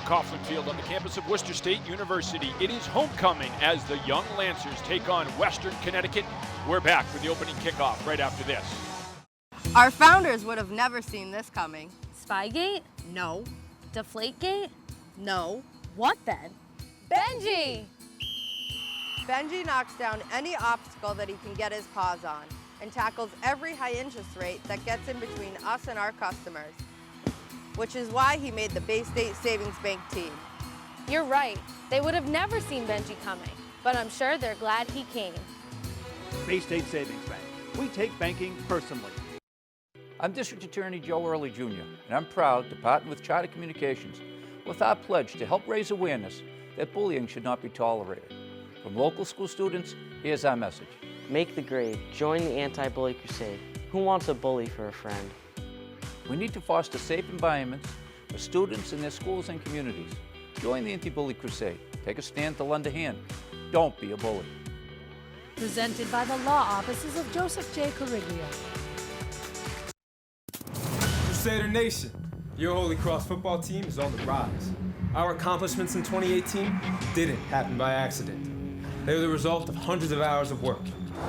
Coughlin Field on the campus of Worcester State University. It is homecoming as the young Lancers take on Western Connecticut. We're back with the opening kickoff right after this. Our founders would have never seen this coming. Spygate? No. Deflategate? No. What then? Benji! Benji knocks down any obstacle that he can get his paws on and tackles every high interest rate that gets in between us and our customers, which is why he made the Bay State Savings Bank team. You're right. They would have never seen Benji coming, but I'm sure they're glad he came. Bay State Savings Bank. We take banking personally. I'm District Attorney Joe Early Jr., and I'm proud to partner with Charter Communications with our pledge to help raise awareness that bullying should not be tolerated. From local school students, here's our message. Make the grade. Join the anti-bully crusade. Who wants a bully for a friend? We need to foster safe environments for students in their schools and communities. Join the anti-bully crusade. Take a stand to lend a hand. Don't be a bully. Presented by the law offices of Joseph J. Cariglio. Crusader Nation, your Holy Cross football team is on the rise. Our accomplishments in 2018 didn't happen by accident. They were the result of hundreds of hours of work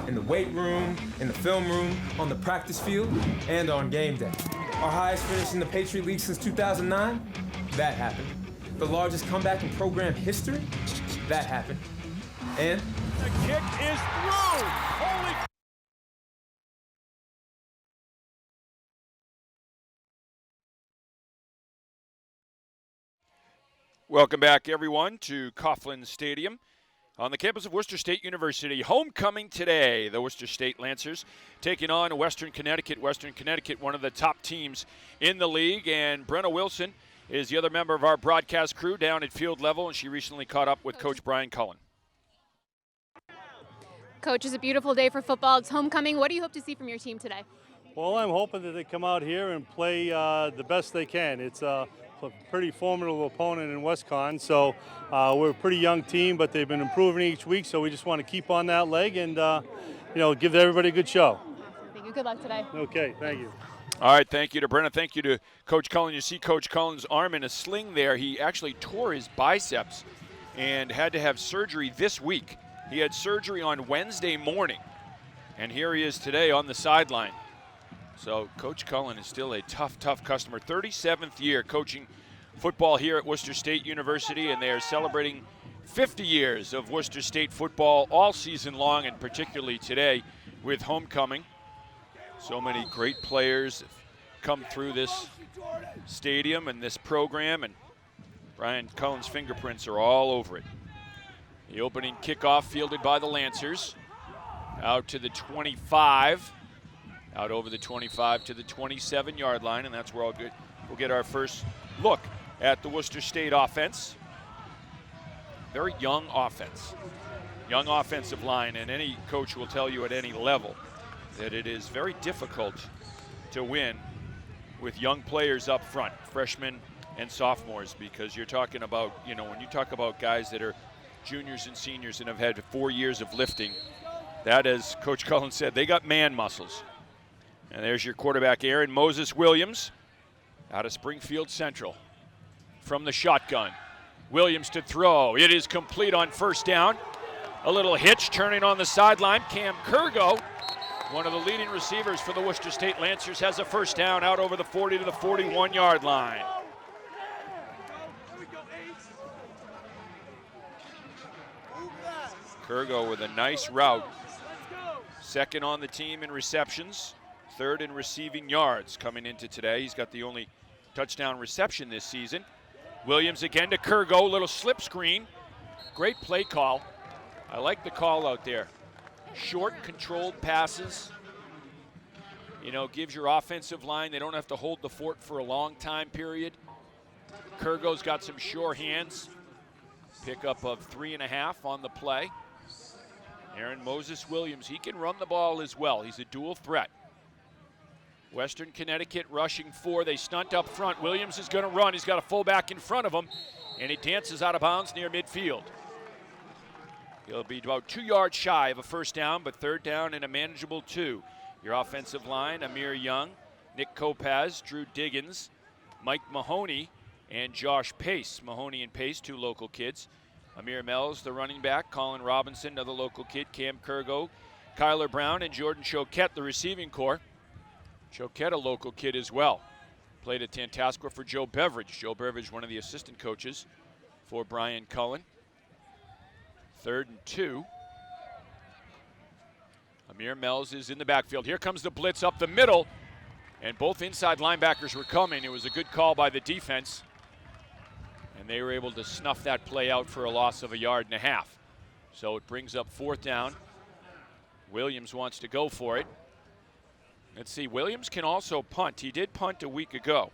in the weight room, in the film room, on the practice field, and on game day. Our highest finish in the Patriot League since 2009? That happened. The largest comeback in program history? That happened. And the kick is through! Holy Welcome back, everyone, to Coughlin Stadium on the campus of Worcester State University. Homecoming today, the Worcester State Lancers taking on Western Connecticut. Western Connecticut, one of the top teams in the league, and Brenna Wilson is the other member of our broadcast crew down at field level, and she recently caught up with Coach Brian Cullen. Coach, it's a beautiful day for football. It's homecoming. What do you hope to see from your team today? Well, I'm hoping that they come out here and play the best they can. It's a pretty formidable opponent in WestCon, so we're a pretty young team, but they've been improving each week, so we just want to keep on that leg and give everybody a good show. Thank you. Good luck today. Okay, thank you. All right, thank you to Brenna. Thank you to Coach Cullen. You see Coach Cullen's arm in a sling there. He actually tore his biceps and had to have surgery this week. He had surgery on Wednesday morning, and here he is today on the sideline. So Coach Cullen is still a tough customer. 37th year coaching football here at Worcester State University, and they are celebrating 50 years of Worcester State football all season long, and particularly today with homecoming. So many great players have come through this stadium and this program, and Brian Cullen's fingerprints are all over it. The opening kickoff fielded by the Lancers. Out to the 25. Out over the 25 to the 27-yard line, and that's where we'll get our first look at the Worcester State offense. Very young offense. Young offensive line, and any coach will tell you at any level that it is very difficult to win with young players up front, freshmen and sophomores, because you're talking about, when you talk about guys that are juniors and seniors and have had 4 years of lifting, that, as Coach Cullen said, they got man muscles. And there's your quarterback, Aaron Moses Williams, out of Springfield Central. From the shotgun, Williams to throw. It is complete on first down. A little hitch turning on the sideline. Cam Kurgo, one of the leading receivers for the Worcester State Lancers, has a first down out over the 40 to the 41-yard line. Kurgo with a nice route. Second on the team in receptions. Third in receiving yards coming into today. He's got the only touchdown reception this season. Williams again to Kurgo, little slip screen. Great play call. I like the call out there. Short, controlled passes. Gives your offensive line, they don't have to hold the fort for a long time period. Kurgo's got some sure hands. Pickup of 3.5 on the play. Aaron Moses Williams, he can run the ball as well. He's a dual threat. Western Connecticut rushing 4. They stunt up front. Williams is going to run. He's got a fullback in front of him, and he dances out of bounds near midfield. He'll be about 2 yards shy of a first down, but third down and a manageable 2. Your offensive line, Amir Young, Nick Kopaz, Drew Diggins, Mike Mahoney, and Josh Pace. Mahoney and Pace, 2 local kids. Amir Mells, the running back. Colin Robinson, another local kid. Cam Kurgo, Kyler Brown, and Jordan Choquette, the receiving corps. Choquette, a local kid as well. Played at Tantascwa for Joe Beveridge. Joe Beveridge, one of the assistant coaches for Brian Cullen. 3rd and 2. Amir Mells is in the backfield. Here comes the blitz up the middle, and both inside linebackers were coming. It was a good call by the defense, and they were able to snuff that play out for a loss of 1.5 yards. So it brings up 4th down. Williams wants to go for it. Let's see, Williams can also punt. He did punt a week ago.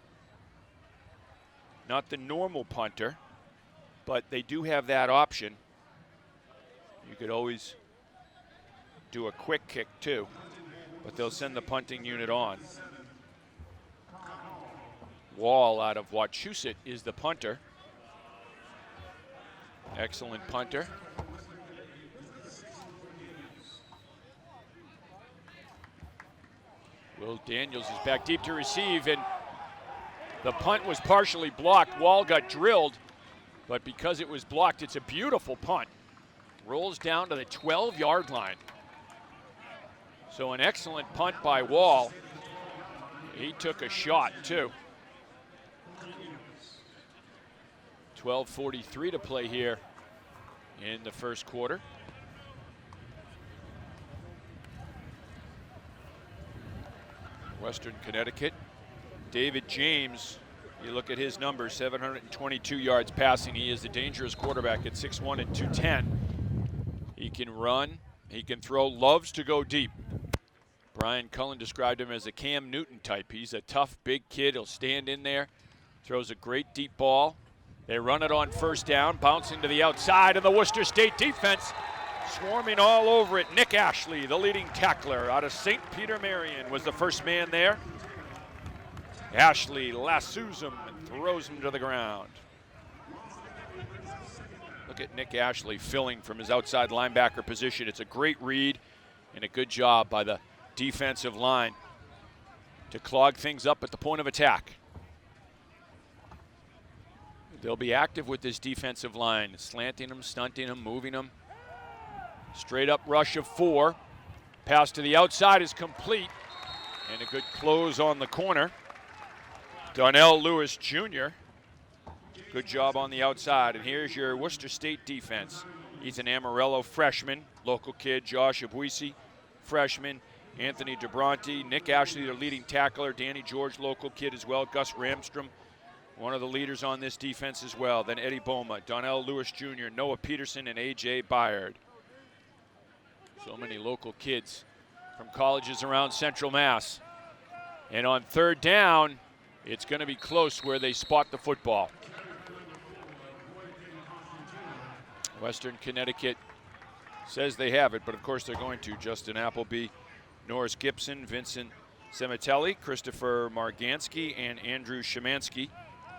Not the normal punter, but they do have that option. You could always do a quick kick too, but they'll send the punting unit on. Wall out of Wachusett is the punter. Excellent punter. Will Daniels is back deep to receive, and the punt was partially blocked. Wall got drilled, but because it was blocked, it's a beautiful punt. Rolls down to the 12-yard line. So an excellent punt by Wall. He took a shot too. 12:43 to play here in the first quarter. Western Connecticut. David James, you look at his numbers, 722 yards passing. He is a dangerous quarterback at 6'1" and 210. He can run, he can throw, loves to go deep. Brian Cullen described him as a Cam Newton type. He's a tough, big kid. He'll stand in there, throws a great deep ball. They run it on 1st down, bouncing to the outside, and the Worcester State defense swarming all over it. Nick Ashley, the leading tackler out of St. Peter Marion, was the first man there. Ashley lassos him and throws him to the ground. Look at Nick Ashley filling from his outside linebacker position. It's a great read and a good job by the defensive line to clog things up at the point of attack. They'll be active with this defensive line, slanting them, stunting them, moving them. Straight up rush of 4. Pass to the outside is complete, and a good close on the corner. Donnell Lewis Jr., good job on the outside. And here's your Worcester State defense. Ethan Amarello, freshman. Local kid, Josh Abuisi, freshman. Anthony DeBronte, Nick Ashley, their leading tackler. Danny George, local kid as well. Gus Ramstrom, one of the leaders on this defense as well. Then Eddie Boma, Donnell Lewis Jr., Noah Peterson, and A.J. Byard. So many local kids from colleges around Central Mass. And on 3rd down, it's going to be close where they spot the football. Western Connecticut says they have it, but of course they're going to. Justin Appleby, Norris Gibson, Vincent Semitelli, Christopher Margansky, and Andrew Szymanski.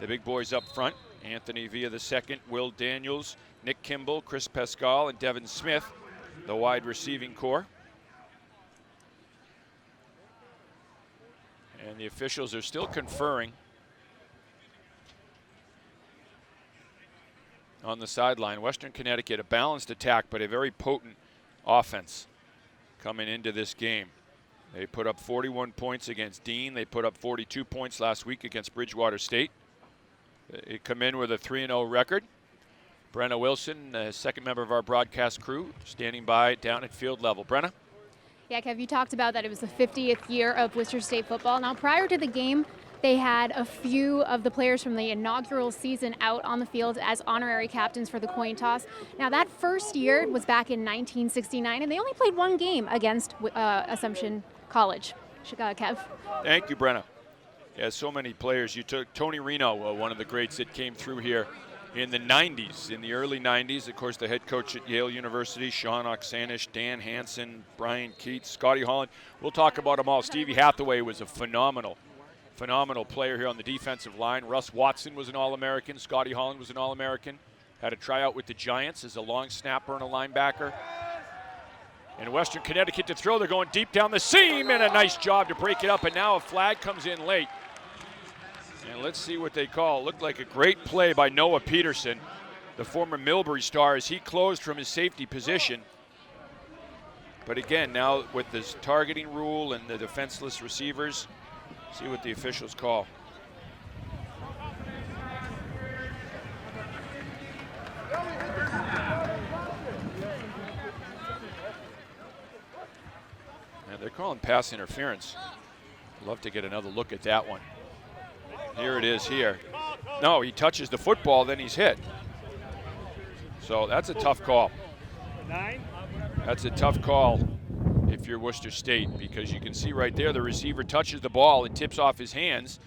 The big boys up front. Anthony Villa II, Will Daniels, Nick Kimball, Chris Pascal, and Devin Smith, the wide receiving corps. And the officials are still conferring on the sideline. Western Connecticut, a balanced attack, but a very potent offense coming into this game. They put up 41 points against Dean. They put up 42 points last week against Bridgewater State. They come in with a 3-0 record. Brenna Wilson, the second member of our broadcast crew, standing by down at field level. Brenna? Yeah, Kev, you talked about that it was the 50th year of Worcester State football. Now, prior to the game, they had a few of the players from the inaugural season out on the field as honorary captains for the coin toss. Now, that first year was back in 1969, and they only played 1 game against Assumption College. Kev. Thank you, Brenna. Yeah, so many players. You took Tony Reno, one of the greats that came through here in the 90s, in the early 90s. Of course, the head coach at Yale University, Sean Oksanish, Dan Hansen, Brian Keats, Scotty Holland. We'll talk about them all. Stevie Hathaway was a phenomenal player here on the defensive line. Russ Watson was an All-American. Scotty Holland was an All-American. Had a tryout with the Giants as a long snapper and a linebacker. And Western Connecticut to throw. They're going deep down the seam, and a nice job to break it up. And now a flag comes in late. And let's see what they call. Looked like a great play by Noah Peterson, the former Millbury star, as he closed from his safety position. But again, now with this targeting rule and the defenseless receivers, see what the officials call. And they're calling pass interference. Love to get another look at that one. Here it is here. No, he touches the football, then he's hit. So that's a tough call. That's a tough call if you're Worcester State, because you can see right there the receiver touches the ball, it tips off his hands,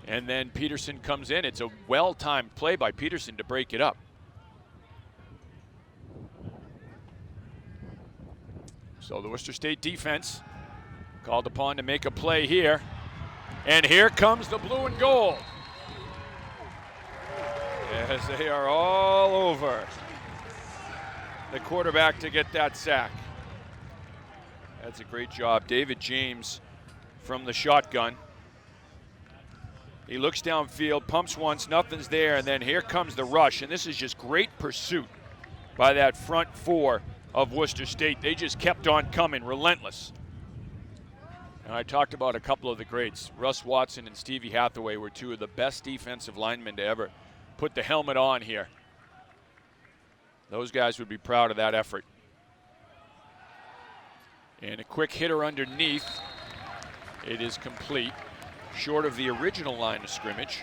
and then Peterson comes in. It's a well-timed play by Peterson to break it up. So the Worcester State defense called upon to make a play here. And here comes the blue and gold, as they are all over the quarterback to get that sack. That's a great job. David James from the shotgun. He looks downfield, pumps once, nothing's there, and then here comes the rush. And this is just great pursuit by that front four of Worcester State. They just kept on coming, relentless. And I talked about a couple of the greats. Russ Watson and Stevie Hathaway were two of the best defensive linemen to ever put the helmet on here. Those guys would be proud of that effort. And a quick hitter underneath. It is complete, short of the original line of scrimmage.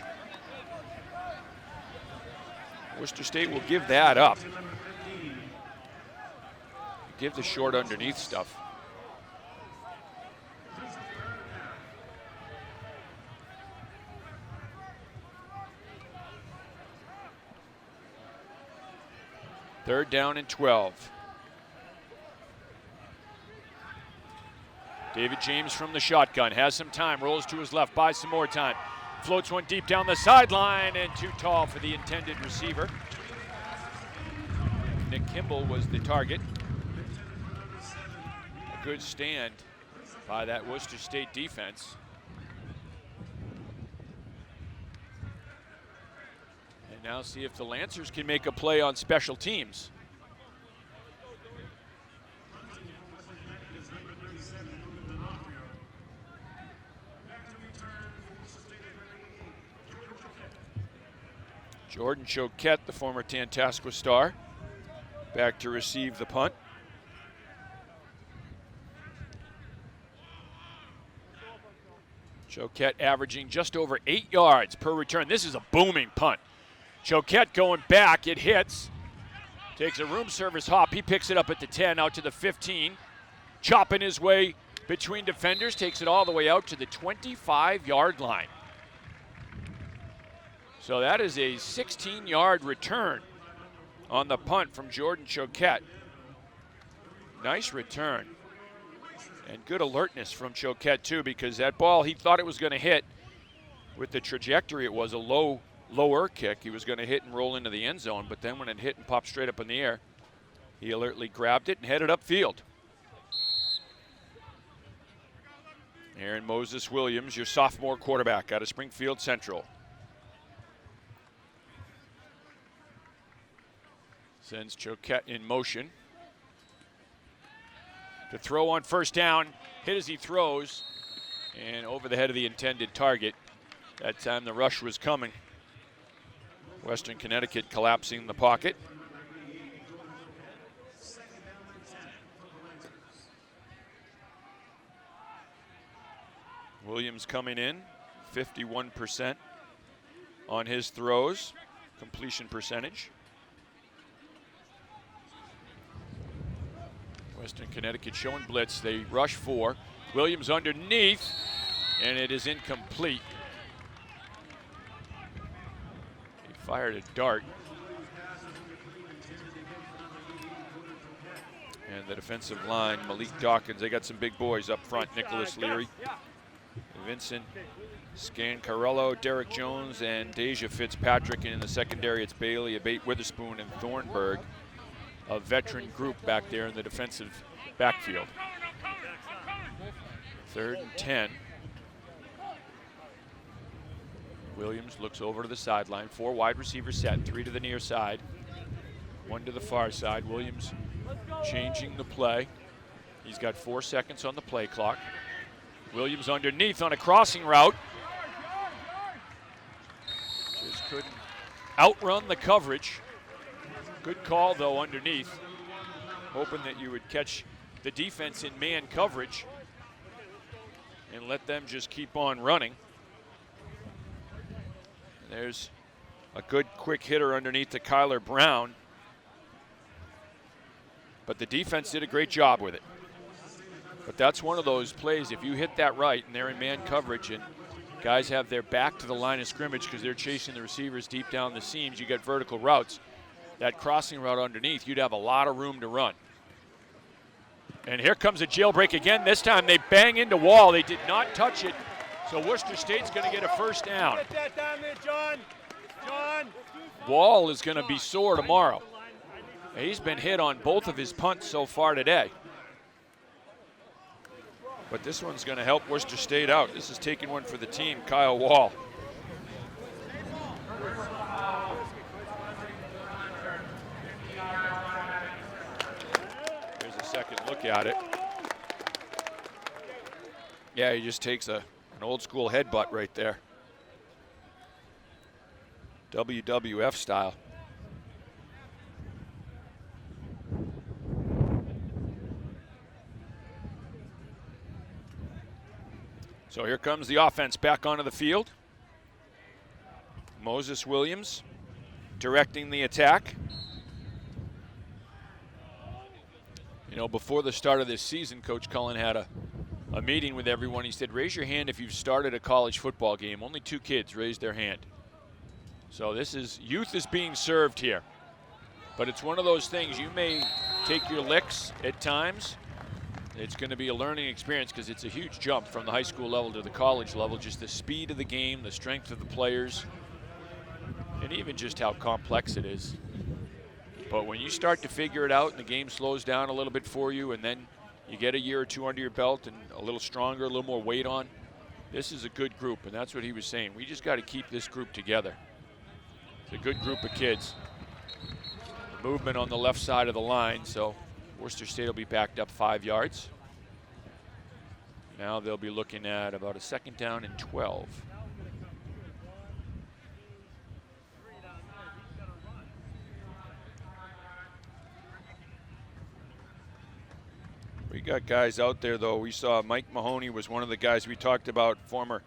Worcester State will give that up. Give the short underneath stuff. Third down and 12. David James from the shotgun has some time, rolls to his left, buys some more time. Floats one deep down the sideline and too tall for the intended receiver. Nick Kimball was the target. A good stand by that Worcester State defense. And now see if the Lancers can make a play on special teams. Jordan Choquette, the former Tantascwa star, back to receive the punt. Choquette averaging just over 8 yards per return. This is a booming punt. Choquette going back, it hits. Takes a room service hop, he picks it up at the 10, out to the 15. Chopping his way between defenders, takes it all the way out to the 25-yard line. So that is a 16-yard return on the punt from Jordan Choquette. Nice return. And good alertness from Choquette, too, because that ball, he thought it was going to hit. With the trajectory, it was a lower kick. He was going to hit and roll into the end zone, but then when it hit and popped straight up in the air, he alertly grabbed it and headed upfield. Aaron Moses Williams, your sophomore quarterback out of Springfield Central. Sends Choquette in motion to throw on first down. Hit as he throws and over the head of the intended target. That time the rush was coming. Western Connecticut collapsing the pocket. Williams coming in, 51% on his throws, completion percentage. Western Connecticut showing blitz. They rush 4. Williams underneath, and it is incomplete. He fired a dart. And the defensive line, Malik Dawkins, they got some big boys up front. Nicholas Leary, Vincent Scancarello, Derek Jones, and Deja Fitzpatrick. And in the secondary, it's Bailey, Abate Witherspoon, and Thornburg. A veteran group back there in the defensive backfield. 3rd and 10. Williams looks over to the sideline. 4 wide receivers set, 3 to the near side, 1 to the far side. Williams changing the play. He's got 4 seconds on the play clock. Williams underneath on a crossing route. Just couldn't outrun the coverage. Good call, though, underneath. Hoping that you would catch the defense in man coverage and let them just keep on running. There's a good quick hitter underneath to Kyler Brown. But the defense did a great job with it. But that's one of those plays, if you hit that right and they're in man coverage and guys have their back to the line of scrimmage because they're chasing the receivers deep down the seams, you get vertical routes. That crossing route underneath, you'd have a lot of room to run. And here comes a jailbreak again. This time they bang into Wall. They did not touch it. So Worcester State's going to get a first down. Get that down there, John. Wall is going to be sore tomorrow. He's been hit on both of his punts so far today. But this one's going to help Worcester State out. This is taking one for the team, Kyle Wall. Here's a second look at it. Yeah, he just takes an old school headbutt right there. WWF style. So here comes the offense back onto the field. Moses Williams directing the attack. You know, before the start of this season, Coach Cullen had a meeting with everyone. He said, raise your hand if you've started a college football game. Only 2 kids raised their hand. So this is, youth is being served here. But it's one of those things, you may take your licks at times. It's going to be a learning experience because it's a huge jump from the high school level to the college level. Just the speed of the game, the strength of the players, and even just how complex it is. But when you start to figure it out and the game slows down a little bit for you and then you get a year or 2 under your belt and a little stronger, a little more weight on, this is a good group, and that's what he was saying. We just got to keep this group together. It's a good group of kids. Movement on the left side of the line, so Worcester State will be backed up 5 yards. Now they'll be looking at about a 2nd down and 12. We got guys out there, though. We saw Mike Mahoney was one of the guys we talked about, former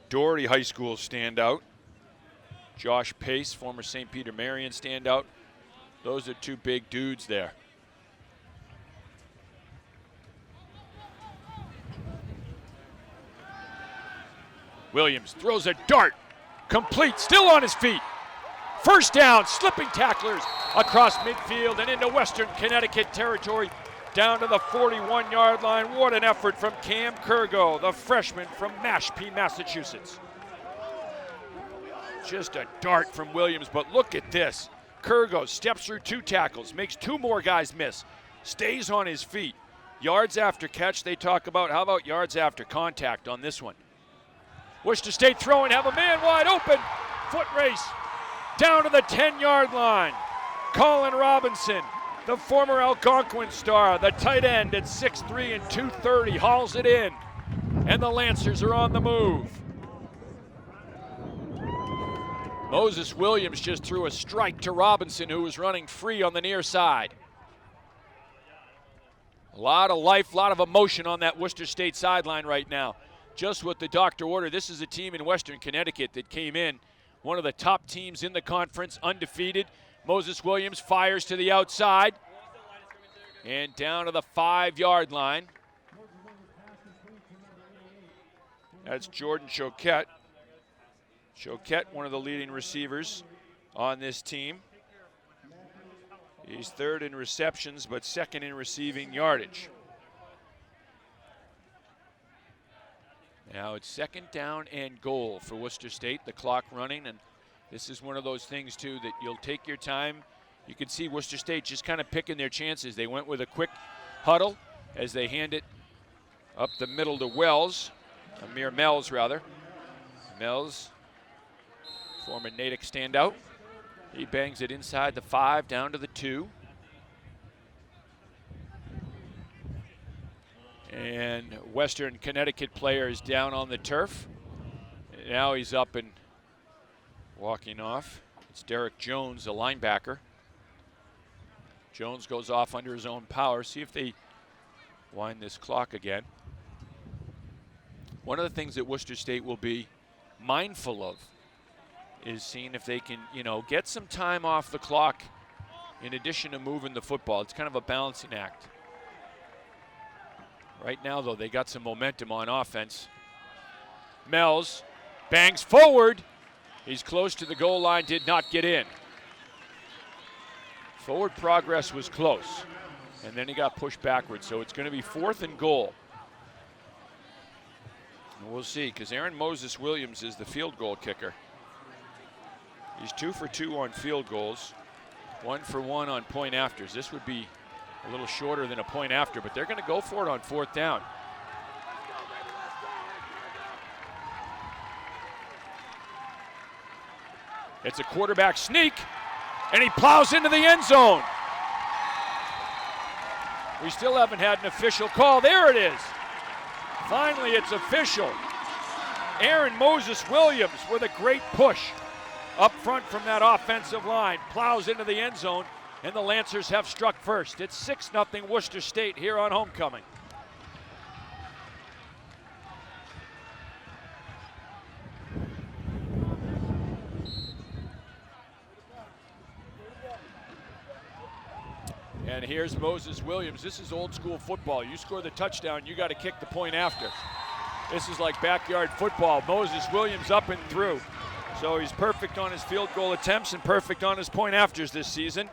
Doherty High School standout. Josh Pace, former St. Peter Marian standout. Those are 2 big dudes there. Williams throws a dart, complete, still on his feet. First down, slipping tacklers across midfield and into Western Connecticut territory, down to the 41-yard line. What an effort from Cam Kurgo, the freshman from Mashpee, Massachusetts. Just a dart from Williams, but look at this. Kurgo steps through 2 tackles, makes 2 more guys miss, stays on his feet. Yards after catch, they talk about. How about yards after contact on this one? Worcester State throwing, have a man wide open. Foot race down to the 10-yard line. Colin Robinson, the former Algonquin star, the tight end at 6'3" and 230, hauls it in. And the Lancers are on the move. Moses Williams just threw a strike to Robinson, who was running free on the near side. A lot of life, a lot of emotion on that Worcester State sideline right now. Just what the doctor ordered. This is a team in Western Connecticut that came in, one of the top teams in the conference, undefeated. Moses Williams fires to the outside and down to the 5-yard line. That's Jordan Choquette. Choquette, one of the leading receivers on this team. He's 3rd in receptions, but 2nd in receiving yardage. Now it's 2nd down and goal for Worcester State, the clock running, and this is one of those things, too, that you'll take your time. You can see Worcester State just kind of picking their chances. They went with a quick huddle as they hand it up the middle to Wells, Amir Mells, rather. Mells former Natick standout. He bangs it inside the 5, down to the 2. And Western Connecticut player is down on the turf. And now he's up and walking off. It's Derek Jones, a linebacker. Jones goes off under his own power. See if they wind this clock again. One of the things that Worcester State will be mindful of is seeing if they can, get some time off the clock in addition to moving the football. It's kind of a balancing act. Right now, though, they got some momentum on offense. Mells bangs forward. He's close to the goal line, did not get in. Forward progress was close, and then he got pushed backwards, so it's going to be 4th and goal. And we'll see, because Aaron Moses Williams is the field goal kicker. He's 2 for 2 on field goals, 1 for 1 on point afters. This would be a little shorter than a point after, but they're going to go for it on 4th down. It's a quarterback sneak, and he plows into the end zone. We still haven't had an official call. There it is. Finally, it's official. Aaron Moses Williams with a great push up front from that offensive line. Plows into the end zone, and the Lancers have struck first. It's 6-0 Worcester State here on homecoming. And here's Moses Williams. This is old school football. You score the touchdown, you got to kick the point after. This is like backyard football. Moses Williams up and through. So he's perfect on his field goal attempts and perfect on his point afters this season.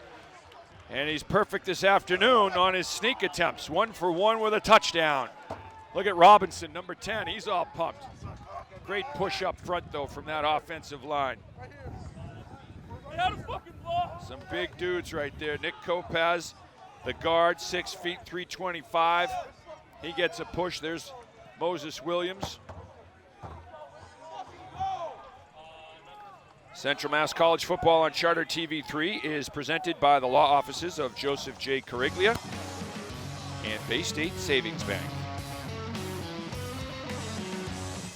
And he's perfect this afternoon on his sneak attempts. 1 for 1 with a touchdown. Look at Robinson, number 10. He's all pumped. Great push up front, though, from that offensive line. Some big dudes right there. Nick Kopaz, the guard, 6 feet, 325. He gets a push. There's Moses Williams. Central Mass College football on Charter TV3 is presented by the law offices of Joseph J. Cariglia and Bay State Savings Bank.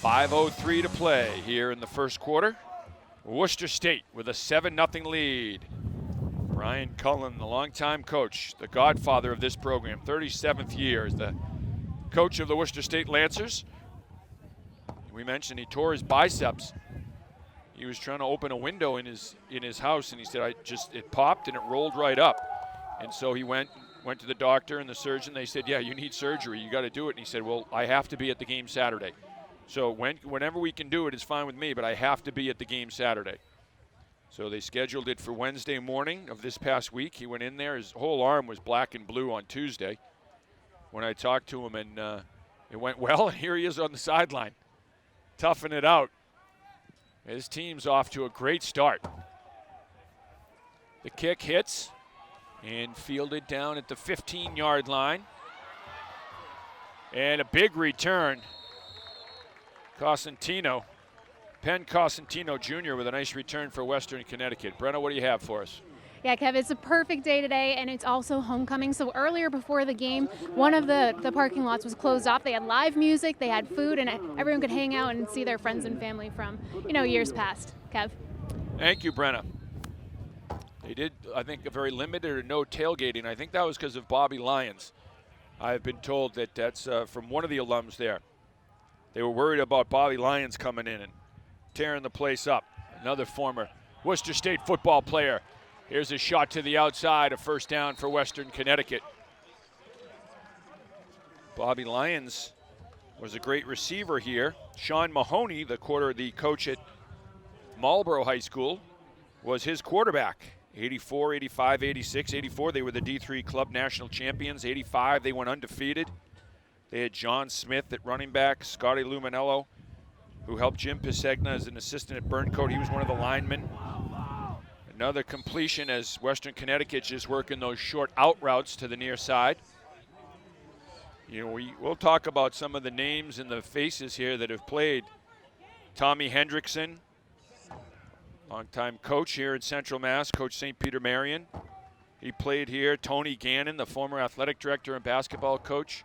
5:03 to play here in the first quarter. Worcester State with a 7-0 lead. Brian Cullen, the longtime coach, the godfather of this program, 37th year as the coach of the Worcester State Lancers. We mentioned he tore his biceps. He was trying to open a window in his house, and he said, it popped and it rolled right up. And so he went to the doctor and the surgeon. They said, yeah, you need surgery. You got to do it. And he said, well, I have to be at the game Saturday. So whenever we can do it is fine with me, but I have to be at the game Saturday. So they scheduled it for Wednesday morning of this past week. He went in there. His whole arm was black and blue on Tuesday when I talked to him, and it went well. And here he is on the sideline, toughing it out. His team's off to a great start. The kick hits and fielded down at the 15-yard line. And a big return. Penn Cosentino Jr. with a nice return for Western Connecticut. Brenna, what do you have for us? Yeah, Kev, it's a perfect day today, and it's also homecoming. So earlier before the game, one of the parking lots was closed off. They had live music, they had food, and everyone could hang out and see their friends and family from, years past. Kev? Thank you, Brenna. They did, I think, a very limited or no tailgating. I think that was because of Bobby Lyons. I've been told that that's from one of the alums there. They were worried about Bobby Lyons coming in and tearing the place up. Another former Worcester State football player. Here's a shot to the outside, a first down for Western Connecticut. Bobby Lyons was a great receiver here. Sean Mahoney, the coach at Marlboro High School, was his quarterback. 84, 85, 86. 84, they were the D3 club national champions. 85, they went undefeated. They had John Smith at running back, Scotty Luminello, who helped Jim Pisegna as an assistant at Burncoat. He was one of the linemen. Another completion as Western Connecticut just working those short out routes to the near side. We'll talk about some of the names and the faces here that have played. Tommy Hendrickson, Longtime coach here in Central Mass, Coach St. Peter Marion. He played here. Tony Gannon, the former athletic director and basketball coach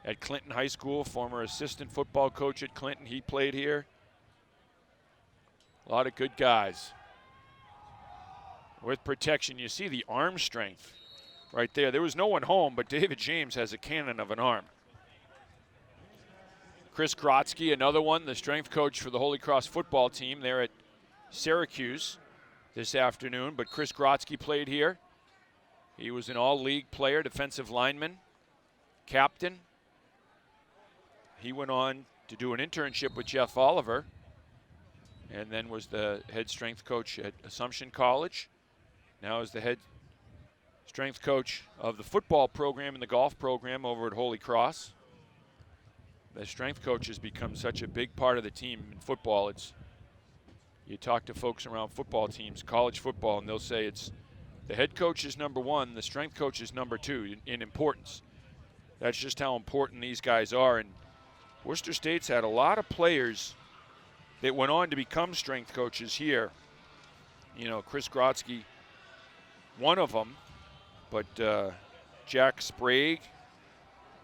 at Clinton High School, former assistant football coach at Clinton. He played here. A lot of good guys. With protection, you see the arm strength right there. There was no one home, but David James has a cannon of an arm. Chris Grotzky, another one, the strength coach for the Holy Cross football team there at Syracuse this afternoon. But Chris Grotzky played here. He was an all-league player, defensive lineman, captain. He went on to do an internship with Jeff Oliver and then was the head strength coach at Assumption College. Now is the head strength coach of the football program and the golf program over at Holy Cross. The strength coach has become such a big part of the team in football. You talk to folks around football teams, college football, and they'll say it's the head coach is number one, the strength coach is number two in importance. That's just how important these guys are. And Worcester State's had a lot of players that went on to become strength coaches here. You know, Chris Grotzky, one of them, but Jack Sprague,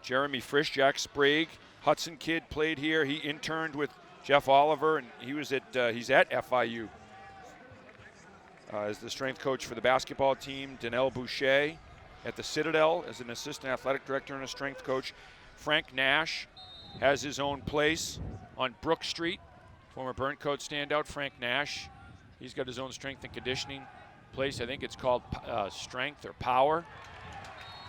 Jeremy Frisch, Jack Sprague, Hudson kid played here. He interned with Jeff Oliver, and he was at he's at FIU as the strength coach for the basketball team. Danelle Boucher at the Citadel as an assistant athletic director and a strength coach. Frank Nash has his own place on Brook Street. Former Burncoat standout Frank Nash. He's got his own strength and conditioning place. I think it's called Strength or Power.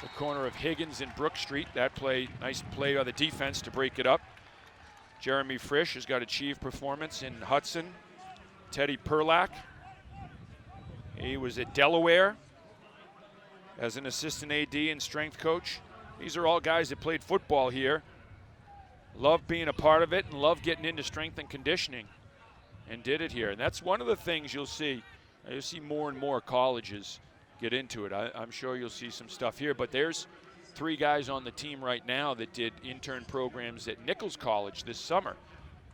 The corner of Higgins and Brook Street. That play, nice play by the defense to break it up. Jeremy Frisch has got achieved performance in Hudson. Teddy Perlak. He was at Delaware as an assistant AD and strength coach. These are all guys that played football here. Love being a part of it and love getting into strength and conditioning, and did it here. And that's one of the things you'll see. You'll see more and more colleges get into it. I'm sure you'll see some stuff here, but there's 3 guys on the team right now that did intern programs at Nichols College this summer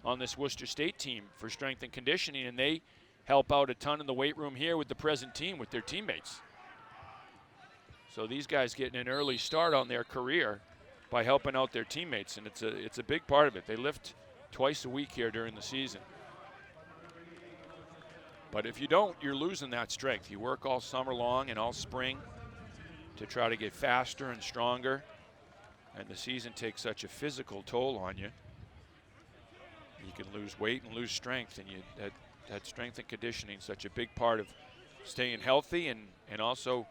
on this Worcester State team for strength and conditioning, and they help out a ton in the weight room here with the present team, with their teammates. So these guys getting an early start on their career by helping out their teammates, and it's a big part of it. They lift twice a week here during the season. But if you don't, you're losing that strength. You work all summer long and all spring to try to get faster and stronger, and the season takes such a physical toll on you. You can lose weight and lose strength, and that strength and conditioning is such a big part of staying healthy and also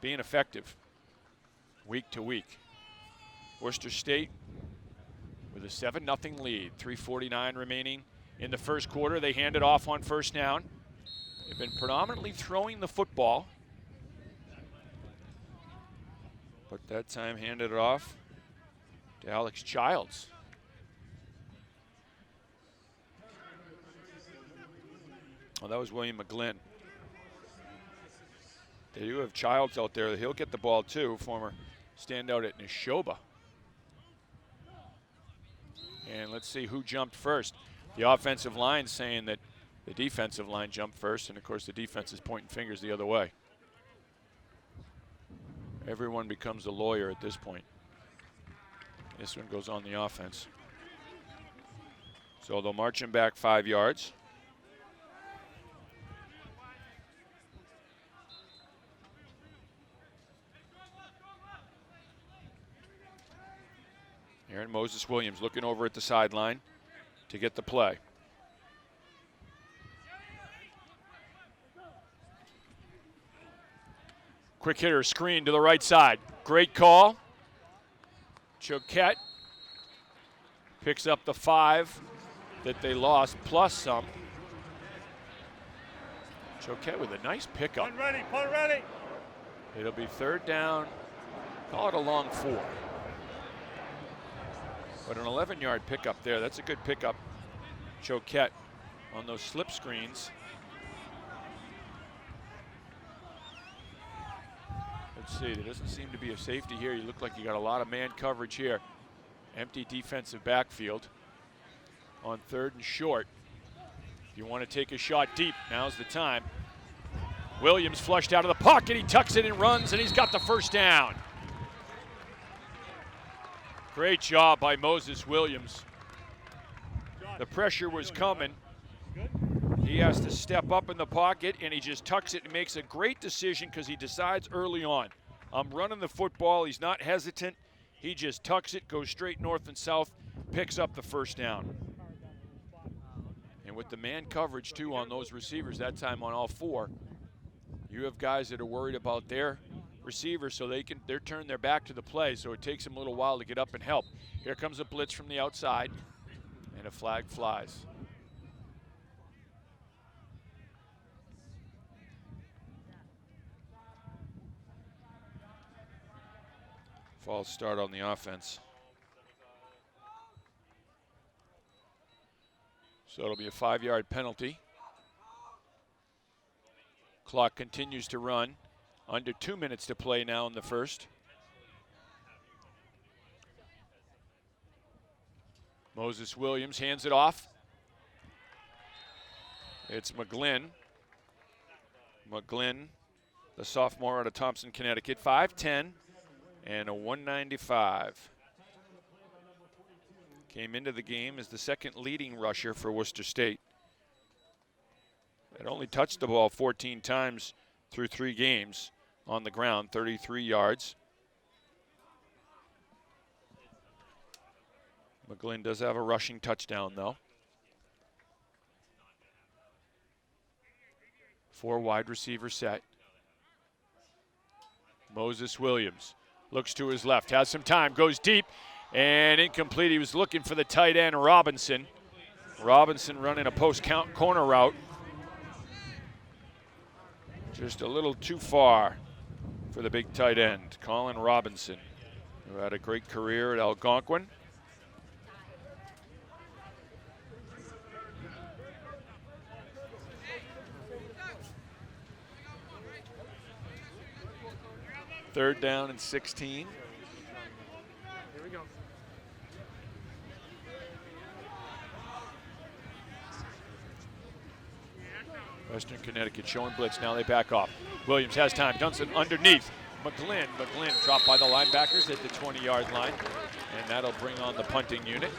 being effective week to week. Worcester State with a 7-0 lead, 3:49 remaining in the first quarter. They hand it off on first down. They've been predominantly throwing the football, but that time handed it off to Alex Childs. Well, that was William McGlynn. They do have Childs out there. He'll get the ball too, former standout at Neshoba. And let's see who jumped first. The offensive line saying that the defensive line jumped first, and of course the defense is pointing fingers the other way. Everyone becomes a lawyer at this point. This one goes on the offense. So they'll march him back 5 yards. Aaron Moses Williams looking over at the sideline to get the play. Quick hitter screen to the right side. Great call. Choquette picks up the 5 that they lost, plus some. Choquette with a nice pickup. Punt ready, punt ready. It'll be 3rd down. Call it a long 4. But an 11-yard pickup there. That's a good pickup. Choquette on those slip screens. Let's see, there doesn't seem to be a safety here. You look like you got a lot of man coverage here. Empty defensive backfield on 3rd and short. If you want to take a shot deep, now's the time. Williams flushed out of the pocket. He tucks it and runs, and he's got the first down. Great job by Moses Williams. The pressure was coming. He has to step up in the pocket, and he just tucks it and makes a great decision because he decides early on, I'm running the football. He's not hesitant. He just tucks it, goes straight north and south, picks up the first down. And with the man coverage, too, on those receivers, that time on all four, you have guys that are worried about their receivers so they're turned their back to the play, so it takes them a little while to get up and help. Here comes a blitz from the outside, and a flag flies. False start on the offense. So it'll be a 5-yard penalty. Clock continues to run. Under 2 minutes to play now in the first. Moses Williams hands it off. It's McGlynn. McGlynn, the sophomore out of Thompson, Connecticut, 5'10", and a 195. Came into the game as the second leading rusher for Worcester State. Had only touched the ball 14 times through 3 games on the ground, 33 yards. McGlynn does have a rushing touchdown, though. 4 wide receiver set. Moses Williams looks to his left, has some time, goes deep, and incomplete. He was looking for the tight end, Robinson. Robinson running a post corner route. Just a little too far for the big tight end, Colin Robinson, who had a great career at Algonquin. Third down and 16. Here we go. Western Connecticut showing blitz. Now they back off. Williams has time. Dunson underneath. McGlynn dropped by the linebackers at the 20-yard line. And that'll bring on the punting unit.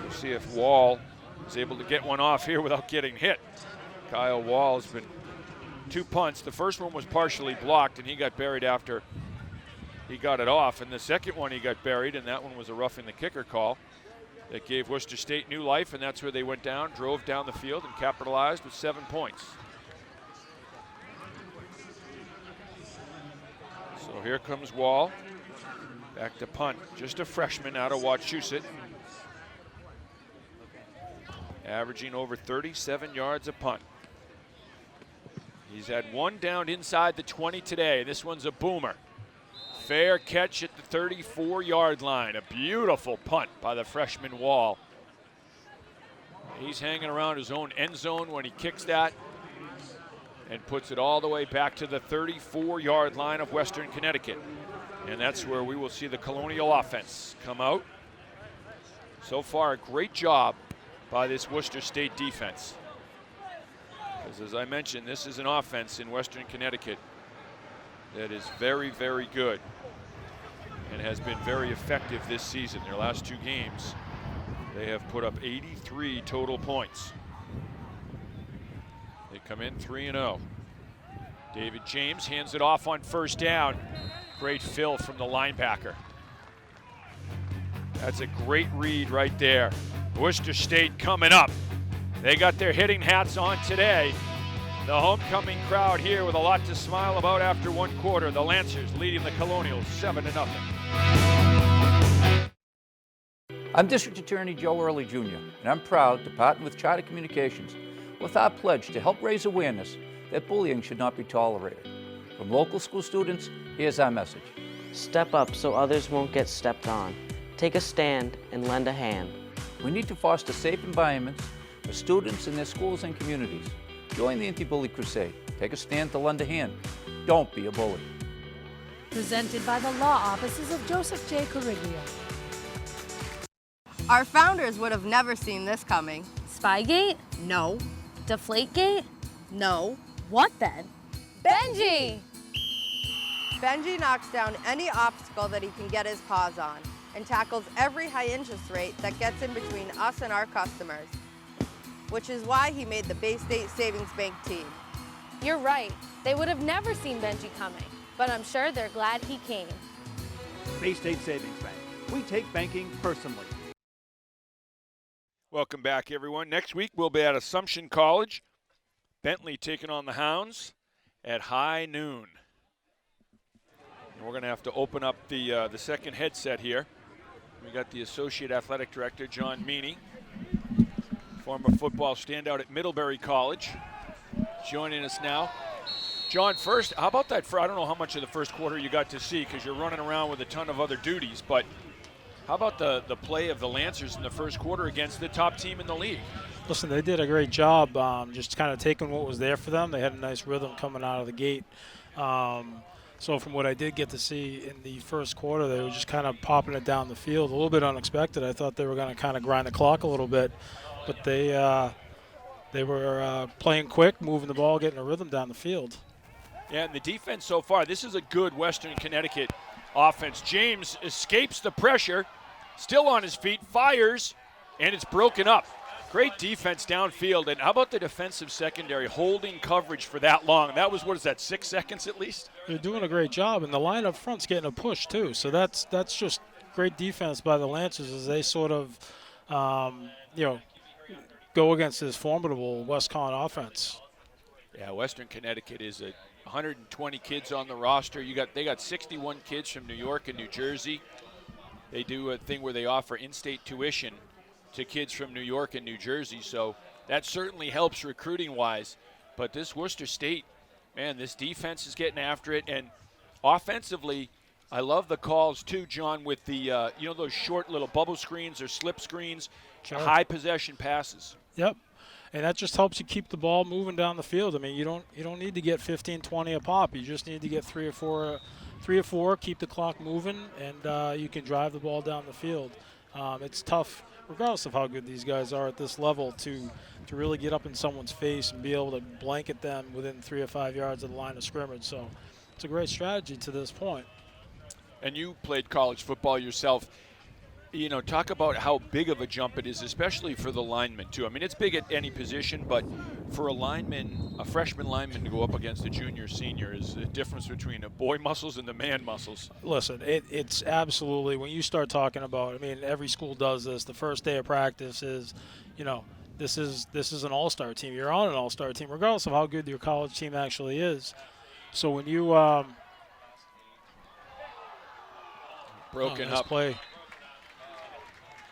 We'll see if Wall is able to get one off here without getting hit. Kyle Wall has been 2 punts. The first one was partially blocked, and he got buried after he got it off. And the second one he got buried, and that one was a roughing the kicker call that gave Worcester State new life, and that's where they went down, drove down the field, and capitalized with 7 points. So here comes Wall. Back to punt. Just a freshman out of Wachusett. Averaging over 37 yards a punt. He's had one down inside the 20 today. This one's a boomer. Fair catch at the 34-yard line. A beautiful punt by the freshman Wall. He's hanging around his own end zone when he kicks that and puts it all the way back to the 34-yard line of Western Connecticut. And that's where we will see the Colonial offense come out. So far, a great job by this Worcester State defense. Because as I mentioned, this is an offense in Western Connecticut that is very, very good and has been very effective this season. Their last 2 games, they have put up 83 total points. They come in 3-0. David James hands it off on first down. Great fill from the linebacker. That's a great read right there. Worcester State coming up. They got their hitting hats on today. The homecoming crowd here with a lot to smile about after 1 quarter. The Lancers leading the Colonials 7-0. I'm District Attorney Joe Early Jr., and I'm proud to partner with Charter Communications with our pledge to help raise awareness that bullying should not be tolerated. From local school students, here's our message. Step up so others won't get stepped on. Take a stand and lend a hand. We need to foster safe environments for students in their schools and communities. Join the Anti-Bully Crusade. Take a stand to lend a hand. Don't be a bully. Presented by the law offices of Joseph J. Coriglio. Our founders would have never seen this coming. Spygate? No. Deflategate? No. What then? Benji! Benji knocks down any obstacle that he can get his paws on and tackles every high interest rate that gets in between us and our customers, which is why he made the Bay State Savings Bank team. You're right. They would have never seen Benji coming, but I'm sure they're glad he came. Bay State Savings Bank. We take banking personally. Welcome back, everyone. Next week we'll be at Assumption College. Bentley taking on the Hounds at high noon. And we're going to have to open up the second headset here. We got the Associate Athletic Director, John Meany, former football standout at Middlebury College, joining us now. John, first, how about that? I don't know how much of the first quarter you got to see because you're running around with a ton of other duties, but how about the play of the Lancers in the first quarter against the top team in the league? Listen, they did a great job just kind of taking what was there for them. They had a nice rhythm coming out of the gate. So from what I did get to see in the first quarter, they were just kind of popping it down the field. A little bit unexpected. I thought they were going to kind of grind the clock a little bit, but they were playing quick, moving the ball, getting a rhythm down the field. Yeah, and the defense so far, this is a good Western Connecticut offense. James escapes the pressure, still on his feet, fires, and it's broken up. Great defense downfield, and how about the defensive secondary holding coverage for that long? That was, 6 seconds at least? They're doing a great job, and the line up front's getting a push too. So that's just great defense by the Lancers as they sort of, go against this formidable WestCon offense. Yeah, Western Connecticut is 120 kids on the roster. They got 61 kids from New York and New Jersey. They do a thing where they offer in-state tuition to kids from New York and New Jersey, so that certainly helps recruiting-wise. But this Worcester State, man, this defense is getting after it, and offensively, I love the calls too, John, with the those short little bubble screens or slip screens, Sure. High possession passes. Yep. And that just helps you keep the ball moving down the field. I mean, you don't need to get 15, 20 a pop. You just need to get three or four, keep the clock moving, and you can drive the ball down the field. It's tough, regardless of how good these guys are at this level, to really get up in someone's face and be able to blanket them within 3 or 5 yards of the line of scrimmage. So it's a great strategy to this point. And you played college football yourself. Talk about how big of a jump it is, especially for the linemen, too. I mean, it's big at any position, but for a freshman lineman to go up against a junior, senior is the difference between the boy muscles and the man muscles. Listen, it's absolutely, when you start talking about, I mean, every school does this. The first day of practice is, this is an all-star team. You're on an all-star team, regardless of how good your college team actually is. So when you broken up play.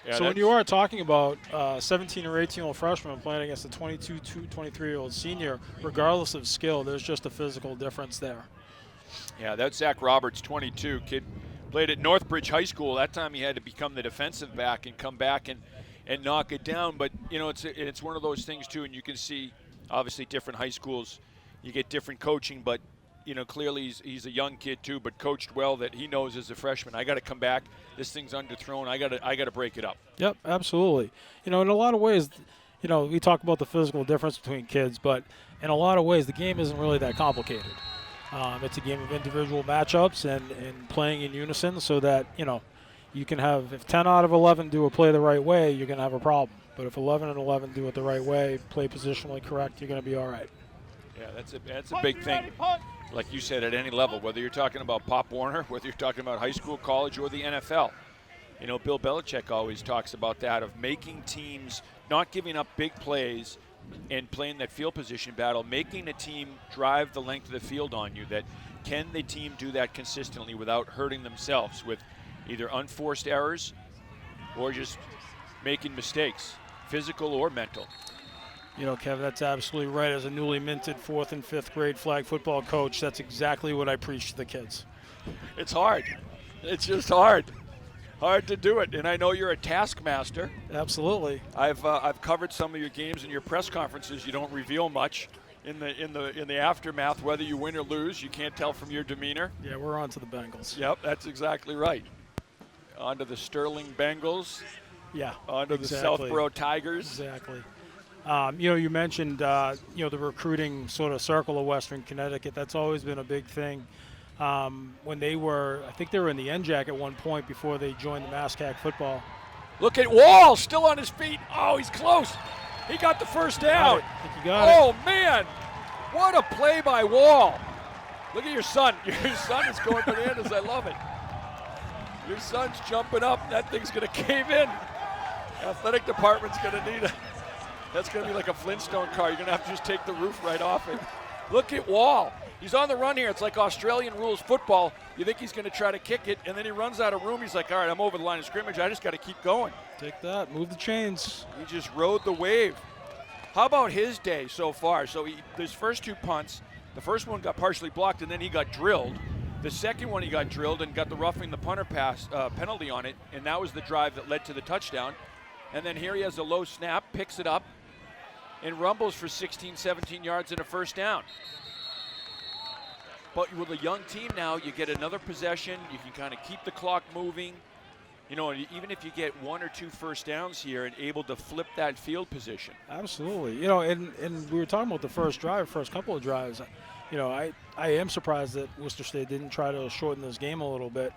Yeah, So when you are talking about 17 or 18-year-old freshman playing against a 22, 23-year-old senior, regardless of skill, there's just a physical difference there. Yeah, that's Zach Roberts, 22, kid. Played at Northbridge High School. That time he had to become the defensive back and come back and knock it down. But, it's one of those things, too, and you can see, obviously, different high schools, you get different coaching, but clearly he's a young kid too, but coached well that he knows as a freshman, I got to come back. This thing's underthrown. I got to break it up. Yep, absolutely. In a lot of ways, we talk about the physical difference between kids, but in a lot of ways, the game isn't really that complicated. It's a game of individual matchups and playing in unison so that, you can have, if 10 out of 11 do a play the right way, you're going to have a problem. But if 11 and 11 do it the right way, play positionally correct, you're going to be all right. Yeah, that's a big thing. Like you said, at any level, whether you're talking about Pop Warner, whether you're talking about high school, college, or the NFL. Bill Belichick always talks about that, of making teams, not giving up big plays and playing that field position battle, making a team drive the length of the field on you. That can the team do that consistently without hurting themselves with either unforced errors or just making mistakes, physical or mental. Kev, that's absolutely right. As a newly minted 4th and 5th grade flag football coach, that's exactly what I preach to the kids. It's hard. It's just hard. Hard to do it. And I know you're a taskmaster. Absolutely. I've covered some of your games and your press conferences. You don't reveal much in the aftermath, whether you win or lose. You can't tell from your demeanor. Yeah, we're on to the Bengals. Yep, that's exactly right. On to the Sterling Bengals. Yeah. On to exactly. the Southborough Tigers. Exactly. You mentioned, the recruiting sort of circle of Western Connecticut. That's always been a big thing. When they were, I think they were in the NJAC at one point before they joined the MassCAC football. Look at Wall, still on his feet. Oh, he's close. He got the first down. I think you got it. Oh, man. What a play by Wall. Look at your son. Your son is going bananas. I love it. Your son's jumping up. That thing's going to cave in. Athletic department's going to need a, that's going to be like a Flintstone car. You're going to have to just take the roof right off it. Look at Wall. He's on the run here. It's like Australian rules football. You think he's going to try to kick it, and then he runs out of room. He's like, all right, I'm over the line of scrimmage. I just got to keep going. Take that. Move the chains. He just rode the wave. How about his day so far? So his first 2 punts, the first one got partially blocked, and then he got drilled. The second one he got drilled and got the roughing the punter pass penalty on it, and that was the drive that led to the touchdown. And then here he has a low snap, picks it up, and rumbles for 16, 17 yards and a first down. But with a young team now, you get another possession. You can kind of keep the clock moving. Even if you get 1 or 2 first downs here and able to flip that field position. Absolutely. And we were talking about the first couple of drives. I am surprised that Worcester State didn't try to shorten this game a little bit,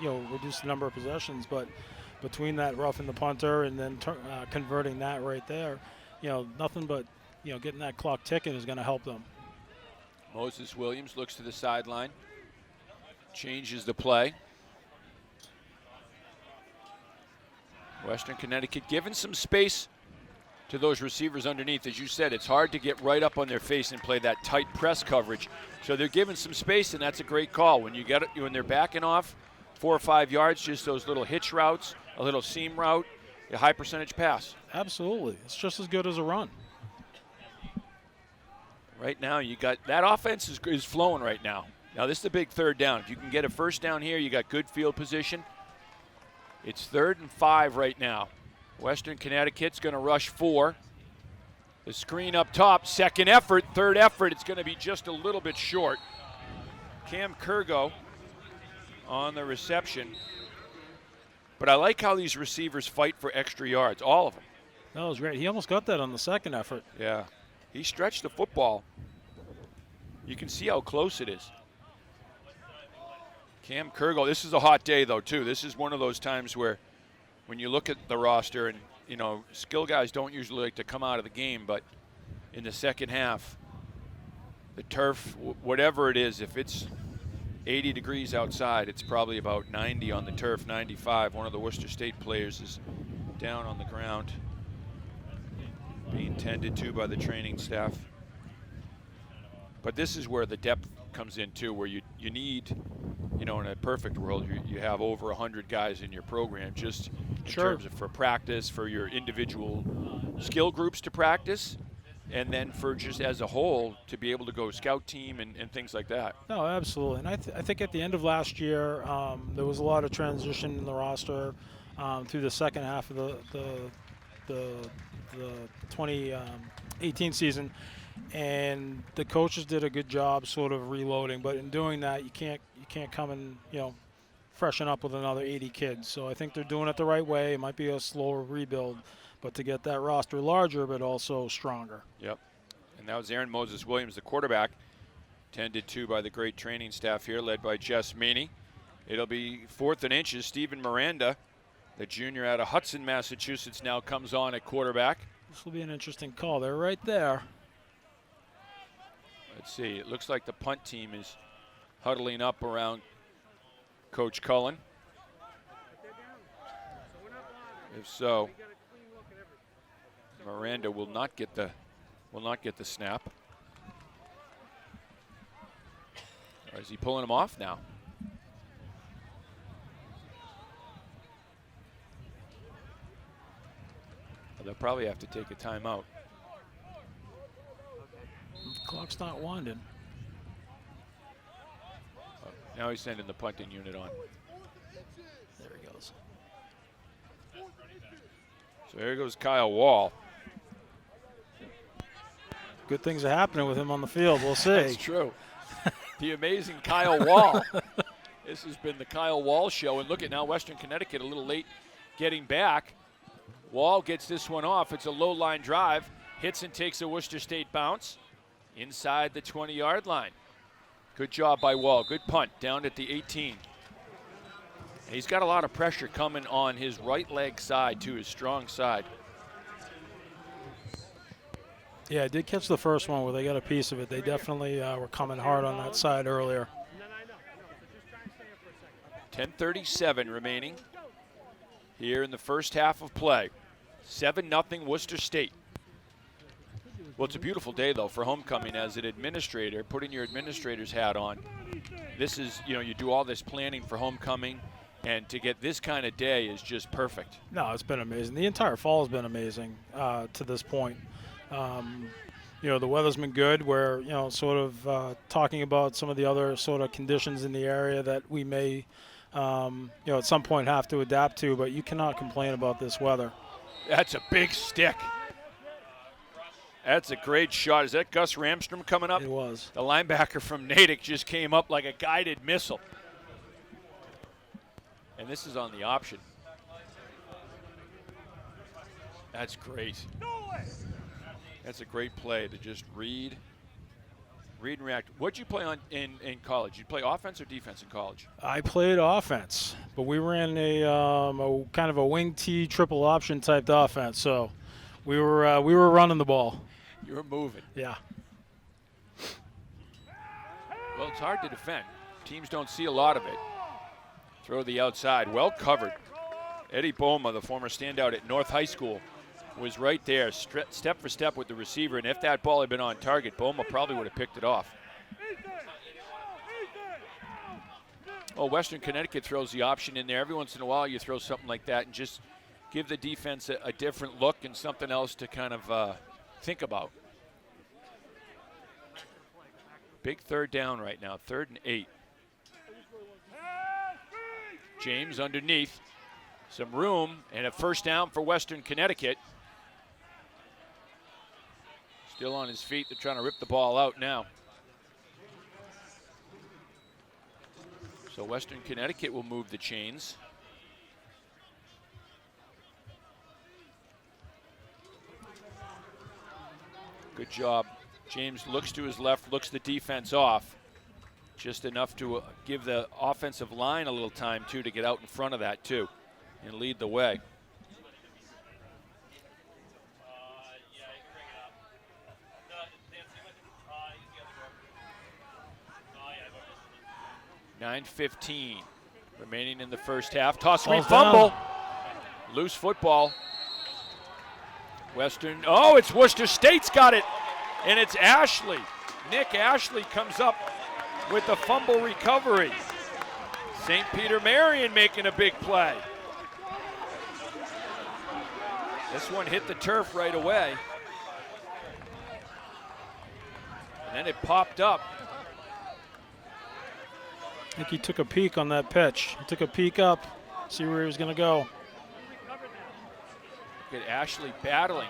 reduce the number of possessions. But between that roughing the punter and then converting that right there, nothing but, getting that clock ticking is going to help them. Moses Williams looks to the sideline, changes the play. Western Connecticut giving some space to those receivers underneath. As you said, it's hard to get right up on their face and play that tight press coverage. So they're giving some space, and that's a great call. When they're backing off 4 or 5 yards, just those little hitch routes, a little seam route, a high percentage pass. Absolutely. It's just as good as a run. Right now, you got that offense is flowing right now. Now, this is a big third down. If you can get a first down here, you got good field position. It's 3rd and 5 right now. Western Connecticut's going to rush 4. The screen up top, second effort, third effort. It's going to be just a little bit short. Cam Kurgo on the reception. But I like how these receivers fight for extra yards, all of them. That was great. He almost got that on the second effort. Yeah. He stretched the football. You can see how close it is. Cam Kurgo, this is a hot day, though, too. This is one of those times where when you look at the roster and, skill guys don't usually like to come out of the game, but in the second half, the turf, whatever it is, if it's 80 degrees outside, it's probably about 90 on the turf, 95. One of the Worcester State players is down on the ground, being tended to by the training staff. But this is where the depth comes in, too, where you need, in a perfect world, you have over 100 guys in your program just in terms of for practice, for your individual skill groups to practice, and then for just as a whole to be able to go scout team and things like that. No, absolutely. And I think at the end of last year, there was a lot of transition in the roster through the second half of the 2018 season. And the coaches did a good job sort of reloading, but in doing that, you can't come and freshen up with another 80 kids. So I think they're doing it the right way. It might be a slower rebuild, but to get that roster larger but also stronger. Yep. And that was Aaron Moses Williams, the quarterback, tended to by the great training staff here, led by Jess Meany. It'll be 4th and inches. Stephen Miranda, the junior out of Hudson, Massachusetts, now comes on at quarterback. This will be an interesting call. They're right there. Let's see. It looks like the punt team is huddling up around Coach Cullen. If so, Miranda will not get the snap. Or is he pulling him off now? They'll probably have to take a timeout. Clock's not winding. Oh, now he's sending the punting unit on. There he goes. So there goes Kyle Wall. Good things are happening with him on the field. We'll see. That's true. The amazing Kyle Wall. This has been the Kyle Wall show. And look at now Western Connecticut a little late getting back. Wall gets this one off. It's a low line drive. hits and takes a Worcester State bounce inside the 20-yard line. Good job by Wall. Good punt down at the 18. And he's got a lot of pressure coming on his right leg side, too, his strong side. Yeah, I did catch the first one where they got a piece of it. They definitely were coming hard on that side earlier. 10:37 remaining here in the first half of play. 7-0 Worcester State. Well, it's a beautiful day, though, for homecoming as an administrator, putting your administrator's hat on. This is, you do all this planning for homecoming, and to get this kind of day is just perfect. No, it's been amazing. The entire fall has been amazing to this point. The weather's been good. We're, sort of talking about some of the other sort of conditions in the area that we may, at some point have to adapt to, but you cannot complain about this weather. That's a big stick. That's a great shot. Is that Gus Ramstrom coming up? It was. The linebacker from Natick just came up like a guided missile. And this is on the option. That's great. That's a great play to just read and react. What'd you play on in college? Did you play offense or defense in college? I played offense, but we ran a kind of a wing T triple option type offense. So we were running the ball. You were moving. Yeah. Well, it's hard to defend. Teams don't see a lot of it. Throw the outside. Well covered. Eddie Boma, the former standout at North High School, was right there, step for step with the receiver. And if that ball had been on target, Boma probably would have picked it off. Well, Western Connecticut throws the option in there. Every once in a while you throw something like that and just give the defense a different look and something else to kind of think about. Big third down right now, 3rd and 8. James underneath. Some room and a first down for Western Connecticut. Still on his feet. They're trying to rip the ball out now. So Western Connecticut will move the chains. Good job. James looks to his left, looks the defense off. Just enough to give the offensive line a little time, too, to get out in front of that, too, and lead the way. $9:15 remaining in the first half. Toss screen fumble. Loose football. Western, it's Worcester State's got it, and it's Ashley. Nick Ashley comes up with the fumble recovery. St. Peter Marion making a big play. This one hit the turf right away. And then it popped up. I think he took a peek on that pitch. He took a peek up, see where he was going to go. Look at Ashley battling.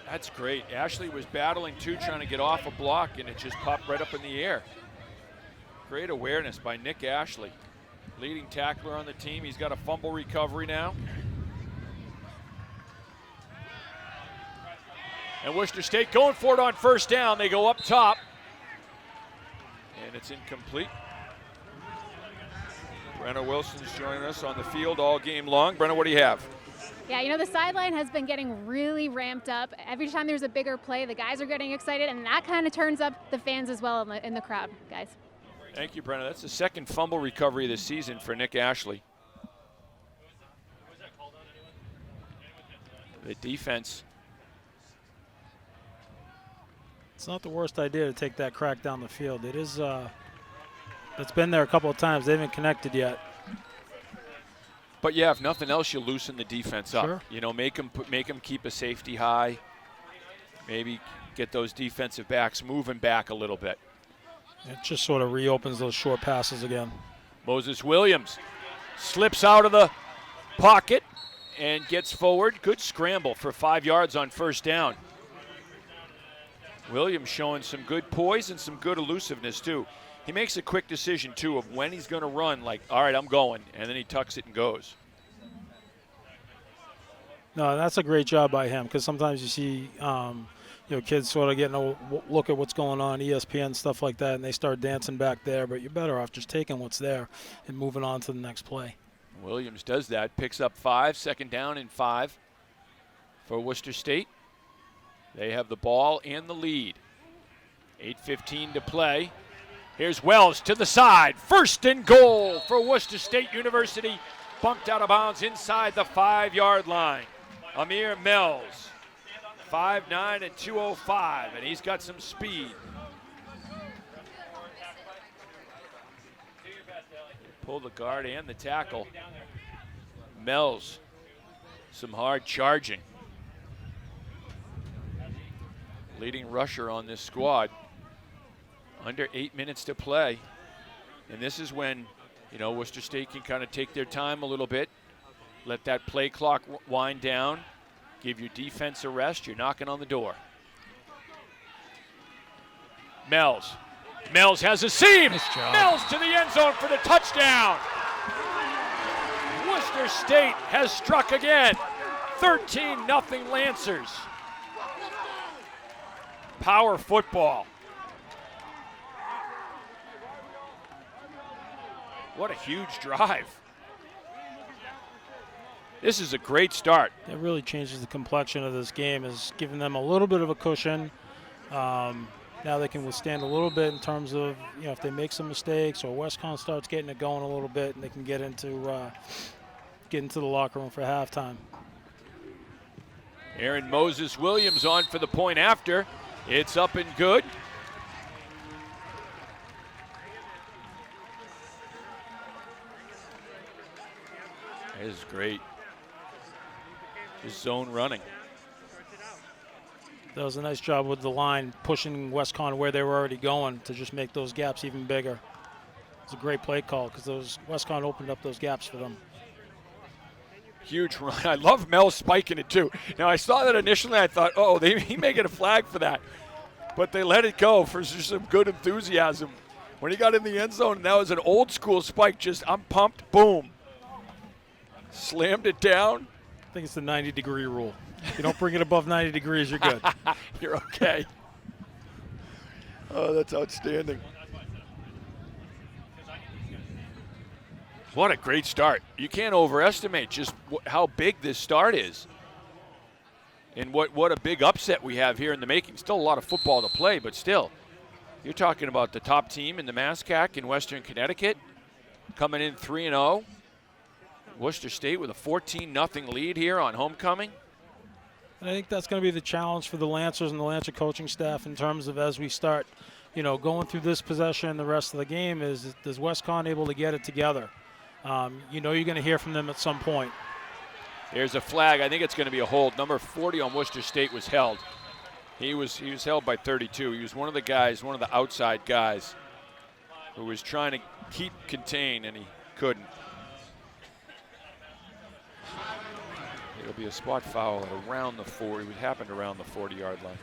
That's great. Ashley was battling too, trying to get off a block, and it just popped right up in the air. Great awareness by Nick Ashley. Leading tackler on the team. He's got a fumble recovery now. And Worcester State going for it on first down. They go up top. And it's incomplete. Brenna Wilson's joining us on the field all game long. Brenna, what do you have? Yeah, the sideline has been getting really ramped up. Every time there's a bigger play, the guys are getting excited, and that kind of turns up the fans as well in the crowd, guys. Thank you, Brenna. That's the second fumble recovery this season for Nick Ashley. The defense. It's not the worst idea to take that crack down the field. It is. It's been there a couple of times. They haven't connected yet. But yeah, if nothing else, you loosen the defense up. Sure. Make them keep a safety high. Maybe get those defensive backs moving back a little bit. It just sort of reopens those short passes again. Moses Williams slips out of the pocket and gets forward. Good scramble for 5 yards on first down. Williams showing some good poise and some good elusiveness too. He makes a quick decision too of when he's going to run, like, all right, I'm going, and then he tucks it and goes. No, that's a great job by him, because sometimes you see kids sort of getting a look at what's going on, ESPN, stuff like that, and they start dancing back there, but you're better off just taking what's there and moving on to the next play. Williams does that, picks up 5, second down and 5 for Worcester State. They have the ball and the lead. 8:15 to play. Here's Wells to the side. First and goal for Worcester State University. Bumped out of bounds inside the 5-yard line. Amir Mells, 5'9" and 205, and he's got some speed. Pull the guard and the tackle. Mells, some hard charging. Leading rusher on this squad. Under 8 minutes to play. And this is when, Worcester State can kind of take their time a little bit. Let that play clock wind down. Give your defense a rest. You're knocking on the door. Mells. Mells has a seam. Nice job. Mells to the end zone for the touchdown. Worcester State has struck again. 13-0 Lancers. Power football. What a huge drive. This is a great start. It really changes the complexion of this game, is giving them a little bit of a cushion. Now they can withstand a little bit in terms of, if they make some mistakes or WestCon starts getting it going a little bit, and they can get into the locker room for halftime. Aaron Moses Williams on for the point after. It's up and good. This is great. Just zone running. That was a nice job with the line, pushing WestCon where they were already going to just make those gaps even bigger. It's a great play call, because WestCon opened up those gaps for them. Huge run. I love Mel spiking it too. Now I saw that initially, I thought, he may get a flag for that. But they let it go for just some good enthusiasm. When he got in the end zone, that was an old school spike, just I'm pumped, boom. Slammed it down. I think it's the 90-degree rule. If you don't bring it above 90 degrees, you're good. You're okay. Oh, that's outstanding. What a great start. You can't overestimate just how big this start is. And what a big upset we have here in the making. Still a lot of football to play, but still. You're talking about the top team in the MASCAC in Western Connecticut coming in 3-0. Worcester State with a 14-0 lead here on homecoming. And I think that's going to be the challenge for the Lancers and the Lancer coaching staff in terms of, as we start, going through this possession and the rest of the game, is WestCon able to get it together? You're going to hear from them at some point. There's a flag. I think it's going to be a hold. Number 40 on Worcester State was held. He was held by 32. He was one of the outside guys who was trying to keep contained, and he couldn't. It'll be a spot foul at around the 40. It would happen around the 40-yard line.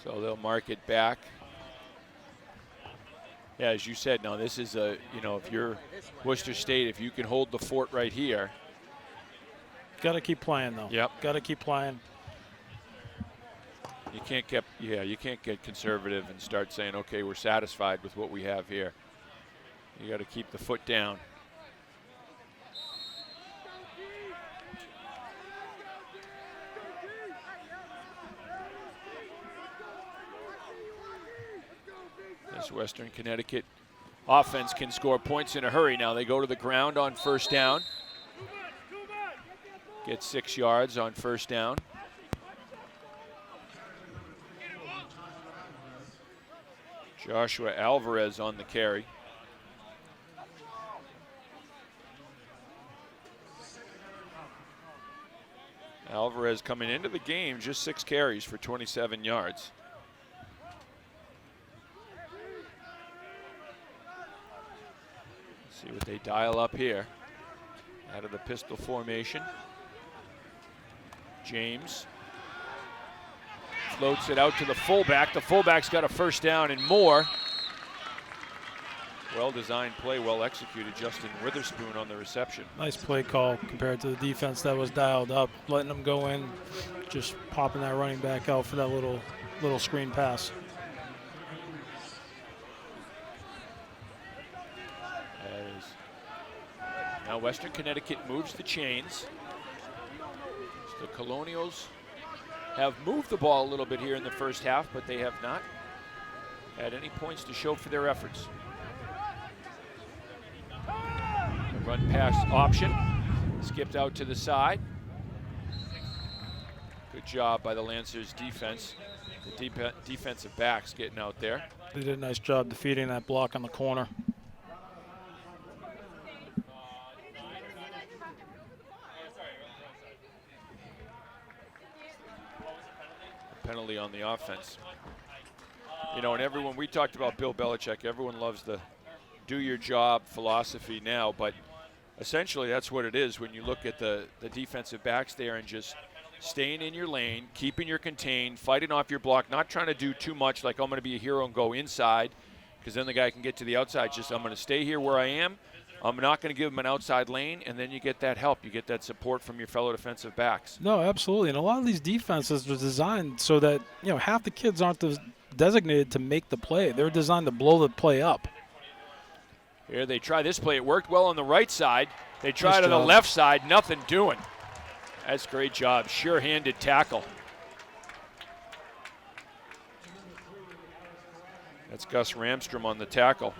So they'll mark it back. Yeah, as you said, now this is if you're Worcester State, if you can hold the fort right here. Got to keep playing, though. Yep. Got to keep playing. You can't get conservative and start saying, okay, we're satisfied with what we have here. You got to keep the foot down. This Western Connecticut offense can score points in a hurry. Now they go to the ground on first down. Get 6 yards on first down. Joshua Alvarez on the carry. Alvarez coming into the game, just 6 carries for 27 yards. See what they dial up here out of the pistol formation. James floats it out to the fullback. The fullback's got a first down and more. Well-designed play, well executed. Justin Witherspoon on the reception. Nice play call compared to the defense that was dialed up, letting them go in, just popping that running back out for that little screen pass. As now Western Connecticut moves the chains. The Colonials have moved the ball a little bit here in the first half, but they have not had any points to show for their efforts. The run pass option, skipped out to the side. Good job by the Lancers defense. The defensive backs getting out there. They did a nice job defeating that block on the corner. Penalty on the offense. You know, and everyone, we talked about Bill Belichick, everyone loves the do your job philosophy now, but essentially that's what it is when you look at the defensive backs there and just staying in your lane, keeping your contained, fighting off your block, not trying to do too much like I'm going to be a hero and go inside, because then the guy can get to the outside. Just I'm going to stay here where I am. I'm not going to give him an outside lane, and then you get that help. You get that support from your fellow defensive backs. No, absolutely. And a lot of these defenses are designed so that, you know, half the kids aren't designated to make the play. They're designed to blow the play up. Here they try this play. It worked well on the right side. They try Nice to the job. left side. Nothing doing. That's a great job. Sure-handed tackle. That's Gus Ramstrom on the tackle.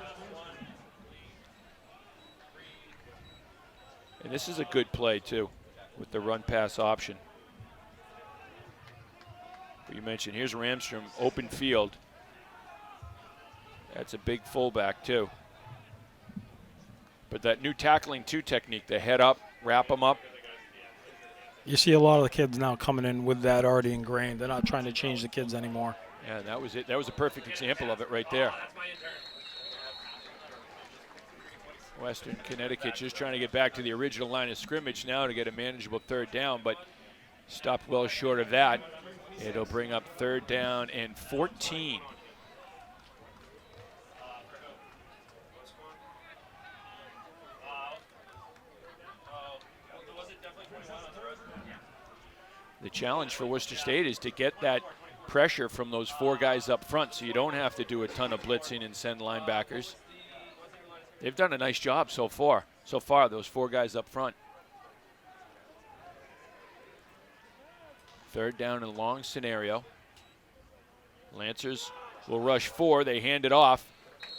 And this is a good play, too, with the run-pass option. But you mentioned, here's Ramstrom, open field. That's a big fullback, too. But that new tackling, too, technique, the head up, wrap them up. You see a lot of the kids now coming in with that already ingrained. They're not trying to change the kids anymore. Yeah, that was it. That was a perfect example of it right there. Western Connecticut just trying to get back to the original line of scrimmage now to get a manageable third down, but stopped well short of that. It'll bring up 3rd down and 14. The challenge for Worcester State is to get that pressure from those 4 guys up front so you don't have to do a ton of blitzing and send linebackers. They've done a nice job so far, those 4 guys up front. 3rd down and long scenario. Lancers will rush 4. They hand it off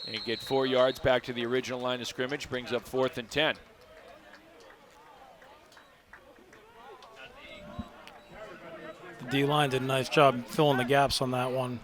and get 4 yards back to the original line of scrimmage, brings up 4th and 10. The D-line did a nice job filling the gaps on that one.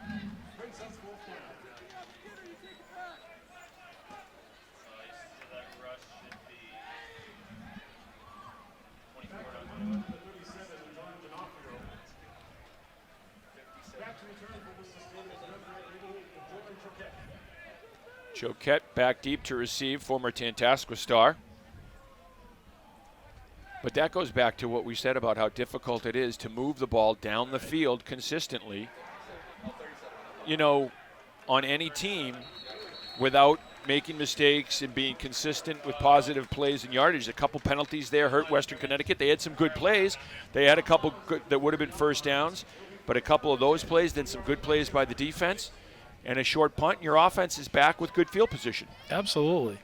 Choquette back deep to receive, former Tantascwa star. But that goes back to what we said about how difficult it is to move the ball down the field consistently, you know, on any team without making mistakes and being consistent with positive plays and yardage. A couple penalties there hurt Western Connecticut. They had some good plays. They had a couple good, that would have been first downs, but a couple of those plays, then some good plays by the defense. And a short punt, and your offense is back with good field position. Absolutely.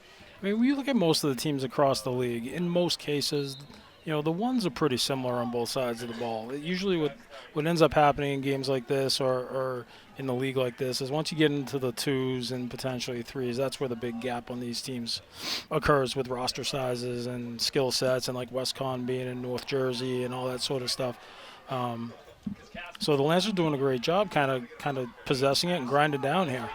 I mean, when you look at most of the teams across the league, in most cases, you know, the ones are pretty similar on both sides of the ball. Usually what ends up happening in games like this or in the league like this is once you get into the 2s and potentially 3s, that's where the big gap on these teams occurs with roster sizes and skill sets, and like WestCon being in North Jersey and all that sort of stuff. So the Lancers doing a great job kind of possessing it and grinding down here.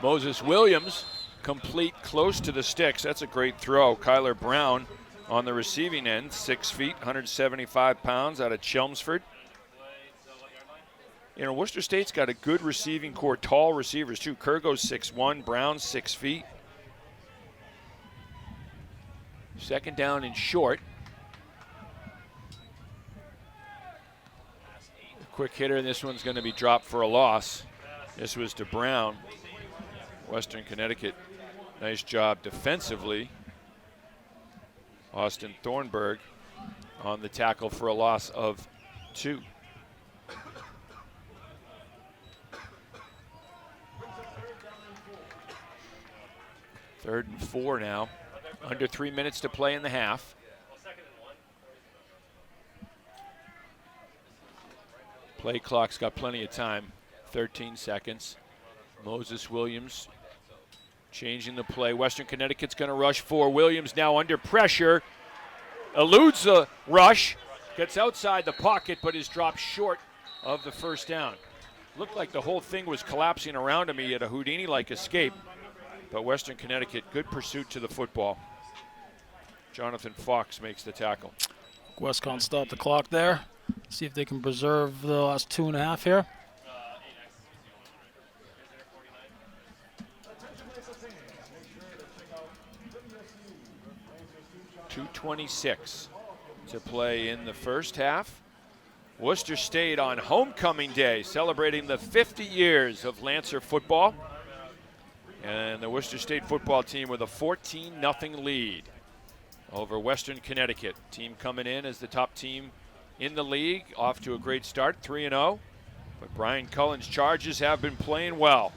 Moses Williams complete close to the sticks. That's a great throw. Kyler Brown on the receiving end, 6 feet, 175 pounds out of Chelmsford. You know, Worcester State's got a good receiving core, tall receivers too. Kurgo's 6'1", Brown's 6 feet. 2nd down and short. quick hitter, and this one's going to be dropped for a loss. This was to Brown. Western Connecticut, nice job defensively. Austin Thornburg on the tackle for a loss of 2. Third and 4 now. Under 3 minutes to play in the half. Play clock's got plenty of time. 13 seconds. Moses Williams changing the play. Western Connecticut's going to rush 4. Williams now under pressure. Eludes the rush. Gets outside the pocket, but is dropped short of the first down. Looked like the whole thing was collapsing around him. He had a Houdini-like escape. But Western Connecticut, good pursuit to the football. Jonathan Fox makes the tackle. Westcon stop the clock there. See if they can preserve the last 2.5 here. .226 to play in the first half. Worcester State on homecoming day, celebrating the 50 years of Lancer football. And the Worcester State football team with a 14-0 lead over Western Connecticut. Team coming in as the top team in the league, off to a great start, 3-0. But Brian Cullen's Chargers have been playing well,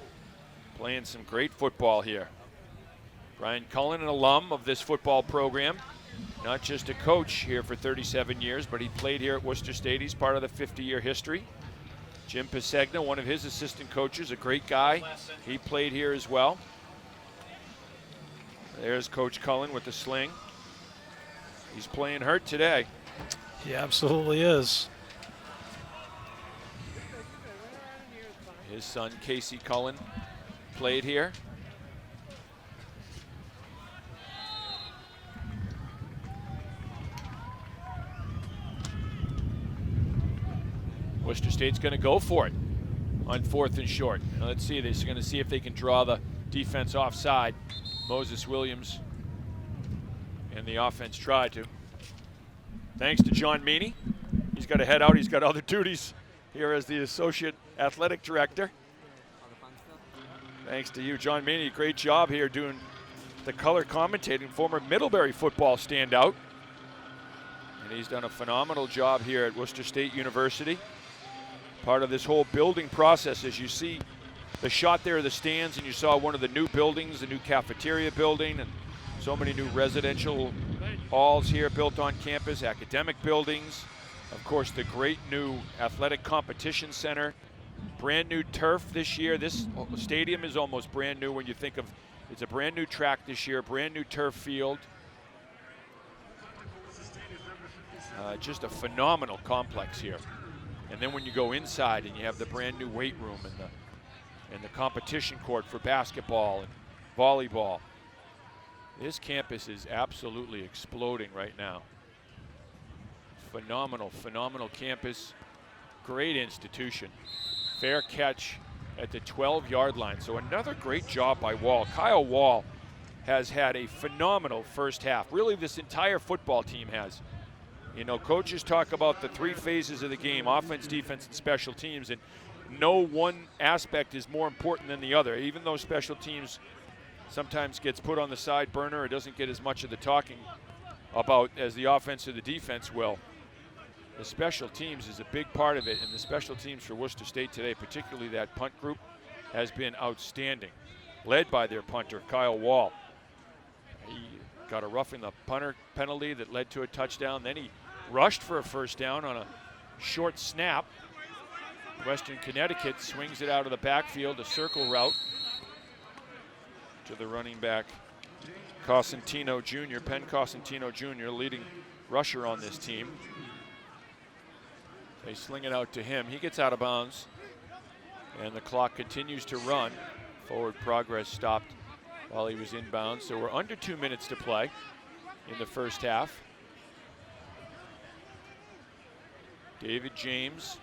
playing some great football here. Brian Cullen, an alum of this football program, not just a coach here for 37 years, but he played here at Worcester State. He's part of the 50-year history. Jim Pisegna, one of his assistant coaches, a great guy. He played here as well. There's Coach Cullen with the sling. He's playing hurt today. He absolutely is. His son, Casey Cullen, played here. Worcester State's going to go for it on 4th and short. Now let's see, they're going to see if they can draw the defense offside. Moses Williams and the offense tried to. Thanks to John Meany. He's got to head out. He's got other duties here as the Associate Athletic Director. Thanks to you, John Meany. Great job here doing the color commentating. Former Middlebury football standout. And he's done a phenomenal job here at Worcester State University. Part of this whole building process, as you see the shot there of the stands, and you saw one of the new buildings, the new cafeteria building, and so many new residential halls here built on campus, academic buildings. Of course, the great new athletic competition center. Brand new turf this year. This stadium is almost brand new when you think of, it's a brand new track this year, brand new turf field. Just a phenomenal complex here. And then when you go inside and you have the brand new weight room and the competition court for basketball and volleyball. This campus is absolutely exploding right now. Phenomenal, phenomenal campus. Great institution. Fair catch at the 12-yard line. So another great job by Wall. Kyle Wall has had a phenomenal first half. Really, this entire football team has. You know, coaches talk about the 3 phases of the game, offense, defense, and special teams, and no one aspect is more important than the other. Even though special teams sometimes gets put on the side burner or doesn't get as much of the talking about as the offense or the defense will. The special teams is a big part of it, and the special teams for Worcester State today, particularly that punt group, has been outstanding, led by their punter, Kyle Wall. He got a roughing the punter penalty that led to a touchdown. Then he rushed for a first down on a short snap. Western Connecticut swings it out of the backfield, a circle route to the running back, Cosentino Jr., Penn Cosentino Jr., leading rusher on this team. They sling it out to him. He gets out of bounds, and the clock continues to run. Forward progress stopped while he was inbounds. So we're under 2 minutes to play in the first half. David James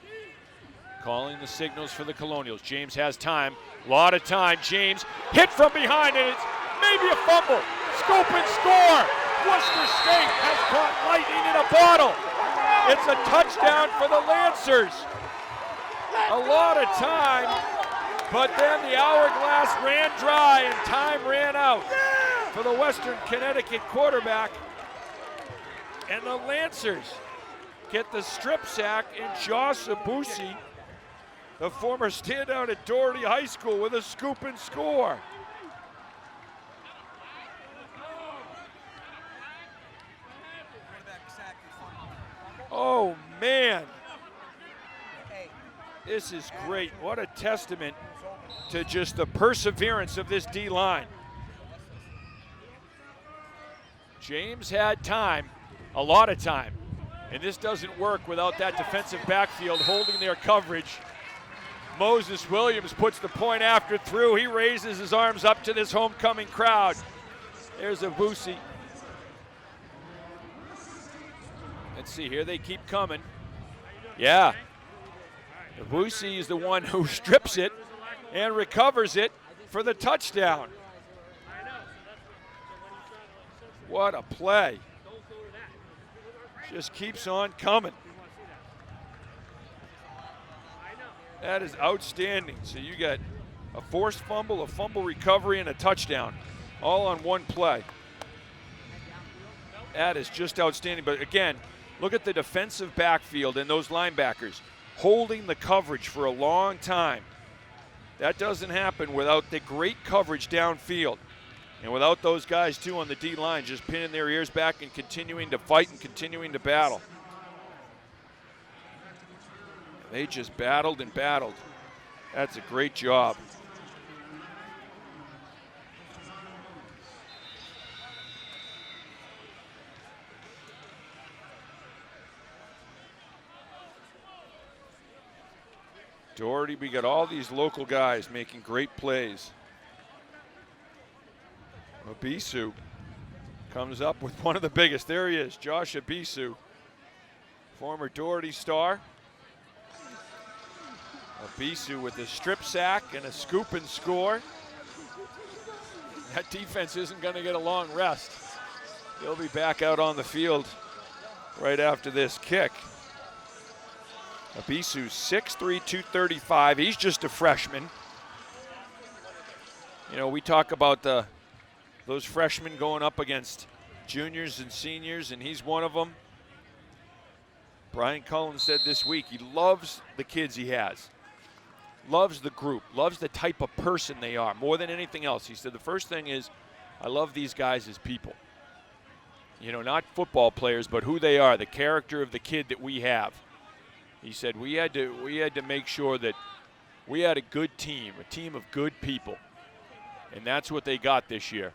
calling the signals for the Colonials. James has time, a lot of time. James hit from behind, and it's maybe a fumble. Scoop and score. Worcester State has caught lightning in a bottle. It's a touchdown for the Lancers. A lot of time, but then the hourglass ran dry and time ran out for the Western Connecticut quarterback. And the Lancers get the strip sack in Josh Abusi, the former standout at Doherty High School, with a scoop and score. Oh, man. This is great. What a testament to just the perseverance of this D-line. James had time, a lot of time, and this doesn't work without that defensive backfield holding their coverage. Moses Williams puts the point after through. He raises his arms up to this homecoming crowd. There's Abusi. Let's see, here they keep coming. Yeah. Abusi is the one who strips it and recovers it for the touchdown. What a play. Just keeps on coming. That is outstanding. So you got a forced fumble, a fumble recovery, and a touchdown, all on one play. That is just outstanding. But again, look at the defensive backfield and those linebackers holding the coverage for a long time. That doesn't happen without the great coverage downfield. And without those guys, too, on the D-line, just pinning their ears back and continuing to fight and continuing to battle. They just battled and battled. That's a great job. Doherty, we got all these local guys making great plays. Abisu comes up with one of the biggest. There he is, Josh Abisu, former Doherty star. Abisu with a strip sack and a scoop and score. That defense isn't going to get a long rest. They'll be back out on the field right after this kick. Abisu, 6'3", 235. He's just a freshman. You know, we talk about those freshmen going up against juniors and seniors, and he's one of them. Brian Cullen said this week he loves the kids he has, loves the group, loves the type of person they are more than anything else. He said the first thing is, I love these guys as people. You know, not football players, but who they are, the character of the kid that we have. He said we had to make sure that we had a good team, a team of good people, and that's what they got this year.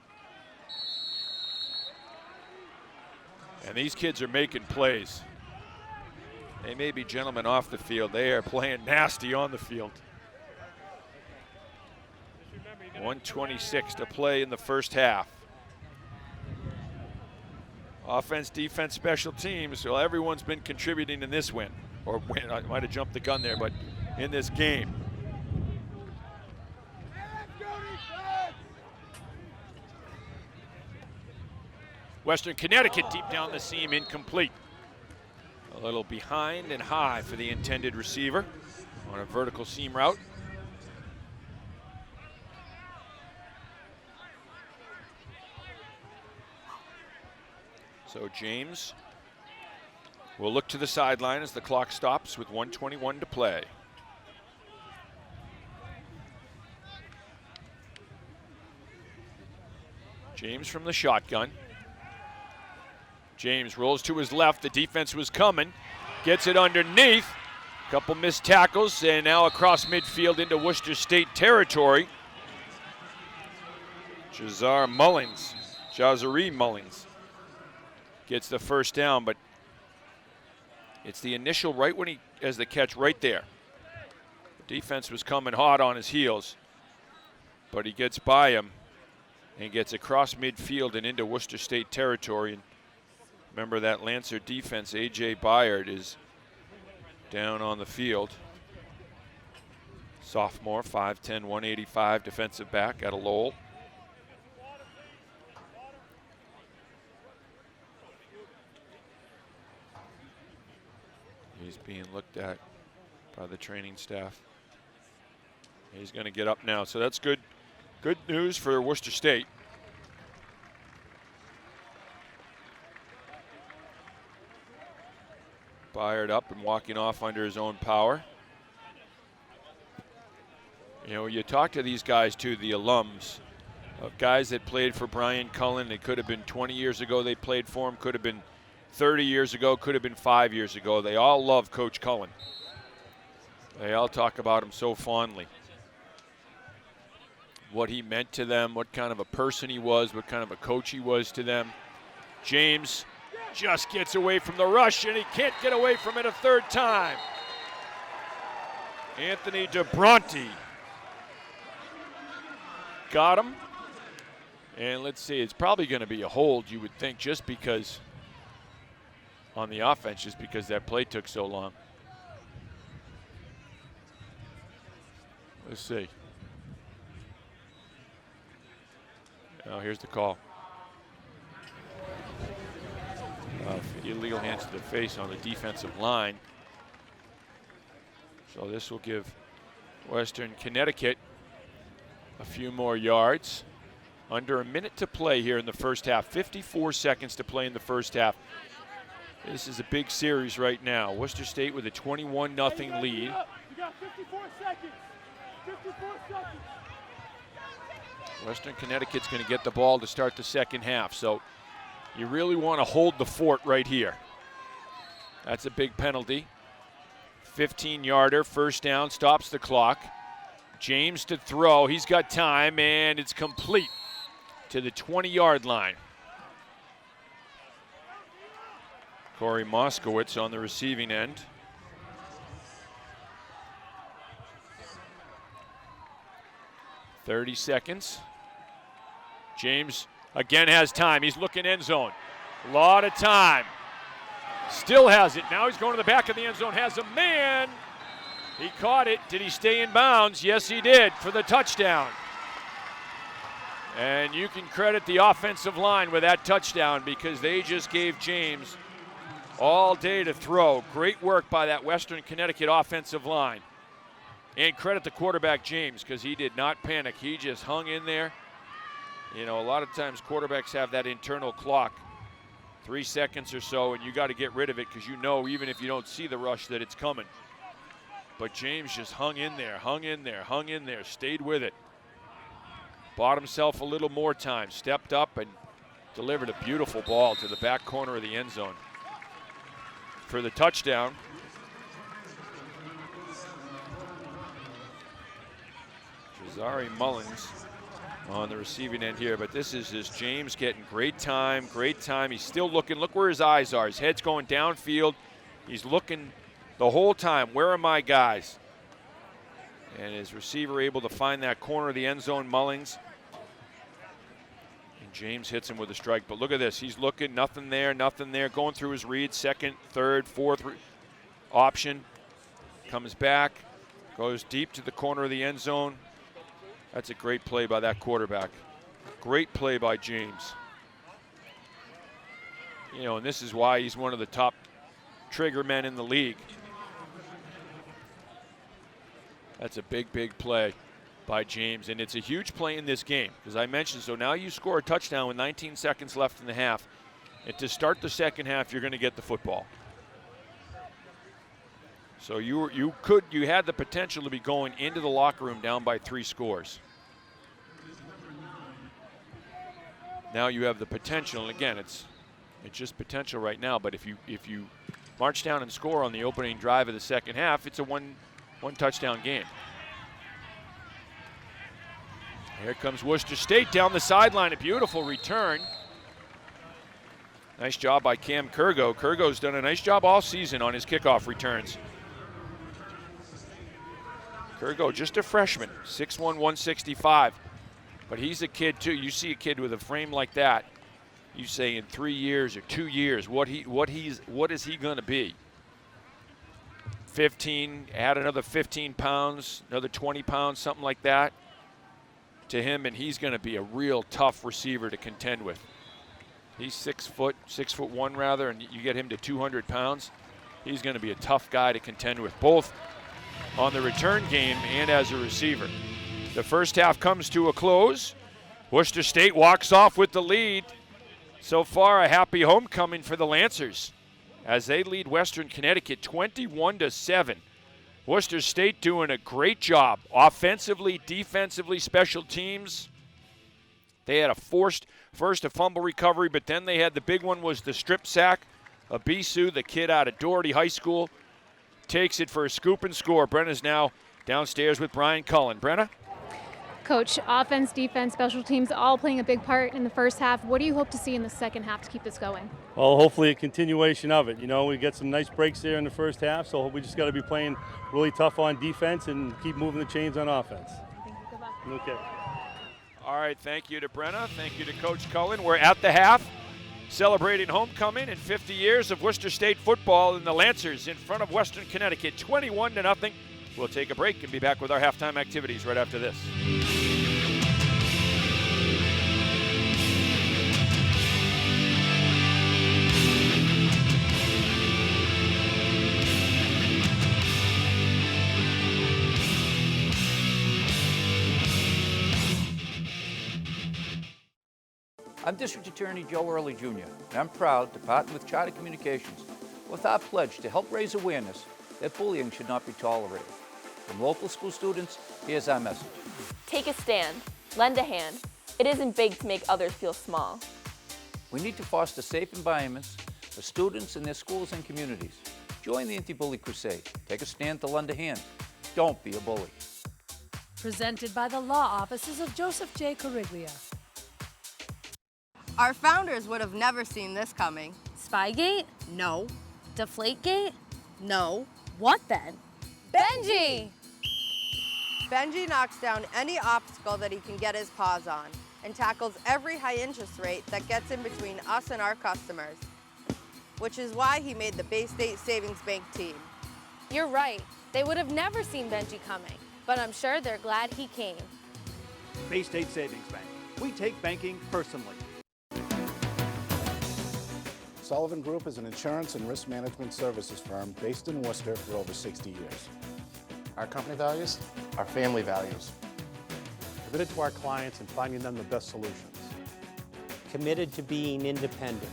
And these kids are making plays. They may be gentlemen off the field. They are playing nasty on the field. 1:26 to play in the first half. Offense, defense, special teams. Well, everyone's been contributing in this win. Or win, I might have jumped the gun there, but in this game. Western Connecticut deep down the seam, incomplete. A little behind and high for the intended receiver on a vertical seam route. So James will look to the sideline as the clock stops with 1:21 to play. James from the shotgun. James rolls to his left. The defense was coming. Gets it underneath. Couple missed tackles, and now across midfield into Worcester State territory. Jazari Mullins gets the first down, but it's the initial right when he has the catch right there. The defense was coming hot on his heels, but he gets by him and gets across midfield and into Worcester State territory. And remember that Lancer defense, A.J. Byard, is down on the field. Sophomore, 5'10", 185 defensive back out of Lowell. He's being looked at by the training staff. He's going to get up now, so that's good news for Worcester State. Fired up and walking off under his own power. You know, you talk to these guys too, the alums, of guys that played for Brian Cullen. It could have been 20 years ago they played for him, could have been 30 years ago, could have been 5 years ago. They all love Coach Cullen. They all talk about him so fondly. What he meant to them, what kind of a person he was, what kind of a coach he was to them. James just gets away from the rush, and he can't get away from it a third time. Anthony DeBronte got him. And let's see, it's probably going to be a hold, you would think, just because on the offense, just because that play took so long. Let's see. Now here's the call. Illegal hands to the face on the defensive line. So this will give Western Connecticut a few more yards. Under a minute to play here in the first half. 54 seconds to play in the first half. This is a big series right now. Worcester State with a 21-0 lead. You got 54 seconds. 54 seconds. Western Connecticut's going to get the ball to start the second half. So you really want to hold the fort right here. That's a big penalty. 15-yarder, first down, stops the clock. James to throw. He's got time, and it's complete to the 20-yard line. Corey Moskowitz on the receiving end. .30 seconds. James again has time. He's looking end zone. A lot of time. Still has it. Now he's going to the back of the end zone. Has a man. He caught it. Did he stay in bounds? Yes, he did for the touchdown. And you can credit the offensive line with that touchdown because they just gave James all day to throw. Great work by that Western Connecticut offensive line. And credit the quarterback, James, because he did not panic. He just hung in there. You know, a lot of times quarterbacks have that internal clock, 3 seconds or so, and you got to get rid of it because you know even if you don't see the rush that it's coming. But James just hung in there, stayed with it. Bought himself a little more time, stepped up and delivered a beautiful ball to the back corner of the end zone for the touchdown. Jazari Mullins on the receiving end here, but this is just James getting great time. He's still looking. Look where his eyes are. His head's going downfield. He's looking the whole time. Where are my guys? And his receiver able to find that corner of the end zone, Mullins. And James hits him with a strike. But look at this. He's looking. Nothing there. Going through his reads. Second, third, fourth option. Comes back. Goes deep to the corner of the end zone. That's a great play by that quarterback. Great play by James. You know, and this is why he's one of the top trigger men in the league. That's a big, big play by James, and it's a huge play in this game, as I mentioned. So now you score a touchdown with 19 seconds left in the half, and to start the second half, you're going to get the football. So you had the potential to be going into the locker room down by 3 scores. Now you have the potential, and again, it's just potential right now. But if you march down and score on the opening drive of the second half, it's a one touchdown game. Here comes Worcester State down the sideline, a beautiful return. Nice job by Cam Kurgo. Kurgo's done a nice job all season on his kickoff returns. Kurgo, just a freshman, 6'1", 165. But he's a kid too. You see a kid with a frame like that, you say in 3 years or 2 years, what is he going to be? 15, add another 15 pounds, another 20 pounds, something like that to him, and he's going to be a real tough receiver to contend with. He's 6'1" rather, and you get him to 200 pounds. He's going to be a tough guy to contend with. Both on the return game and as a receiver. The first half comes to a close. Worcester State walks off with the lead. So far, a happy homecoming for the Lancers as they lead Western Connecticut 21-7. Worcester State doing a great job offensively, defensively, special teams. They had a first a fumble recovery, but then they had the big one was the strip sack. Abisu, the kid out of Doherty High School, takes it for a scoop and score. Brenna's now downstairs with Brian Cullen. Brenna? Coach, offense, defense, special teams all playing a big part in the first half. What do you hope to see in the second half to keep this going? Well, hopefully a continuation of it. You know, we get some nice breaks there in the first half, so we just got to be playing really tough on defense and keep moving the chains on offense. Thank you. Good luck. Okay. All right, thank you to Brenna. Thank you to Coach Cullen. We're at the half, celebrating homecoming and 50 years of Worcester State football, and the Lancers in front of Western Connecticut, 21-0. We'll take a break and be back with our halftime activities right after this. I'm District Attorney Joe Early Jr., and I'm proud to partner with Charter Communications with our pledge to help raise awareness that bullying should not be tolerated. From local school students, here's our message. Take a stand. Lend a hand. It isn't big to make others feel small. We need to foster safe environments for students in their schools and communities. Join the Anti-Bully Crusade. Take a stand to lend a hand. Don't be a bully. Presented by the law offices of Joseph J. Coriglia. Our founders would have never seen this coming. Spygate? No. Deflategate? No. What then? Benji! Benji knocks down any obstacle that he can get his paws on and tackles every high interest rate that gets in between us and our customers, which is why he made the Bay State Savings Bank team. You're right. They would have never seen Benji coming, but I'm sure they're glad he came. Bay State Savings Bank. We take banking personally. Sullivan Group is an insurance and risk management services firm based in Worcester for over 60 years. Our company values? Our family values. Committed to our clients and finding them the best solutions. Committed to being independent.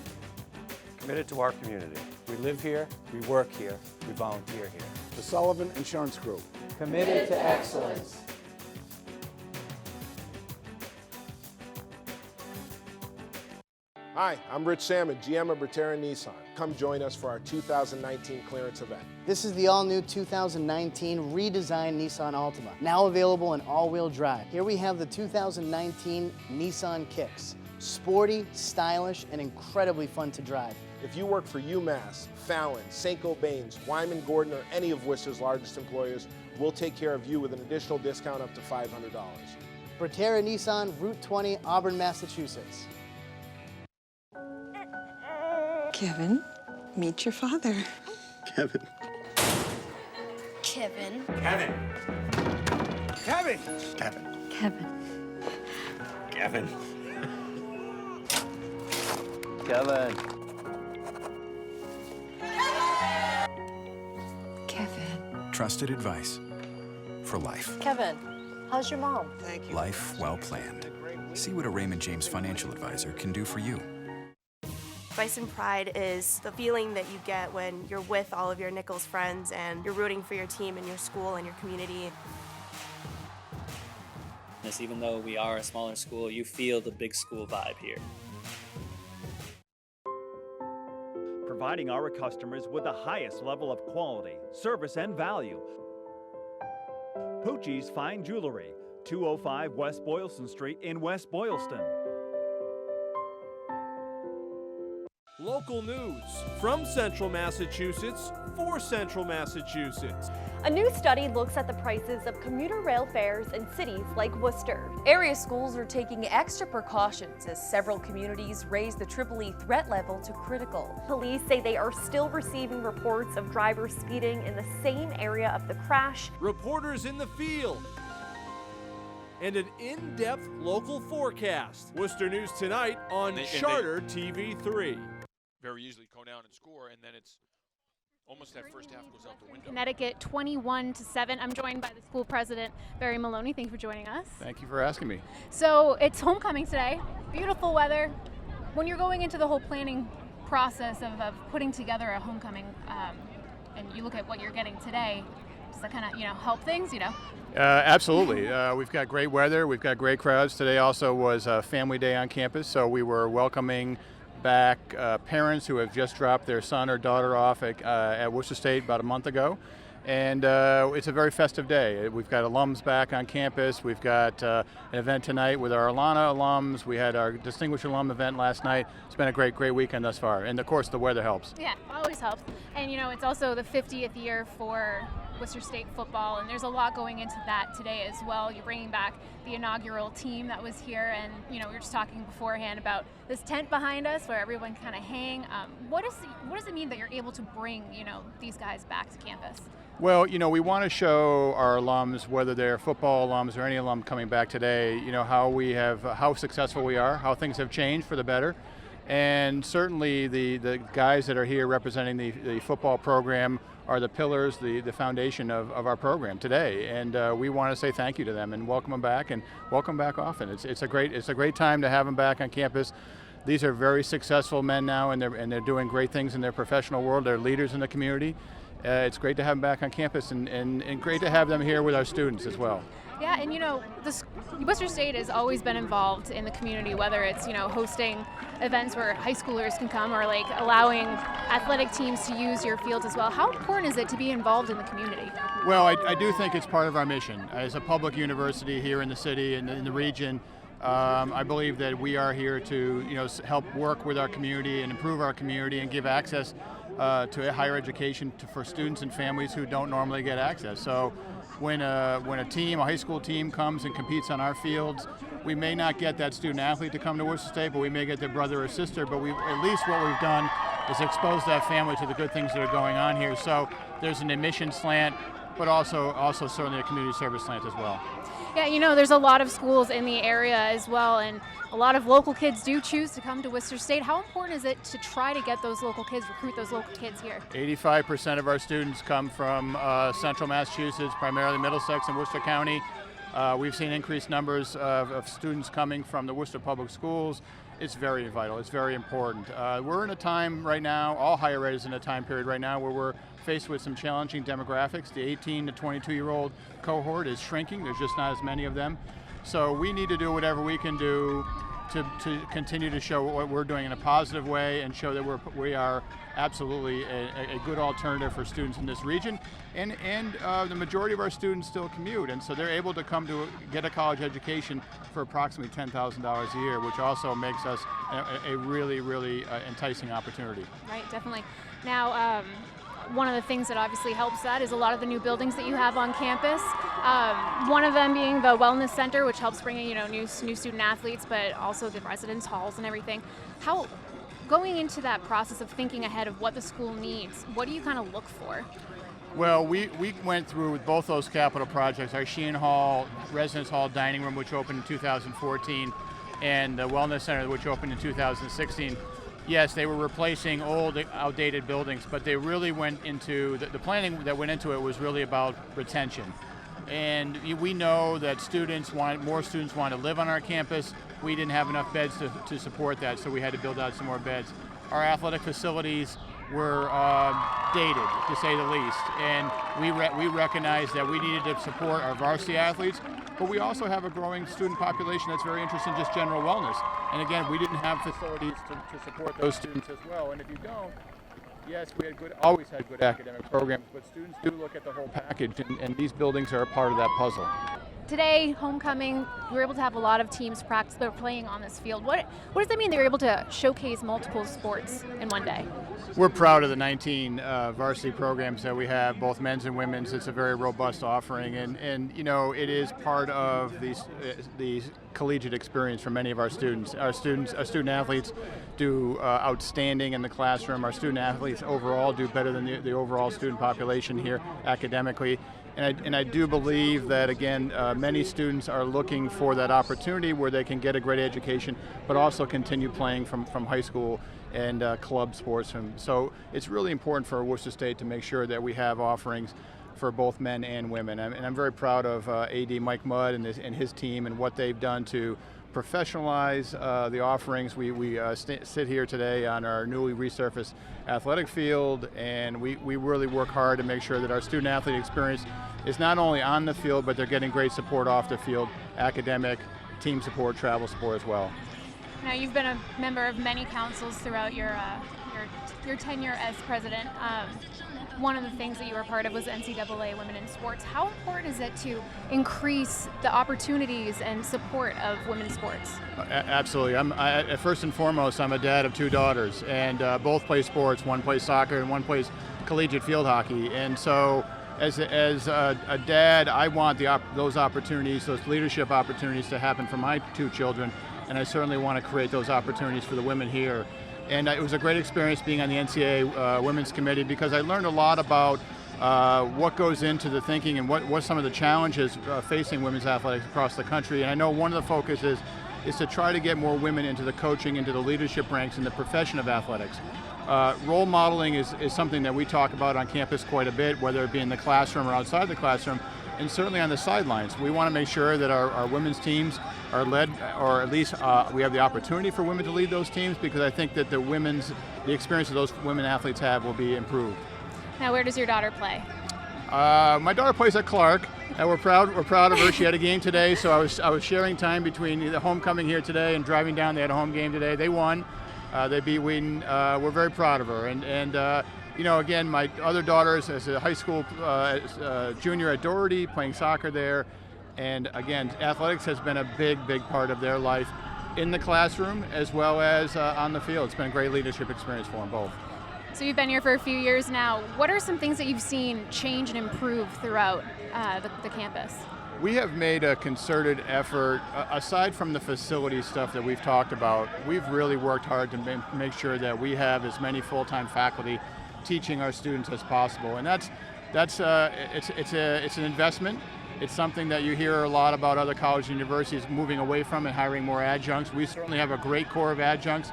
Committed to our community. We live here, we work here, we volunteer here. The Sullivan Insurance Group. Committed to excellence. Hi, I'm Rich Salmon, GM of Bertera Nissan. Come join us for our 2019 clearance event. This is the all-new 2019 redesigned Nissan Altima, now available in all-wheel drive. Here we have the 2019 Nissan Kicks. Sporty, stylish, and incredibly fun to drive. If you work for UMass, Fallon, St. Gobain's, Wyman Gordon, or any of Worcester's largest employers, we'll take care of you with an additional discount up to $500. Bertera Nissan, Route 20, Auburn, Massachusetts. Kevin, meet your father. Kevin. Kevin. Kevin. Kevin. Kevin. Kevin. Kevin. Kevin. Trusted advice for life. Kevin, how's your mom? Thank you. Life well planned. See what a Raymond James financial advisor can do for you. Bison Pride is the feeling that you get when you're with all of your Nichols friends and you're rooting for your team and your school and your community. Even though we are a smaller school, you feel the big school vibe here. Providing our customers with the highest level of quality, service, and value. Pucci's Fine Jewelry, 205 West Boylston Street in West Boylston. Local news from Central Massachusetts for Central Massachusetts. A new study looks at the prices of commuter rail fares in cities like Worcester. Area schools are taking extra precautions as several communities raise the EEE threat level to critical. Police say they are still receiving reports of drivers speeding in the same area of the crash. Reporters in the field. And an in-depth local forecast. Worcester News Tonight on Charter TV3. Very easily go down and score, and then it's Almost that first half goes out the window. Connecticut 21-7. I'm joined by the school president, Barry Maloney. Thank you for joining us. Thank you for asking me. So it's homecoming today. Beautiful weather. When you're going into the whole planning process of putting together a homecoming, and you look at what you're getting today, does that kind of help things? Absolutely. We've got great weather. We've got great crowds. Today also was Family Day on campus, so we were welcoming back parents who have just dropped their son or daughter off at Worcester State about a month ago. And it's a very festive day. We've got alums back on campus. We've got an event tonight with our Alana alums. We had our Distinguished Alum event last night. It's been a great weekend thus far. And of course, the weather helps. Yeah, always helps. And it's also the 50th year for Worcester State football, and there's a lot going into that today as well. You're bringing back the inaugural team that was here, and we were just talking beforehand about this tent behind us where everyone kind of hang. What does it mean that you're able to bring these guys back to campus? Well, we want to show our alums, whether they're football alums or any alum coming back today, how successful we are, how things have changed for the better. And certainly the guys that are here representing the football program are the pillars, the foundation of our program today. And we want to say thank you to them and welcome them back, and welcome back often. It's a great time to have them back on campus. These are very successful men now, and they're doing great things in their professional world. They're leaders in the community. It's great to have them back on campus, and great to have them here with our students as well. Yeah, and Worcester State has always been involved in the community, whether it's hosting events where high schoolers can come, or allowing athletic teams to use your fields as well. How important is it to be involved in the community? Well, I do think it's part of our mission as a public university here in the city and in the region. I believe that we are here to help work with our community and improve our community and give access to higher education for students and families who don't normally get access. So when a high school team comes and competes on our fields, we may not get that student athlete to come to Worcester State, but we may get their brother or sister. But at least what we've done is expose that family to the good things that are going on here. So there's an admission slant, but also certainly a community service slant as well. Yeah, there's a lot of schools in the area as well, and a lot of local kids do choose to come to Worcester State. How important is it to try to get those local kids, recruit those local kids here? 85% of our students come from central Massachusetts, primarily Middlesex and Worcester County. We've seen increased numbers of students coming from the Worcester Public Schools. It's very vital. It's very important. We're in a time right now, all higher ed is in a time period right now where we're faced with some challenging demographics. The 18 to 22-year-old cohort is shrinking. There's just not as many of them. So we need to do whatever we can do to continue to show what we're doing in a positive way and show that we are absolutely a good alternative for students in this region. And the majority of our students still commute, and so they're able to come to get a college education for approximately $10,000 a year, which also makes us a really enticing opportunity. Right, definitely. Now, one of the things that obviously helps that is a lot of the new buildings that you have on campus. One of them being the Wellness Center, which helps bring in new student athletes, but also the residence halls and everything. How, going into that process of thinking ahead of what the school needs, what do you kind of look for? Well, we went through with both those capital projects, our Sheehan Hall, Residence Hall Dining Room, which opened in 2014, and the Wellness Center, which opened in 2016. Yes, they were replacing old, outdated buildings, but they really went into, the planning that went into it was really about retention. And we know that more students want to live on our campus. We didn't have enough beds to support that, so we had to build out some more beds. Our athletic facilities were dated, to say the least, and we recognized that we needed to support our varsity athletes, but we also have a growing student population that's very interested in just general wellness. And again, we didn't have facilities to support those students as well. And if you don't, yes, we always had good academic programs, but students do look at the whole package, and these buildings are a part of that puzzle. Today, homecoming, you were able to have a lot of teams practice. They're playing on this field. What does that mean they were able to showcase multiple sports in one day? We're proud of the 19 varsity programs that we have, both men's and women's. It's a very robust offering, and it is part of the collegiate experience for many of our students. Our student athletes do outstanding in the classroom. Our student athletes overall do better than the overall student population here academically. And I do believe that, again, many students are looking for that opportunity where they can get a great education, but also continue playing from high school and club sports. So it's really important for Worcester State to make sure that we have offerings for both men and women. And I'm very proud of AD Mike Mudd and his team and what they've done to professionalize the offerings. We sit here today on our newly resurfaced athletic field, and we really work hard to make sure that our student athlete experience is not only on the field, but they're getting great support off the field, academic, team support, travel support as well. Now, you've been a member of many councils throughout your tenure as president. One of the things that you were part of was NCAA Women in Sports. How important is it to increase the opportunities and support of women's sports? Absolutely. First and foremost, I'm a dad of 2 daughters, and both play sports. One plays soccer and one plays collegiate field hockey. And so as a dad, I want those opportunities, those leadership opportunities to happen for my 2 children, and I certainly want to create those opportunities for the women here. And it was a great experience being on the NCAA Women's Committee, because I learned a lot about what goes into the thinking and what some of the challenges facing women's athletics across the country. And I know one of the focuses is to try to get more women into the coaching, into the leadership ranks in the profession of athletics. Role modeling is something that we talk about on campus quite a bit, whether it be in the classroom or outside the classroom, and certainly on the sidelines. We want to make sure that our women's teams are led, or at least we have the opportunity for women to lead those teams, because I think that the experience that those women athletes have will be improved. Now, where does your daughter play? My daughter plays at Clark, and we're proud of her. She had a game today, so I was sharing time between the homecoming here today and driving down. They had a home game today. They won. They beat Wheaton. We're very proud of her. And again, my other daughter is a high school junior at Doherty, playing soccer there. And again, athletics has been a big part of their life in the classroom as well as on the field. It's been a great leadership experience for them both. So you've been here for a few years now. What are some things that you've seen change and improve throughout the campus? We have made a concerted effort, aside from the facility stuff that we've talked about, we've really worked hard to make sure that we have as many full-time faculty teaching our students as possible. And it's an investment. It's something that you hear a lot about other colleges and universities moving away from and hiring more adjuncts. We certainly have a great core of adjuncts,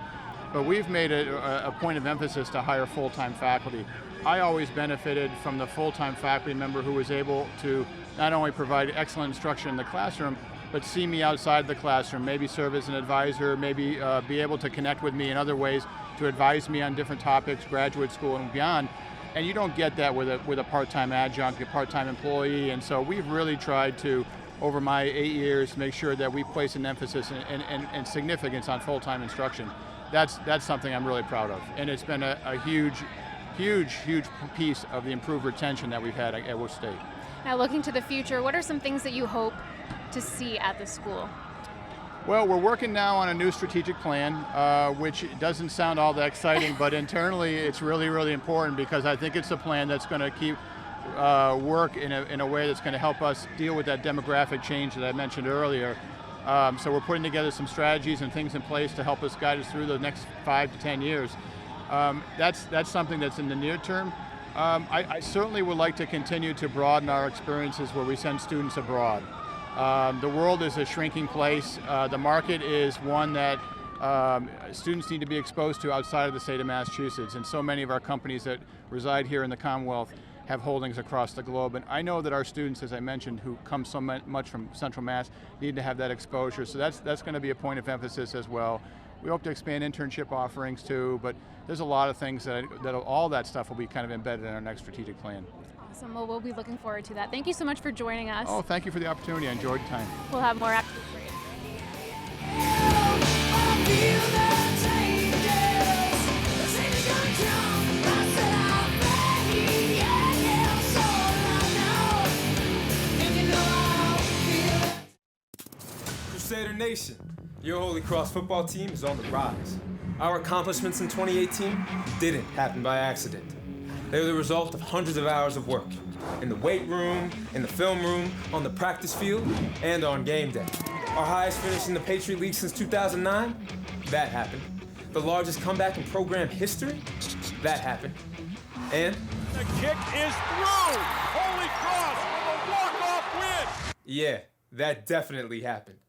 but we've made it a point of emphasis to hire full-time faculty. I always benefited from the full-time faculty member who was able to not only provide excellent instruction in the classroom, but see me outside the classroom, maybe serve as an advisor, maybe be able to connect with me in other ways to advise me on different topics, graduate school and beyond. And you don't get that with a part-time adjunct, a part-time employee. And so we've really tried to, over my 8 years, make sure that we place an emphasis and significance on full-time instruction. That's something I'm really proud of. And it's been a huge piece of the improved retention that we've had at Worcester State. Now, looking to the future, what are some things that you hope to see at the school? Well, we're working now on a new strategic plan, which doesn't sound all that exciting, but internally it's really important, because I think it's a plan that's going to keep work in a way that's going to help us deal with that demographic change that I mentioned earlier. So we're putting together some strategies and things in place to help us guide us through the next 5 to 10 years. That's something that's in the near term. I certainly would like to continue to broaden our experiences where we send students abroad. The world is a shrinking place. The market is one that students need to be exposed to outside of the state of Massachusetts, and so many of our companies that reside here in the Commonwealth have holdings across the globe. And I know that our students, as I mentioned, who come so much from Central Mass, need to have that exposure. So that's going to be a point of emphasis as well. We hope to expand internship offerings too, but there's a lot of things that all that stuff will be kind of embedded in our next strategic plan. Awesome. Well, we'll be looking forward to that. Thank you so much for joining us. Oh, thank you for the opportunity. I enjoyed the time. We'll have more after for you. Crusader Nation, your Holy Cross football team is on the rise. Our accomplishments in 2018 didn't happen by accident. They were the result of hundreds of hours of work in the weight room, in the film room, on the practice field, and on game day. Our highest finish in the Patriot League since 2009? That happened. The largest comeback in program history? That happened. And the kick is through! Holy Cross with a walk-off win! Yeah, that definitely happened.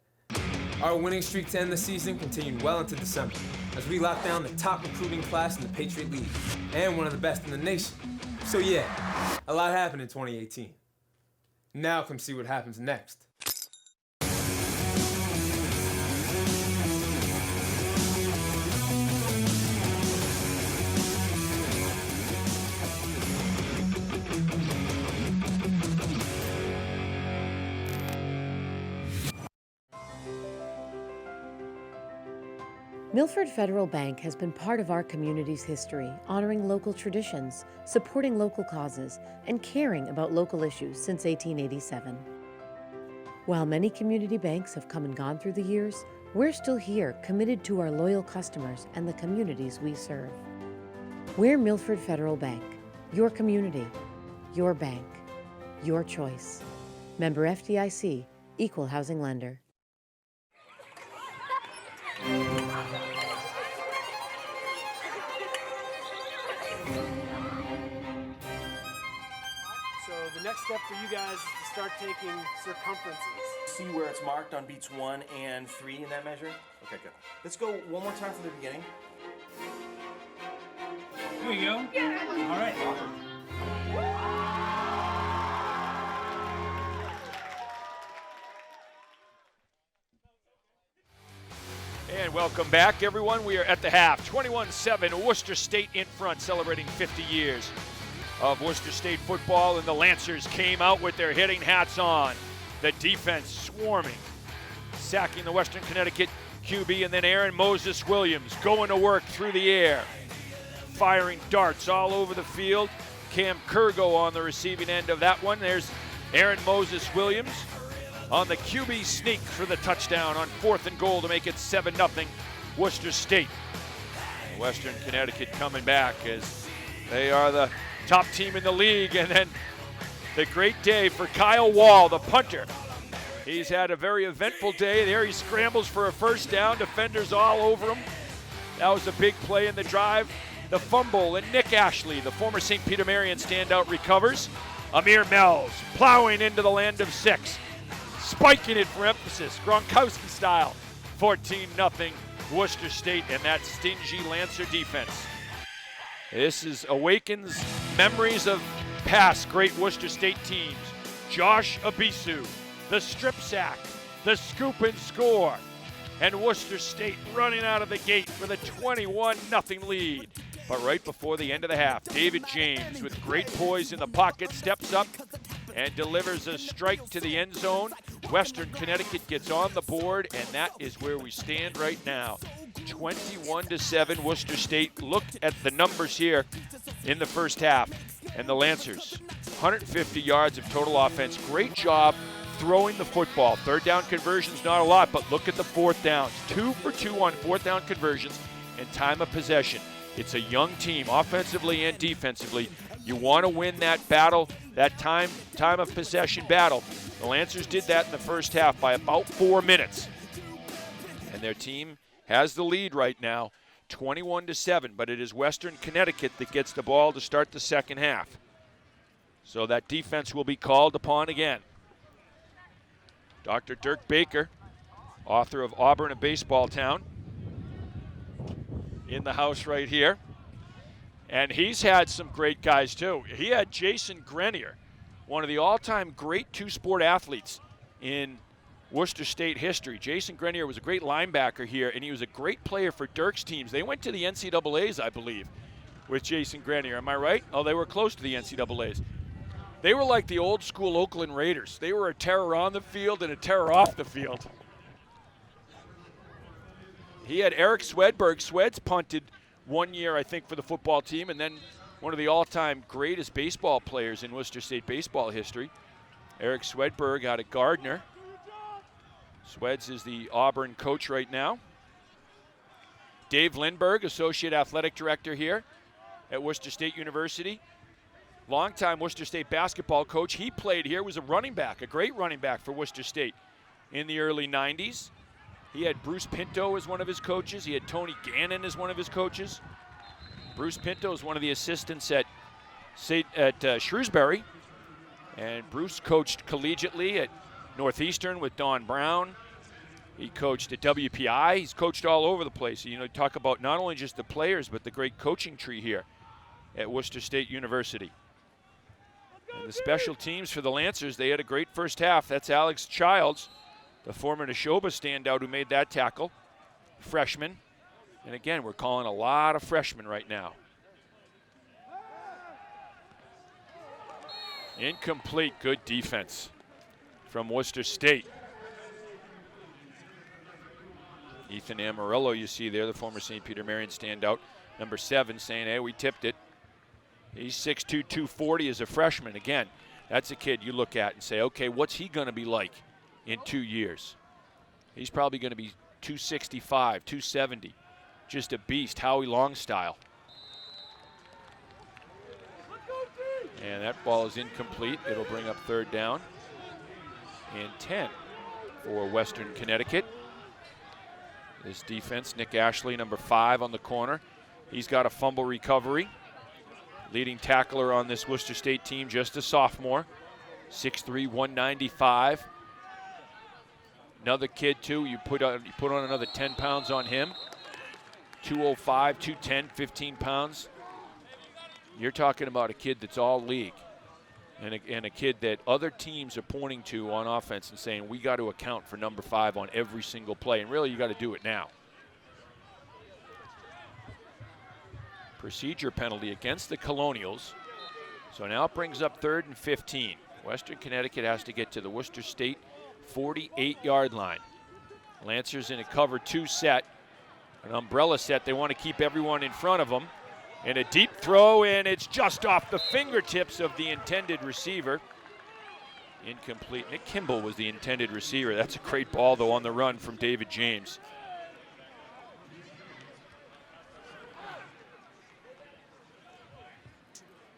Our winning streak to end the season continued well into December. as we lock down the top recruiting class in the Patriot League and one of the best in the nation. So yeah, a lot happened in 2018. Now come see what happens next. Milford Federal Bank has been part of our community's history, honoring local traditions, supporting local causes, and caring about local issues since 1887. While many community banks have come and gone through the years, we're still here, committed to our loyal customers and the communities we serve. We're Milford Federal Bank, your community, your bank, your choice. Member FDIC, Equal Housing Lender. So the next step for you guys is to start taking circumferences. See where it's marked on beats 1 and 3 in that measure? Okay, good. Let's go one more time from the beginning. Here we go. Yeah. All right. And welcome back, everyone. We are at the half. 21-7, Worcester State in front, celebrating 50 years of Worcester State football, and the Lancers came out with their hitting hats on. The defense swarming, sacking the Western Connecticut QB, and then Aaron Moses Williams going to work through the air, firing darts all over the field. Cam Kurgo on the receiving end of that one. There's Aaron Moses Williams on the QB sneak for the touchdown on 4th and goal to make it 7-0 Worcester State. Western Connecticut coming back as they are the top team in the league. And then the great day for Kyle Wall, the punter. He's had a very eventful day. There he scrambles for a first down. Defenders all over him. That was a big play in the drive. The fumble, and Nick Ashley, the former St. Peter Marian standout, recovers. Amir Mells plowing into the land of 6. Spiking it for emphasis, Gronkowski style. 14-0 Worcester State and that stingy Lancer defense. This awakens memories of past great Worcester State teams. Josh Abisu, the strip sack, the scoop and score, and Worcester State running out of the gate with a 21-0 lead. But right before the end of the half, David James, with great poise in the pocket, steps up and delivers a strike to the end zone. Western Connecticut gets on the board, and that is where we stand right now. 21-7, Worcester State. Look at the numbers here in the first half. And the Lancers, 150 yards of total offense. Great job throwing the football. Third down conversions, not a lot, but look at the fourth downs. 2 for 2 on fourth down conversions and time of possession. It's a young team, offensively and defensively. You want to win that battle, that time of possession battle. The Lancers did that in the first half by about 4 minutes. And their team has the lead right now, 21-7, but it is Western Connecticut that gets the ball to start the second half. So that defense will be called upon again. Dr. Dirk Baker, author of Auburn, a Baseball Town, in the house right here. And he's had some great guys too. He had Jason Grenier, one of the all-time great two-sport athletes in Worcester State history. Jason Grenier was a great linebacker here, and he was a great player for Dirk's teams. They went to the NCAAs, I believe, with Jason Grenier. Am I right? Oh, they were close to the NCAAs. They were like the old-school Oakland Raiders. They were a terror on the field and a terror off the field. He had Eric Swedberg. Sweds punted 1 year, I think, for the football team, and then one of the all-time greatest baseball players in Worcester State baseball history. Eric Swedberg out of Gardner. Sweds is the Auburn coach right now. Dave Lindbergh, Associate Athletic Director here at Worcester State University. Longtime Worcester State basketball coach. He played here, was a running back, a great running back for Worcester State in the early 90s. He had Bruce Pinto as one of his coaches. He had Tony Gannon as one of his coaches. Bruce Pinto is one of the assistants at Shrewsbury. And Bruce coached collegiately at Northeastern with Don Brown. He coached at WPI. He's coached all over the place. You know, talk about not only just the players, but the great coaching tree here at Worcester State University. And the special teams for the Lancers, they had a great first half. That's Alex Childs, the former Neshoba standout who made that tackle. Freshman. And again, we're calling a lot of freshmen right now. Incomplete. Good defense from Worcester State. Ethan Amarillo, you see there, the former St. Peter Marian standout, number 7, saying, hey, we tipped it. He's 6'2", 240 as a freshman. Again, that's a kid you look at and say, okay, what's he going to be like in 2 years? He's probably going to be 265, 270. Just a beast, Howie Long style. And that ball is incomplete. It'll bring up 3rd down and 10 for Western Connecticut. This defense, Nick Ashley, number 5 on the corner. He's got a fumble recovery. Leading tackler on this Worcester State team, just a sophomore. 6'3", 195. Another kid, too. You put on another 10 pounds on him. 205, 210, 15 pounds. You're talking about a kid that's all league. And a kid that other teams are pointing to on offense and saying, we got to account for number 5 on every single play. And really, you got to do it now. Procedure penalty against the Colonials. So now it brings up 3rd and 15. Western Connecticut has to get to the Worcester State 48-yard line. Lancers in a cover 2 set, an umbrella set. They want to keep everyone in front of them. And a deep throw, and it's just off the fingertips of the intended receiver. Incomplete. Nick Kimball was the intended receiver. That's a great ball, though, on the run from David James.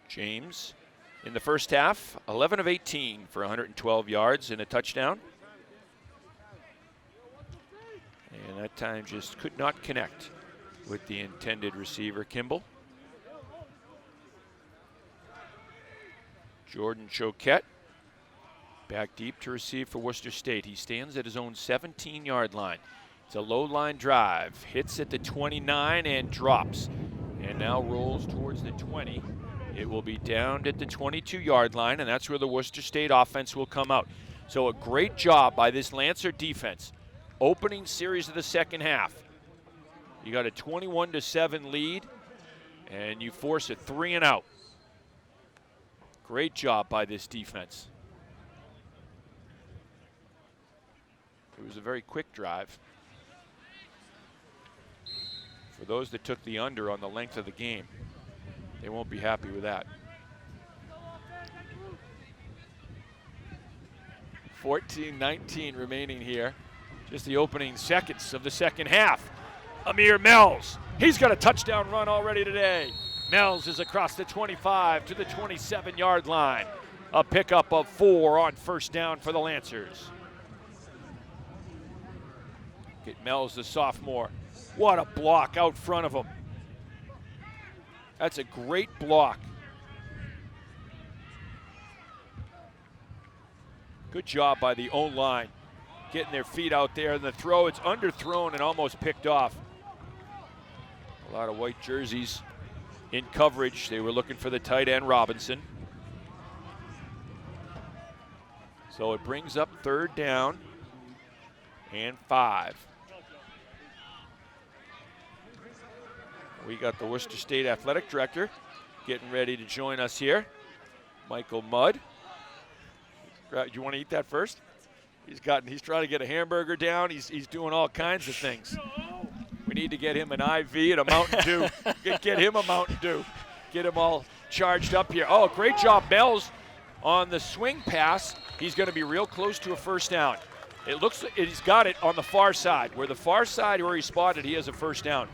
James, in the first half, 11 of 18 for 112 yards and a touchdown. And that time just could not connect with the intended receiver, Kimball. Jordan Choquette back deep to receive for Worcester State. He stands at his own 17-yard line. It's a low line drive. Hits at the 29 and drops. And now rolls towards the 20. It will be downed at the 22-yard line, and that's where the Worcester State offense will come out. So a great job by this Lancer defense. Opening series of the second half. You got a 21-7 lead, and you force a 3 and out. Great job by this defense. It was a very quick drive. For those that took the under on the length of the game, they won't be happy with that. 14-19 remaining here. Just the opening seconds of the second half. Amir Mells, he's got a touchdown run already today. Mells is across the 25 to the 27-yard line. A pickup of 4 on first down for the Lancers. Get Mells, the sophomore. What a block out front of him. That's a great block. Good job by the O-line. Getting their feet out there. And the throw, it's underthrown and almost picked off. A lot of white jerseys in coverage. They were looking for the tight end, Robinson. So it brings up 3rd down and 5. We got the Worcester State Athletic Director getting ready to join us here. Michael Mudd. Do you want to eat that first? He's trying to get a hamburger down. He's doing all kinds of things. We need to get him an IV and a Mountain Dew. Get him a Mountain Dew. Get him all charged up here. Oh, great job, Mells, on the swing pass. He's going to be real close to a first down. It looks like he's got it on the far side. Where he spotted, he has a first down.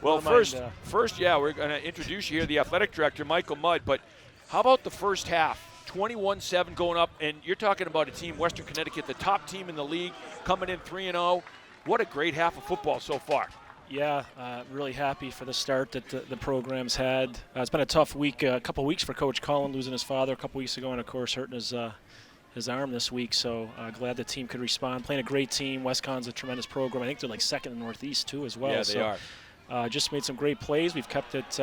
Well, first, we're going to introduce you here, the athletic director, Michael Mudd. But how about the first half? 21-7 going up, and you're talking about a team, Western Connecticut, the top team in the league, coming in 3-0. What a great half of football so far. Yeah, really happy for the start that the program's had. It's been a tough week, a couple weeks for Coach Cullen, losing his father a couple weeks ago, and of course hurting his arm this week, so glad the team could respond. Playing a great team. WestConn's a tremendous program. I think they're like second in the Northeast too as well. Yeah, they are. Just made some great plays. We've kept it,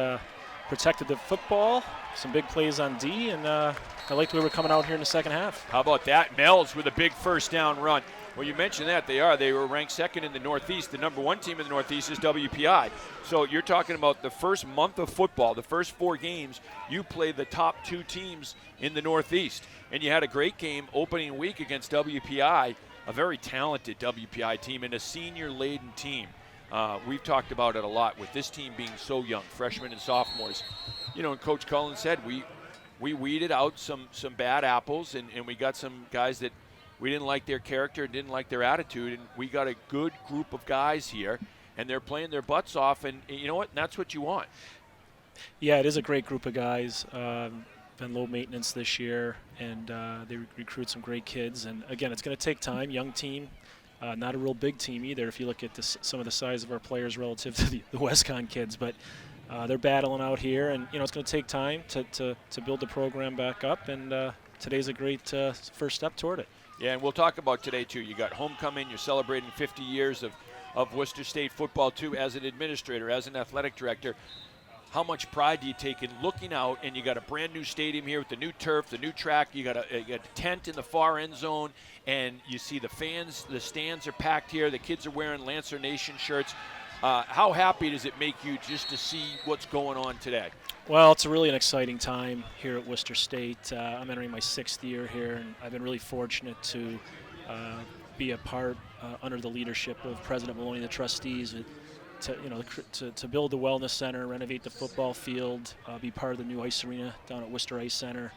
protected the football. Some big plays on D, and I liked the way we're coming out here in the second half. How about that? Mel's with a big first down run. Well, you mentioned that. They were ranked second in the Northeast. The number one team in the Northeast is WPI. So you're talking about the first month of football, the first 4 games, you played the top 2 teams in the Northeast. And you had a great game opening week against WPI, a very talented WPI team and a senior-laden team. We've talked about it a lot with this team being so young, freshmen and sophomores. You know, and Coach Cullen said we weeded out some bad apples, and we got some guys that we didn't like their character, didn't like their attitude, and we got a good group of guys here, and they're playing their butts off, and you know what? That's what you want. Yeah, it is a great group of guys. Been low maintenance this year, and they recruit some great kids. And again, it's going to take time. Young team, not a real big team either. If you look at some of the size of our players relative to the WestConn kids, but they're battling out here, and you know it's going to take time to build the program back up. And today's a great first step toward it. Yeah, and we'll talk about today, too. You got homecoming. You're celebrating 50 years of Worcester State football, too, as an administrator, as an athletic director. How much pride do you take in looking out, and you got a brand-new stadium here with the new turf, the new track. You got a tent in the far end zone, and you see the fans, the stands are packed here. The kids are wearing Lancer Nation shirts. How happy does it make you just to see what's going on today? Well, it's really an exciting time here at Worcester State. I'm entering my 6th year here, and I've been really fortunate to be a part under the leadership of President Maloney and the trustees to build the wellness center, renovate the football field, be part of the new ice arena down at Worcester Ice Center.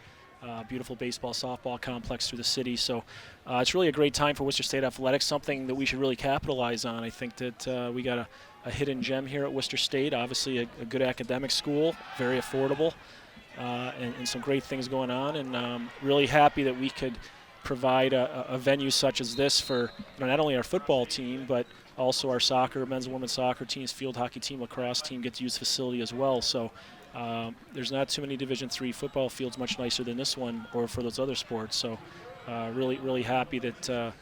Beautiful baseball, softball complex through the city. So it's really a great time for Worcester State athletics, something that we should really capitalize on. I think that we got a hidden gem here at Worcester State, obviously a good academic school, very affordable, and some great things going on. And really happy that we could provide a venue such as this for not only our football team, but also our soccer, men's and women's soccer teams, field hockey team, lacrosse team get to use the facility as well. So there's not too many Division III football fields much nicer than this one or for those other sports. So really happy that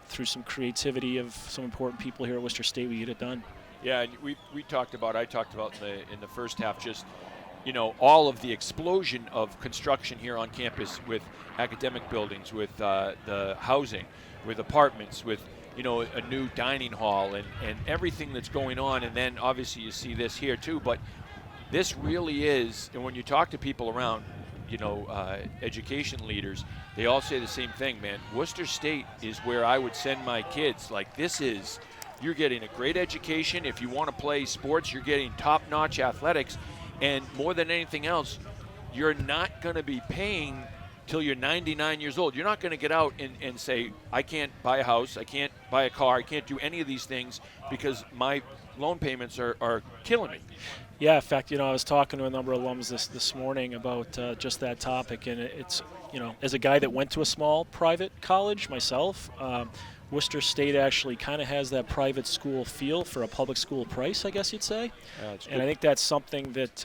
through some creativity of some important people here at Worcester State, we get it done. Yeah, I talked about in the first half just all of the explosion of construction here on campus with academic buildings, with the housing, with apartments, with a new dining hall and everything that's going on. And then obviously you see this here too, but this really is, and when you talk to people around, education leaders, they all say the same thing, man. Worcester State is where I would send my kids. Like, you're getting a great education. If you want to play sports, you're getting top-notch athletics. And more than anything else, you're not going to be paying till you're 99 years old. You're not going to get out and say, I can't buy a house, I can't buy a car, I can't do any of these things because my loan payments are killing me. Yeah, in fact, I was talking to a number of alums this morning about just that topic, and it's, as a guy that went to a small private college myself, Worcester State actually kind of has that private school feel for a public school price, I guess you'd say. And I think that's something that,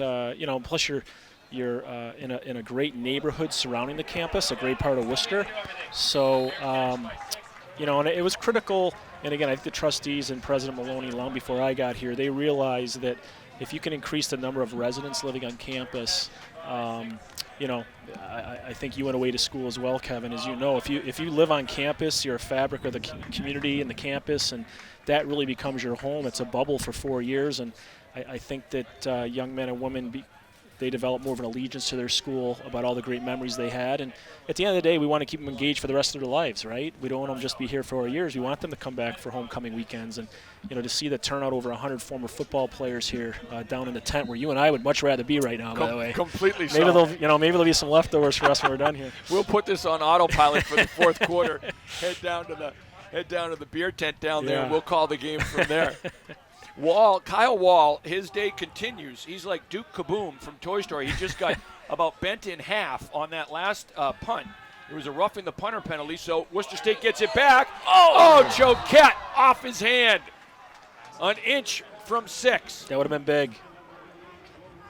plus you're in a great neighborhood surrounding the campus, a great part of Worcester. So, and it was critical. And again, I think the trustees and President Maloney, long before I got here, they realized that if you can increase the number of residents living on campus, I think you went away to school as well, Kevin, as you know. If you live on campus, you're a fabric of the community and the campus, and that really becomes your home. It's a bubble for 4 years, and I think that young men and women they develop more of an allegiance to their school about all the great memories they had. And at the end of the day, we want to keep them engaged for the rest of their lives, right? We don't want them to just be here for 4 years. We want them to come back for homecoming weekends. And, to see the turnout, over 100 former football players here down in the tent where you and I would much rather be right now, by the way. Completely maybe so. Maybe there'll be some leftovers for us when we're done here. We'll put this on autopilot for the fourth quarter. Head down to the beer tent down there, and we'll call the game from there. Kyle Wall, his day continues. He's like Duke Kaboom from Toy Story. He just got about bent in half on that last punt. It was a roughing the punter penalty, so Worcester State gets it back. Oh, Choquette off his hand. An inch from 6. That would have been big.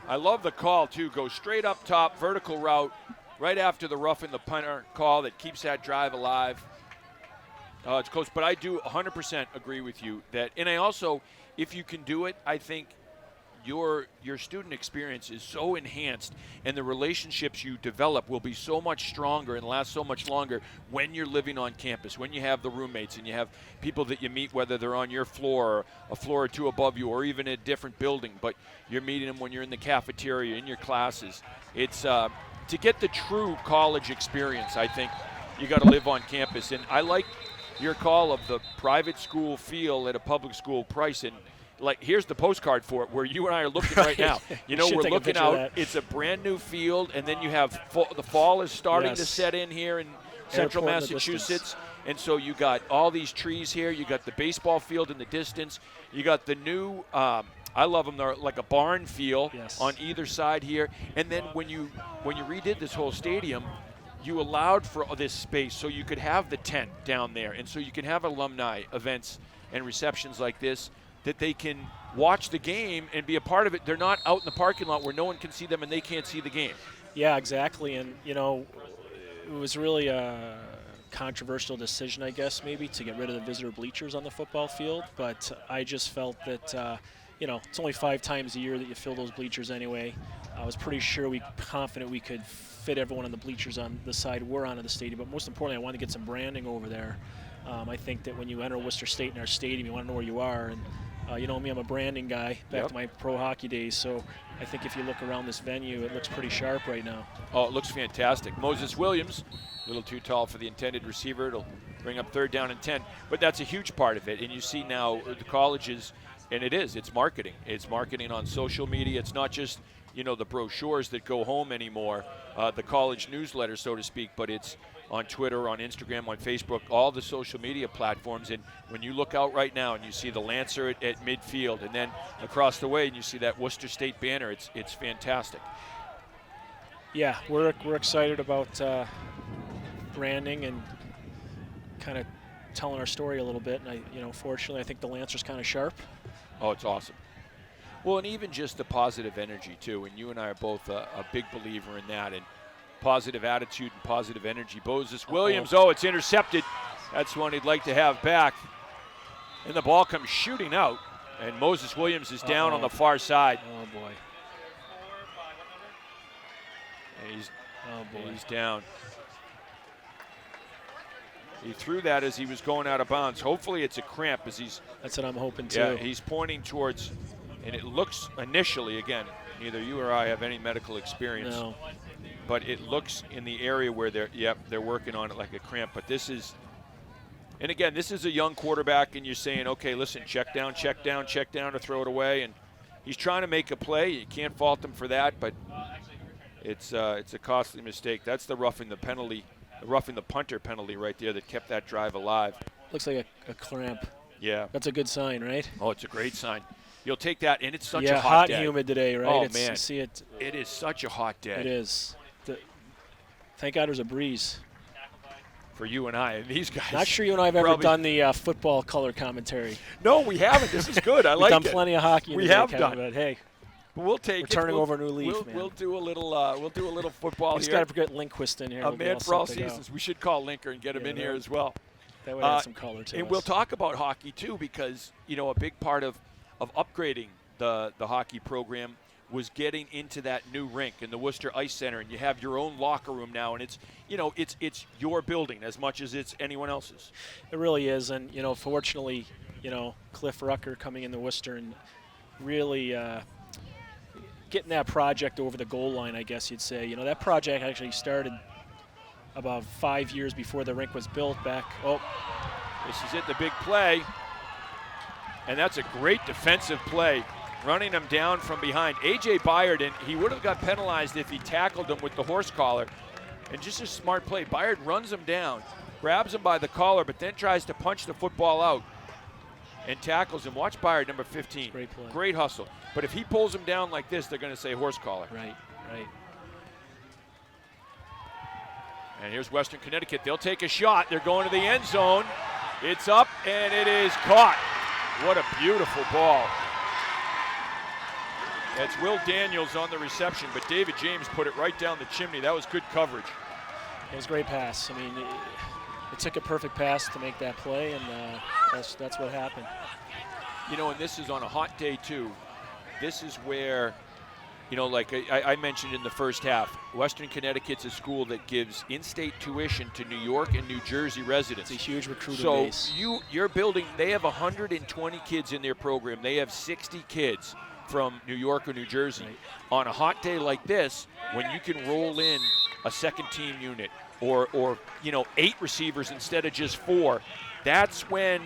I love the call, too. Go straight up top, vertical route. right after the roughing the punter call that keeps that drive alive. It's close, but I do 100% agree with you that, and I also, if you can do it, I think your student experience is so enhanced, and the relationships you develop will be so much stronger and last so much longer when you're living on campus, when you have the roommates and you have people that you meet, whether they're on your floor or a floor or two above you or even a different building, but you're meeting them when you're in the cafeteria, in your classes. It's to get the true college experience, I think you got to live on campus. And I like your call of the private school feel at a public school price. And like, here's the postcard for it, where you and I are looking right now. You know, we're looking out. It's a brand new field, and then you have the fall is starting to set in here in central Massachusetts. And so you got all these trees here. You got the baseball field in the distance. You got the new, I love them. They're like a barn feel on either side here. And then when you redid this whole stadium, you allowed for this space so you could have the tent down there, and so you can have alumni events and receptions like this, that they can watch the game and be a part of it. They're not out in the parking lot where no one can see them and they can't see the game. Yeah, exactly. And, you know, it was really a controversial decision, I guess, maybe, to get rid of the visitor bleachers on the football field. But I just felt that, you know, it's only 5 times a year that you fill those bleachers anyway. I was pretty confident we could fit everyone on the bleachers on the side we're on in the stadium. But most importantly, I wanted to get some branding over there. I think that when you enter Worcester State in our stadium, you want to know where you are. And you know me, I'm a branding guy back to my pro hockey days, so I think if you look around this venue, it looks pretty sharp right now. Oh, it looks fantastic. Moses Williams, a little too tall for the intended receiver. It'll bring up 3rd down and 10, but that's a huge part of it. And you see now the colleges, and it's marketing. It's marketing on social media. It's not just, you know, the brochures that go home anymore, the college newsletter, so to speak, but it's on Twitter, on Instagram, on Facebook, all the social media platforms. And when you look out right now and you see the Lancer at midfield, and then across the way and you see that Worcester State banner, it's fantastic. Yeah, we're excited about branding and kind of telling our story a little bit. And fortunately, I think the Lancer's kind of sharp. Oh, it's awesome. Well, and even just the positive energy too. And you and I are both a big believer in that. And positive attitude and positive energy. Moses Williams, it's intercepted. That's one he'd like to have back. And the ball comes shooting out, and Moses Williams is down on the far side. Oh, boy. And he's down. He threw that as he was going out of bounds. Hopefully it's a cramp as he's... That's what I'm hoping, too. Yeah, he's pointing towards, and it looks initially, again, neither you or I have any medical experience. No. But it looks in the area where they're working on it like a cramp. But this is, and again, this is a young quarterback, and you're saying, okay, listen, check down to throw it away. And he's trying to make a play. You can't fault him for that, but it's a costly mistake. That's the roughing the punter penalty right there that kept that drive alive. Looks like a cramp. Yeah. That's a good sign, right? Oh, it's a great sign. You'll take that, and it's such a hot day. and humid today, right? Oh, man. You see it. It is such a hot day. It is. Thank God there's a breeze. For you and I, and these guys. Not sure you and I have ever done the football color commentary. No, we haven't. This is good. I like it. We've done plenty of hockey. We have done. But hey, we'll take we're turning over a new leaf, man. We'll do a little football here. He's got to get Lindquist in here. A man for all seasons. We should call Linker and get him in here as well. That would add some color to it. And we'll talk about hockey too, because a big part of upgrading the hockey program was getting into that new rink in the Worcester Ice Center, and you have your own locker room now, and it's your building as much as it's anyone else's. It really is, and fortunately, Cliff Rucker coming into Worcester and really getting that project over the goal line, I guess you'd say. That project actually started about 5 years before the rink was built back. Oh, this is it, the big play, and that's a great defensive play. Running him down from behind. A.J. Byard, and he would have got penalized if he tackled him with the horse collar. And just a smart play. Byard runs him down, grabs him by the collar, but then tries to punch the football out and tackles him. Watch Byard, number 15. Great play. Great hustle. But if he pulls him down like this, they're going to say horse collar. Right. And here's Western Connecticut. They'll take a shot. They're going to the end zone. It's up, and it is caught. What a beautiful ball. It's Will Daniels on the reception, but David James put it right down the chimney. That was good coverage. It was a great pass. I mean, it took a perfect pass to make that play, and that's what happened. You know, and this is on a hot day, too. This is where, you know, like I mentioned in the first half, Western Connecticut's a school that gives in-state tuition to New York and New Jersey residents. It's a huge recruiting base. So you're building, they have 120 kids in their program. They have 60 kids from New York or New Jersey. Right. On a hot day like this, when you can roll in a second team unit or you know, 8 receivers instead of just 4, that's when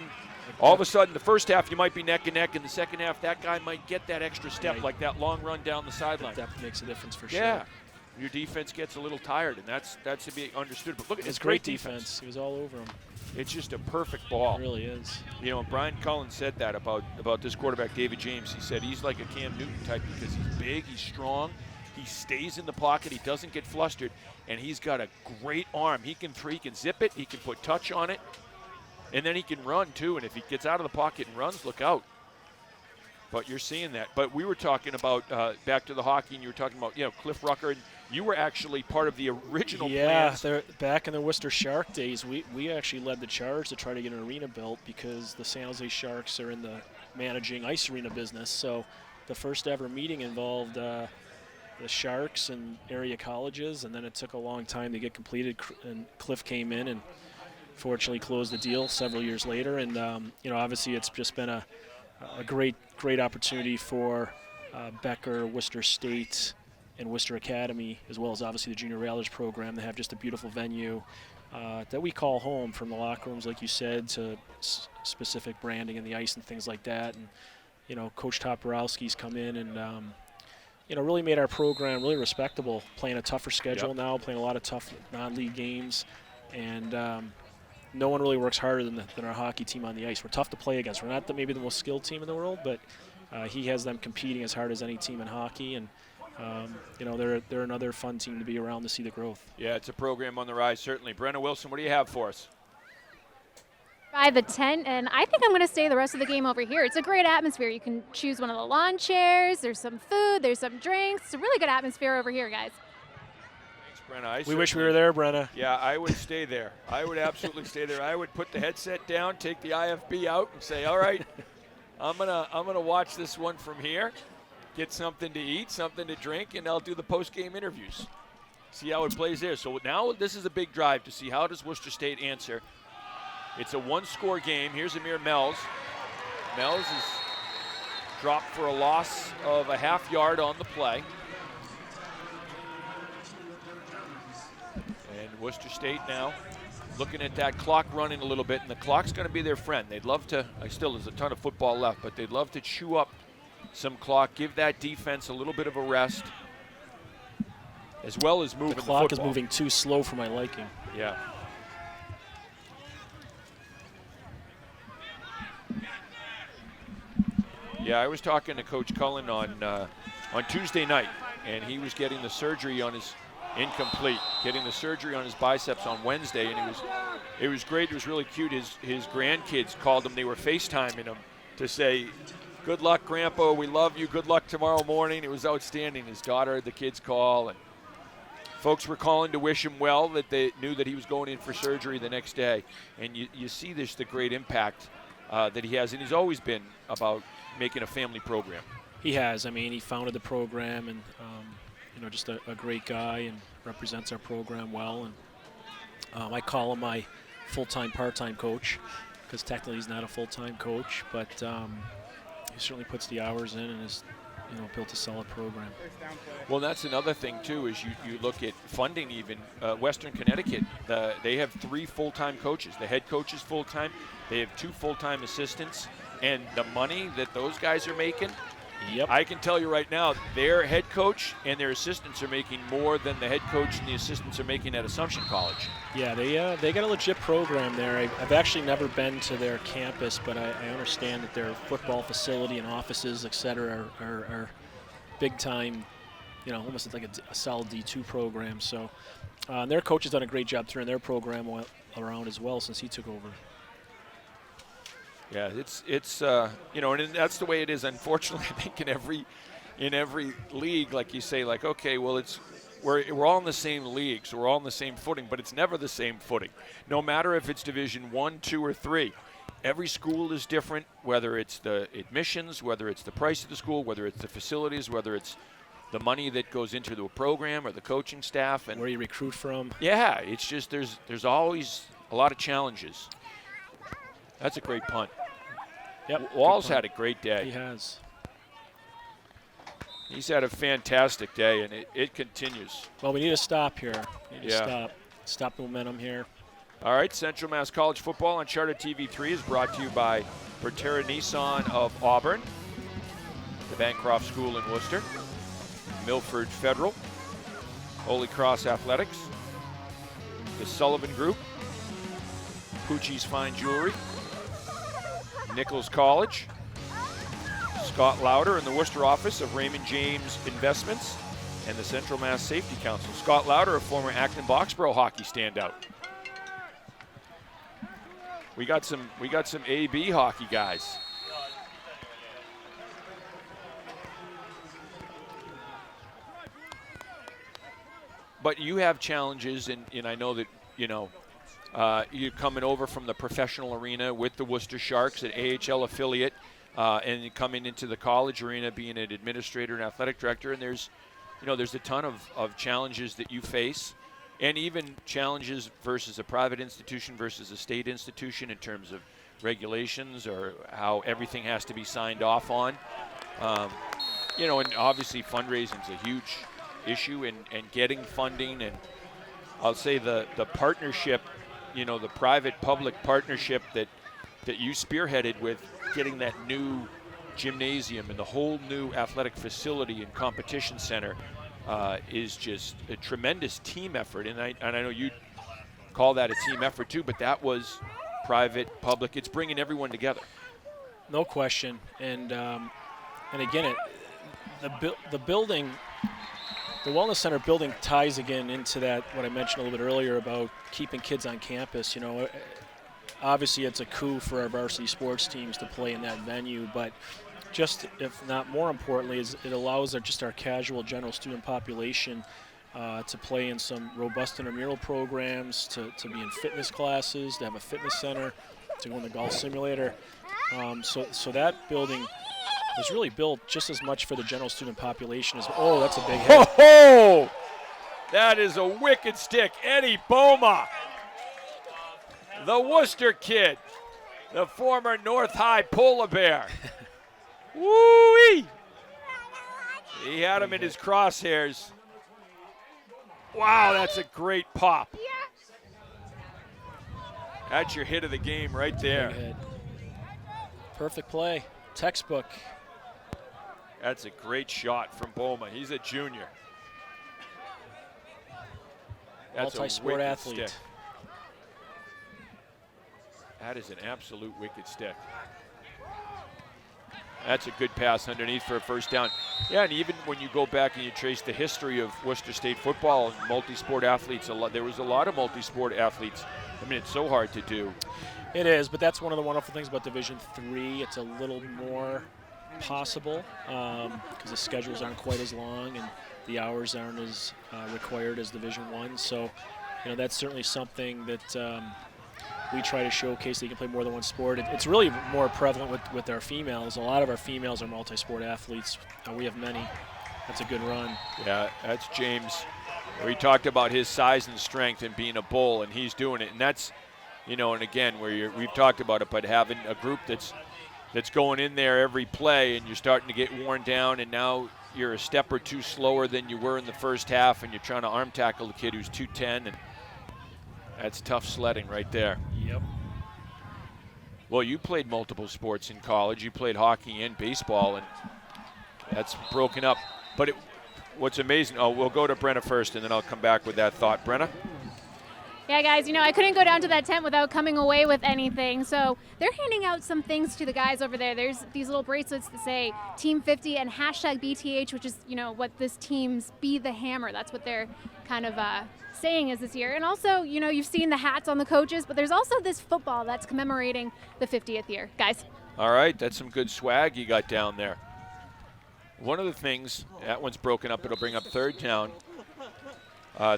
all of a sudden the first half you might be neck and neck, in the second half that guy might get that extra step, right. like that long run down the sideline. That makes a difference for Yeah. sure. Your defense gets a little tired, and that's to be understood. But look, It's great defense. He was all over him. It's just a perfect ball. It really is. You know, Brian Cullen said that about this quarterback, David James. He said he's like a Cam Newton type because he's big, he's strong, he stays in the pocket, he doesn't get flustered, and he's got a great arm. He can zip it, he can put touch on it, and then he can run too. And if he gets out of the pocket and runs, look out. But you're seeing that. But we were talking about back to the hockey, and you were talking about, you know, Cliff Rucker. And you were actually part of the original plans. Yeah, back in the Worcester Shark days, we actually led the charge to try to get an arena built because the San Jose Sharks are in the managing ice arena business. So the first ever meeting involved the Sharks and area colleges, and then it took a long time to get completed. And Cliff came in and fortunately closed the deal several years later. And you know, obviously it's just been a great opportunity for Becker, Worcester State, and Worcester Academy, as well as obviously the Junior Railers program. They have just a beautiful venue that we call home, from the locker rooms, like you said, to specific branding and the ice and things like that. And you know, Coach Toporowski's come in and you know, really made our program really respectable, playing a tougher schedule now, playing a lot of tough non-league games, and no one really works harder than our hockey team on the ice. We're tough to play against. We're not maybe the most skilled team in the world, but he has them competing as hard as any team in hockey, and you know, they're another fun team to be around to see the growth. Yeah, it's a program on the rise, certainly. Brenna Wilson, what do you have for us? By the tent, and I think I'm going to stay the rest of the game over here. It's a great atmosphere. You can choose one of the lawn chairs. There's some food. There's some drinks. It's a really good atmosphere over here, guys. Thanks, Brenna. We wish we were there, Brenna. Yeah, I would stay there. I would absolutely stay there. I would put the headset down, take the IFB out, and say, all right, I'm gonna watch this one from here, get something to eat, something to drink, and I'll do the post-game interviews. See how it plays there. So now this is a big drive to see how does Worcester State answer. It's a one-score game. Here's Amir Mells. Mells is dropped for a loss of a half yard on the play. And Worcester State now looking at that clock running a little bit, and the clock's going to be their friend. They'd love to, still there's a ton of football left, but they'd love to chew up some clock, give that defense a little bit of a rest, as well as moving the football. The clock is moving too slow for my liking. Yeah. Yeah, I was talking to Coach Cullen on Tuesday night, and he was getting the surgery on his getting the surgery on his biceps on Wednesday, and it was great. It was really cute. His grandkids called him. They were FaceTiming him to say, "Good luck, Grandpa. We love you. Good luck tomorrow morning." It was outstanding. His daughter had the kids call, and folks were calling to wish him well, that they knew that he was going in for surgery the next day. And you see this, the great impact that he has, and he's always been about making a family program. He has. I mean, he founded the program, and you know, just a great guy, and represents our program well. And I call him my full-time, part-time coach, because technically he's not a full-time coach, but he certainly puts the hours in and has, you know, built a solid program. Well, that's another thing too, is you look at funding. Even Western Connecticut, they have 3 full-time coaches. The head coach is full-time. They have 2 full-time assistants, and the money that those guys are making, I can tell you right now, their head coach and their assistants are making more than the head coach and the assistants are making at Assumption College. Yeah, they got a legit program there. I've actually never been to their campus, but I understand that their football facility and offices, et cetera, are big time, you know, almost like a solid D2 program. So their coach has done a great job turning their program around as well since he took over. Yeah, it's you know, and that's the way it is. Unfortunately, I think in every in every league, like you say, like, okay, well, we're all in the same league, so we're all on the same footing, but it's never the same footing. No matter if it's Division 1, 2, or 3. Every school is different, whether it's the admissions, whether it's the price of the school, whether it's the facilities, whether it's the money that goes into the program or the coaching staff. And where you recruit from. Yeah, it's just there's always a lot of challenges. That's a great punt. Yep. Wall's had a great day. He has. He's had a fantastic day, and it continues. Well, we need to stop here. We need to Yeah. stop the momentum here. All right, Central Mass College football on Charter TV3 is brought to you by Bertera Nissan of Auburn, the Bancroft School in Worcester, Milford Federal, Holy Cross Athletics, the Sullivan Group, Pucci's Fine Jewelry, Nichols College, Scott Lauder in the Worcester office of Raymond James Investments, and the Central Mass Safety Council. Scott Lauder, a former Acton-Boxborough hockey standout. We got some AB hockey guys. But you have challenges, and I know that, you're coming over from the professional arena with the Worcester Sharks, an AHL affiliate, and coming into the college arena being an administrator and athletic director, and there's a ton of challenges that you face. And even challenges versus a private institution versus a state institution in terms of regulations or how everything has to be signed off on. And obviously fundraising is a huge issue and getting funding. And I'll say the partnership, the private-public partnership that you spearheaded with getting that new gymnasium and the whole new athletic facility and competition center is just a tremendous team effort, and I know you call that a team effort too, but that was private, public. It's bringing everyone together. No question, and again, the building, the Wellness Center building ties again into that what I mentioned a little bit earlier about keeping kids on campus. Obviously it's a coup for our varsity sports teams to play in that venue, but just, if not more importantly, is it allows our casual general student population to play in some robust intramural programs, to be in fitness classes, to have a fitness center, to go in the golf simulator. So that building was really built just as much for the general student population as, oh, that's a big hit. Ho! That is a wicked stick. Eddie Boma, the Worcester kid, the former North High Polar Bear. Woo-wee! He had him in his crosshairs. Wow, that's a great pop. That's your hit of the game right there. Perfect play. Textbook. That's a great shot from Boma. He's a junior. That's multi-sport athlete. Stick. That is an absolute wicked stick. That's a good pass underneath for a first down. Yeah, and even when you go back and you trace the history of Worcester State football and multi-sport athletes, there was a lot of multi-sport athletes. I mean, it's so hard to do. It is, but that's one of the wonderful things about Division III. It's a little more possible because the schedules aren't quite as long and the hours aren't as required as Division I. So, that's certainly something that we try to showcase that you can play more than one sport. It's really more prevalent with our females. A lot of our females are multi-sport athletes. We have many. That's a good run. Yeah, that's James. We talked about his size and strength and being a bull, and he's doing it. And that's, and again, we've talked about it, but having a group that's going in there every play and you're starting to get worn down, and now you're a step or two slower than you were in the first half, and you're trying to arm tackle the kid who's 210, and that's tough sledding right there. Yep. Well, you played multiple sports in college. You played hockey and baseball, and that's broken up. But what's amazing, we'll go to Brenna first, and then I'll come back with that thought. Brenna? Yeah, guys, I couldn't go down to that tent without coming away with anything. So they're handing out some things to the guys over there. There's these little bracelets that say Team 50 and #BTH, which is, what this team's Be the Hammer. That's what they're kind of saying is this year. And also, you've seen the hats on the coaches, but there's also this football that's commemorating the 50th year. Guys. All right, that's some good swag you got down there. one of the things, that one's broken up, it'll bring up third down.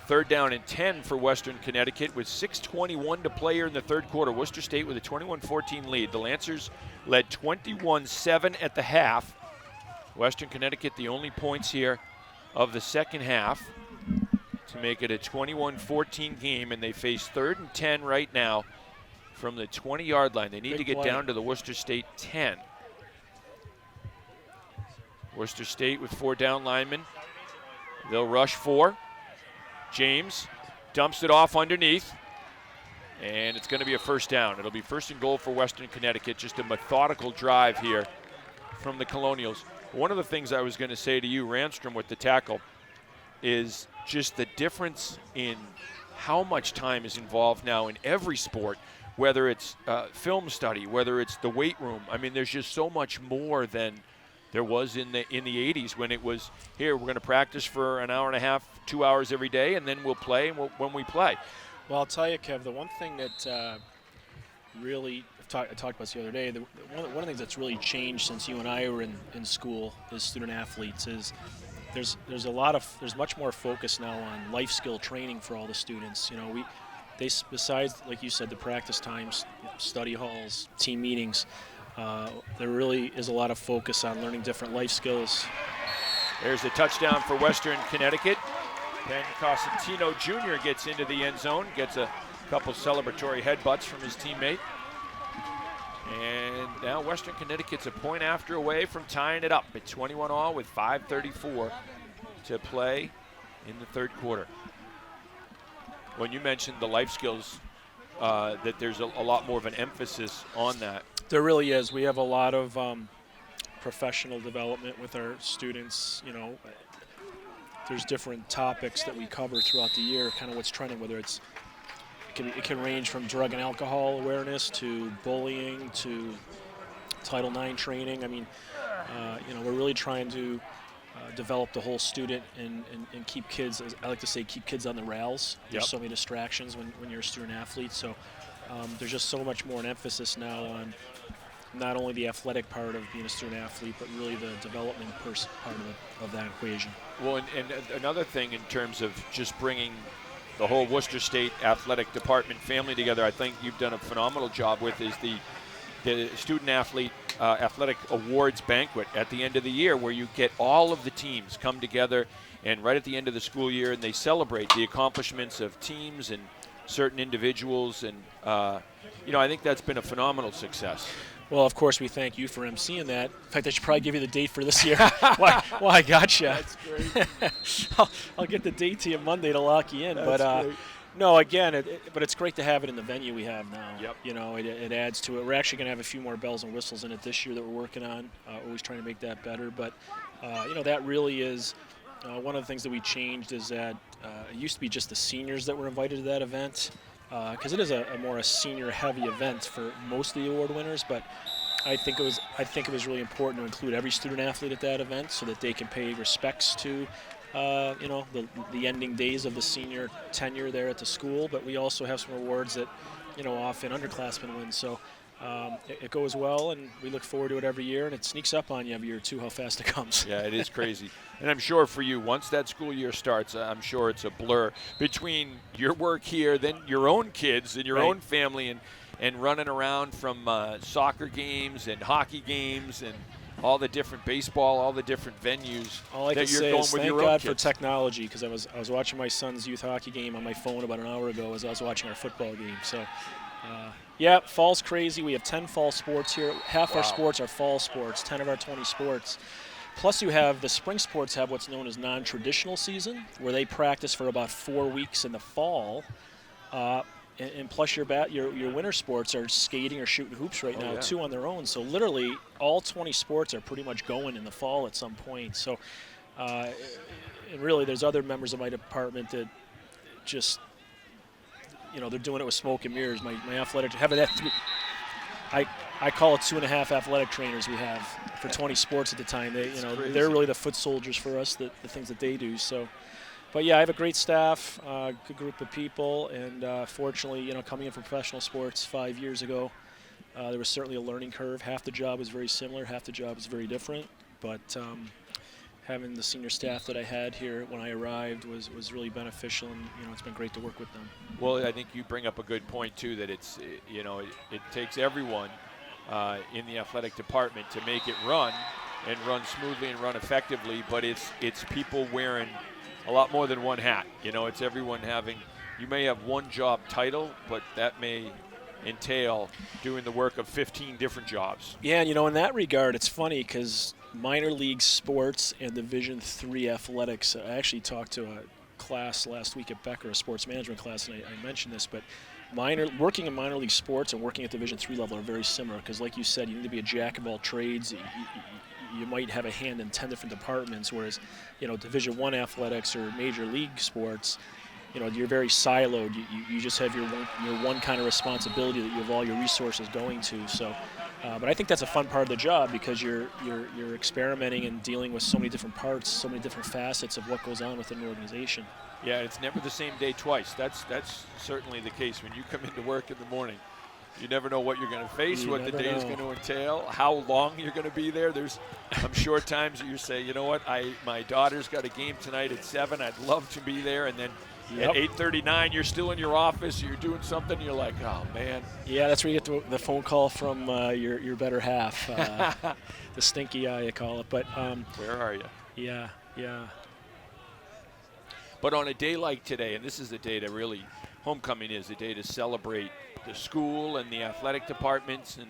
Third down and 10 for Western Connecticut with 6:21 to play here in the third quarter. Worcester State with a 21-14 lead. The Lancers led 21-7 at the half. Western Connecticut the only points here of the second half to make it a 21-14 game, and they face 3rd and 10 right now from the 20-yard line. They need to get down to the Worcester State 10. Worcester State with 4 down linemen. They'll rush 4. James dumps it off underneath, and it's going to be a first down. It'll be first and goal for Western Connecticut. Just a methodical drive here from the Colonials. One of the things I was going to say to you, Randstrom, with the tackle, is just the difference in how much time is involved now in every sport, whether it's film study, whether it's the weight room. I mean, there's just so much more than there was in the 80s when it was, here, we're going to practice for an hour and a half, 2 hours every day, and then we'll play when we play. Well, I'll tell you, Kev, the one thing that really, I talked about this the other day, one of the things that's really changed since you and I were in school as student athletes is there's much more focus now on life skill training for all the students. You know, besides, like you said, the practice times, study halls, team meetings, there really is a lot of focus on learning different life skills. There's a touchdown for Western Connecticut. Ben Cosentino Jr. gets into the end zone, gets a couple celebratory headbutts from his teammate. And now Western Connecticut's a point after away from tying it up at 21-all with 5:34 to play in the third quarter. When you mentioned the life skills, that there's a lot more of an emphasis on that. There really is. We have a lot of professional development with our students. You know, there's different topics that we cover throughout the year, kind of what's trending, whether it can range from drug and alcohol awareness to bullying to Title IX training. I mean, you know, we're really trying to develop the whole student and keep kids, as I like to say, keep kids on the rails. There's so many distractions when you're a student athlete. So there's just so much more an emphasis now on not only the athletic part of being a student athlete, but really the development part of that equation. Well, and another thing in terms of just bringing the whole Worcester State athletic department family together, I think you've done a phenomenal job with, is the student athlete athletic awards banquet at the end of the year, where you get all of the teams come together, and right at the end of the school year, and they celebrate the accomplishments of teams and certain individuals, and you know, I think that's been a phenomenal success. Well, of course, we thank you for emceeing that. In fact, I should probably give you the date for this year. Well, I got you. That's great. I'll get the date to you Monday to lock you in. That's great. No, again, but it's great to have it in the venue we have now. Yep. You know, it adds to it. We're actually going to have a few more bells and whistles in it this year that we're working on. Always trying to make that better. But, you know, that really is one of the things that we changed is that it used to be just the seniors that were invited to that event. Because it is a more senior-heavy event for most of the award winners, but I think it was really important to include every student athlete at that event so that they can pay respects to, you know, the ending days of the senior tenure there at the school. But we also have some awards that, you know, often underclassmen win. So it goes well, and we look forward to it every year. And it sneaks up on you every year too, how fast it comes. Yeah, it is crazy. And I'm sure for you, once that school year starts, I'm sure it's a blur between your work here, then your own kids and your own family, and running around from soccer games and hockey games and all the different baseball, all the different venues. All I that can you're say going is with thank your own God kids. for technology, because I was watching my son's youth hockey game on my phone about an hour ago as I was watching our football game. So, yeah, fall's crazy. We have 10 fall sports here. Half our sports are fall sports, 10 of our 20 sports. Plus you have the spring sports have what's known as non-traditional season, where they practice for about 4 weeks in the fall. And plus your winter sports are skating or shooting hoops right now too on their own. So literally all 20 sports are pretty much going in the fall at some point. So and really there's other members of my department that just, you know, they're doing it with smoke and mirrors. My athletic, having that I call it 2.5 athletic trainers we have for 20 sports at the time. They, you know, they're really the foot soldiers for us, the things that they do. So, but yeah, I have a great staff, good group of people, and fortunately, you know, coming in from professional sports 5 years ago, there was certainly a learning curve. Half the job was very similar, half the job was very different. But having the senior staff that I had here when I arrived was really beneficial, and it's been great to work with them. Well, I think you bring up a good point too, that it's it takes everyone in the athletic department to make it run smoothly and run effectively, but it's people wearing a lot more than one hat. It's everyone having. You may have one job title, but that may entail doing the work of 15 different jobs. Yeah, and in that regard, it's funny because minor league sports and Division III athletics. I actually talked to a class last week at Becker, a sports management class, and I mentioned this, but working in minor league sports and working at Division III level are very similar because, like you said, you need to be a jack of all trades. You might have a hand in 10 different departments, whereas Division I athletics or major league sports, you're very siloed. You just have your one kind of responsibility that you have all your resources going to. So, but I think that's a fun part of the job because you're experimenting and dealing with so many different parts, so many different facets of what goes on within an organization. Yeah, it's never the same day twice. That's certainly the case. When you come into work in the morning, you never know what you're going to face, what the day is going to entail, how long you're going to be there. I'm sure times that you say, you know what, my daughter's got a game tonight at 7. I'd love to be there, and then. Yep. At 8:39, you're still in your office, you're doing something, you're like, oh, man. Yeah, that's where you get the phone call from your better half, the stinky eye, you call it. But where are you? Yeah. But on a day like today, and this is the day that really, homecoming is a day to celebrate the school and the athletic departments and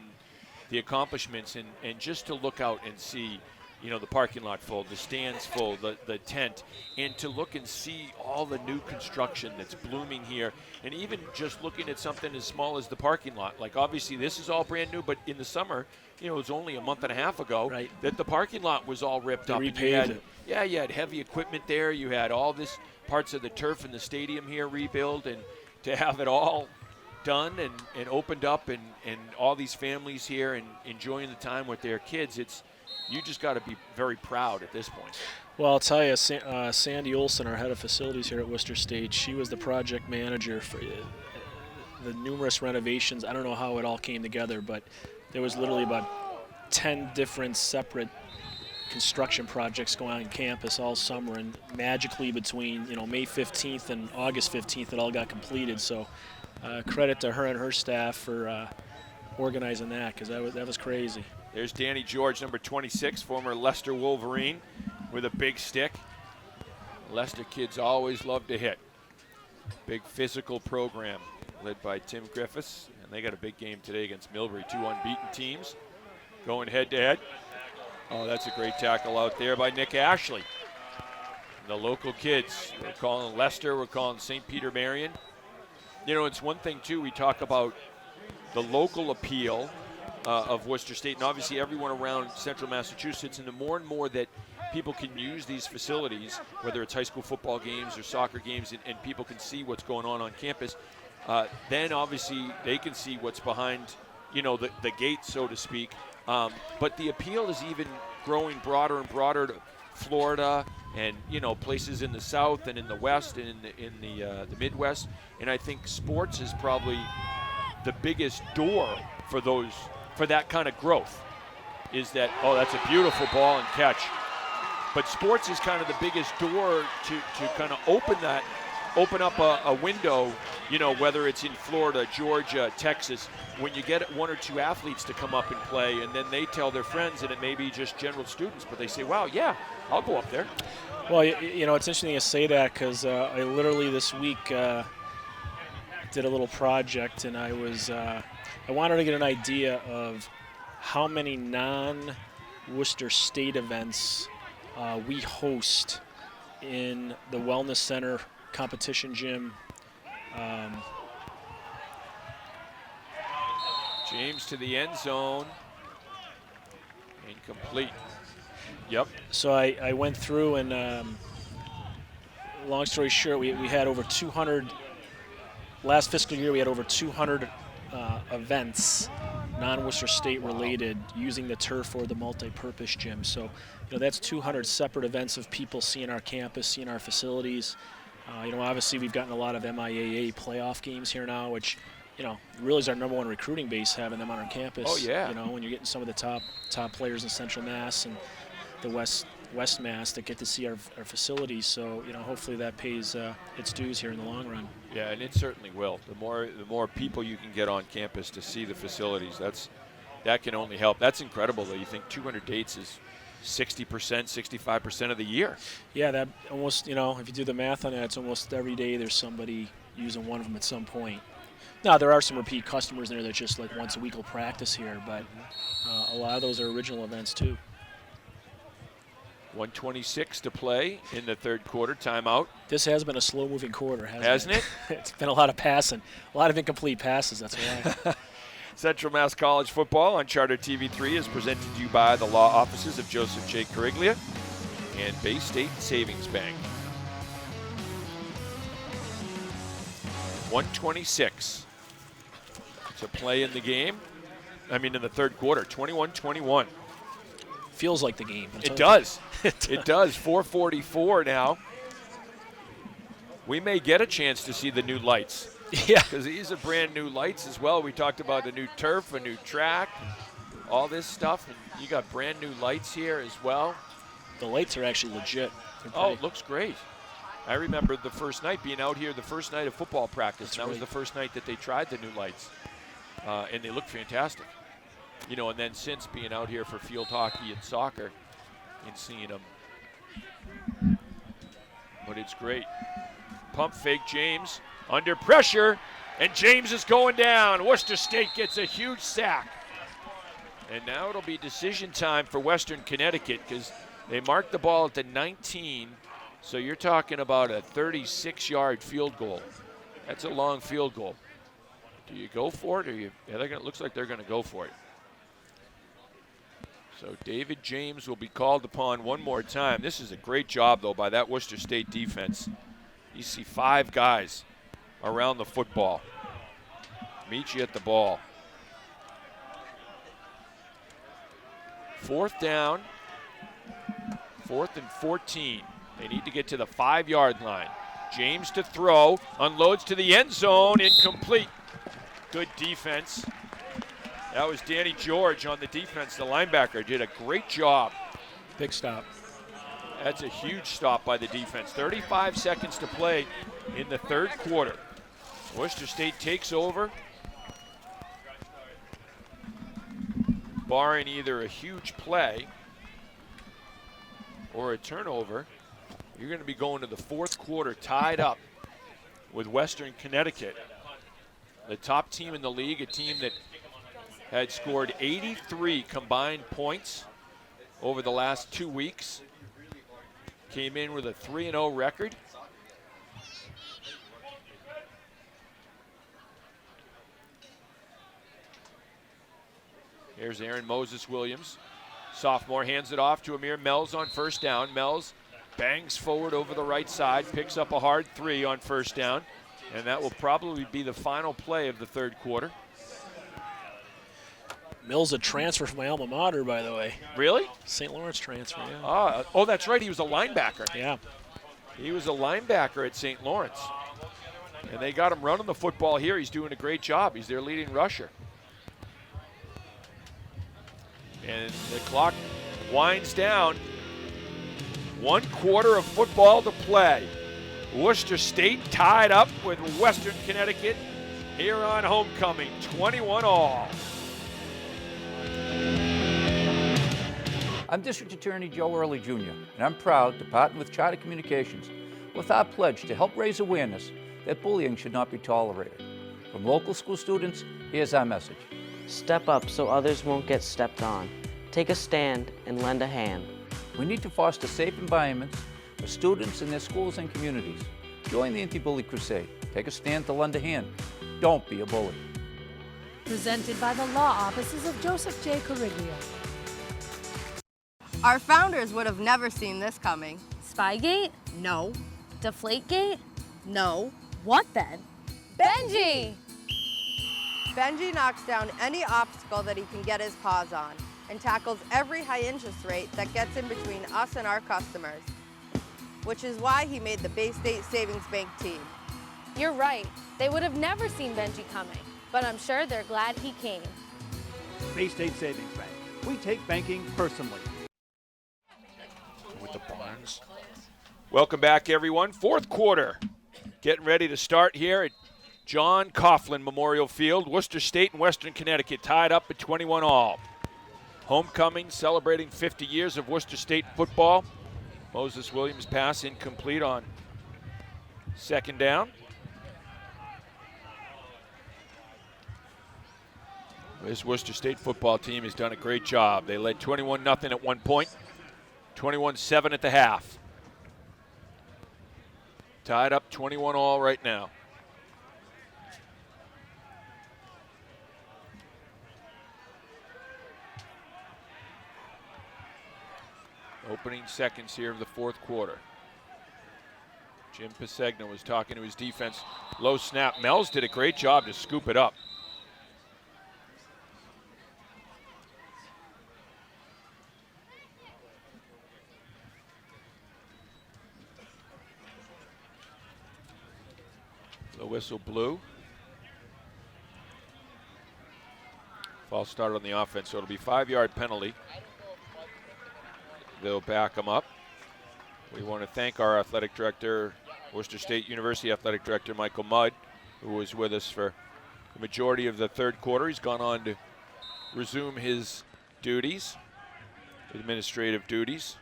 the accomplishments, and just to look out and see the parking lot full, the stands full, the tent, and to look and see all the new construction that's blooming here, and even just looking at something as small as the parking lot. Like, obviously, this is all brand new, but in the summer, it was only a month and a half ago that the parking lot was all ripped up. Repaved it. Yeah, you had heavy equipment there. You had all this parts of the turf in the stadium here rebuilt, and to have it all done and opened up, and all these families here and enjoying the time with their kids, you just got to be very proud at this point. Well, I'll tell you, Sandy Olson, our head of facilities here at Worcester State, she was the project manager for the numerous renovations. I don't know how it all came together, but there was literally about 10 different separate construction projects going on in campus all summer, and magically between May 15th and August 15th, it all got completed. So credit to her and her staff for organizing that, because that was crazy. There's Danny George, number 26, former Leicester Wolverine, with a big stick. Leicester kids always love to hit. Big physical program led by Tim Griffiths, and they got a big game today against Millbury, 2 unbeaten teams going head-to-head. Oh, that's a great tackle out there by Nick Ashley. The local kids, we're calling Leicester, we're calling St. Peter Marion. It's one thing, too, we talk about the local appeal of Worcester State, and obviously everyone around central Massachusetts, and the more and more that people can use these facilities, whether it's high school football games or soccer games, and people can see what's going on campus, then obviously they can see what's behind, the gate, so to speak. But the appeal is even growing broader and broader to Florida and, places in the South and in the West and in the Midwest. And I think sports is probably the biggest door for that kind of growth. Is that, that's a beautiful ball and catch. But sports is kind of the biggest door to kind of open up a window, whether it's in Florida, Georgia, Texas, when you get 1 or 2 athletes to come up and play, and then they tell their friends, and it may be just general students, but they say, wow, yeah, I'll go up there. Well, it's interesting to say that, because I literally this week did a little project, and I wanted to get an idea of how many non-Worcester State events we host in the Wellness Center competition gym. James to the end zone. Incomplete. Yep. So I went through, and long story short, we had over 200. Last fiscal year, we had over 200 events, non-Worcester State related, using the turf or the multi-purpose gym. So, that's 200 separate events of people seeing our campus, seeing our facilities. Obviously we've gotten a lot of MIAA playoff games here now, which, really is our number one recruiting base, having them on our campus. Oh, yeah. When you're getting some of the top players in Central Mass and the West West Mass that get to see our facilities. So, hopefully that pays its dues here in the long run. Yeah, and it certainly will. The more people you can get on campus to see the facilities, that can only help. That's incredible, though. You think 200 dates is 60%, 65% of the year. Yeah, that almost, if you do the math on that, it's almost every day there's somebody using one of them at some point. Now, there are some repeat customers there that just like once a week will practice here, but a lot of those are original events too. 1:26 to play in the third quarter. Timeout. This has been a slow-moving quarter, hasn't it? It's been a lot of passing, a lot of incomplete passes. That's why. Central Mass College football on Charter TV3 is presented to you by the law offices of Joseph J. Cariglia and Bay State Savings Bank. 1:26 to play in the game. In the third quarter. 21-21. Feels like the game. It does. It does. 4:44 now. We may get a chance to see the new lights. Yeah. Because these are brand new lights as well. We talked about a new turf, a new track, all this stuff. And you got brand new lights here as well. The lights are actually legit. Oh, it looks great. I remember the first night being out here, the first night of football practice. That was the first night that they tried the new lights. And they look fantastic. And then since being out here for field hockey and soccer and seeing them. But it's great. Pump fake James under pressure, and James is going down. Worcester State gets a huge sack. And now it'll be decision time for Western Connecticut because they marked the ball at the 19. So you're talking about a 36-yard field goal. That's a long field goal. Do you go for it, or it looks like they're going to go for it. So David James will be called upon one more time. This is a great job, though, by that Worcester State defense. You see 5 guys around the football. Meet you at the ball. 4th down. 4th and 14. They need to get to the 5-yard line. James to throw. Unloads to the end zone. Incomplete. Good defense. That was Danny George on the defense. The linebacker did a great job. Big stop. That's a huge stop by the defense. 35 seconds to play in the third quarter. Worcester State takes over. Barring either a huge play or a turnover, you're going to be going to the fourth quarter tied up with Western Connecticut. The top team in the league, a team that had scored 83 combined points over the last 2 weeks. Came in with a 3-0 record. Here's Aaron Moses Williams. Sophomore hands it off to Amir Mells on first down. Mells bangs forward over the right side, picks up a hard 3 on first down, and that will probably be the final play of the third quarter. Mills a transfer from my alma mater, by the way. Really? St. Lawrence transfer, yeah. Oh, that's right. He was a linebacker. Yeah. He was a linebacker at St. Lawrence. And they got him running the football here. He's doing a great job. He's their leading rusher. And the clock winds down. 1 quarter of football to play. Worcester State tied up with Western Connecticut here on homecoming, 21-all. I'm District Attorney Joe Early Jr., and I'm proud to partner with Charter Communications with our pledge to help raise awareness that bullying should not be tolerated. From local school students, here's our message. Step up so others won't get stepped on. Take a stand and lend a hand. We need to foster safe environments for students in their schools and communities. Join the Anti-Bully Crusade. Take a stand to lend a hand. Don't be a bully. Presented by the law offices of Joseph J. Cariglia. Our founders would have never seen this coming. Spygate? No. Deflategate? No. What then? Benji! Benji knocks down any obstacle that he can get his paws on and tackles every high interest rate that gets in between us and our customers, which is why he made the Bay State Savings Bank team. You're right. They would have never seen Benji coming, but I'm sure they're glad he came. Bay State Savings Bank. We take banking personally. with the Barnes. Welcome back, everyone. Fourth quarter. Getting ready to start here at John Coughlin Memorial Field. Worcester State and Western Connecticut tied up at 21 all. Homecoming celebrating 50 years of Worcester State football. Moses Williams pass incomplete on second down. This Worcester State football team has done a great job. They led 21-0 at one point, 21-7 at the half. Tied up 21 all right now. Opening seconds here of the fourth quarter. Jim Pisegna was talking to his defense. Low snap. Mel's did a great job to scoop it up. The whistle blew. False start on the offense, so it'll be 5-yard penalty. They'll back them up. We want to thank our athletic director, Worcester State University athletic director Michael Mudd, who was with us for the majority of the third quarter. He's gone on to resume his duties, administrative duties.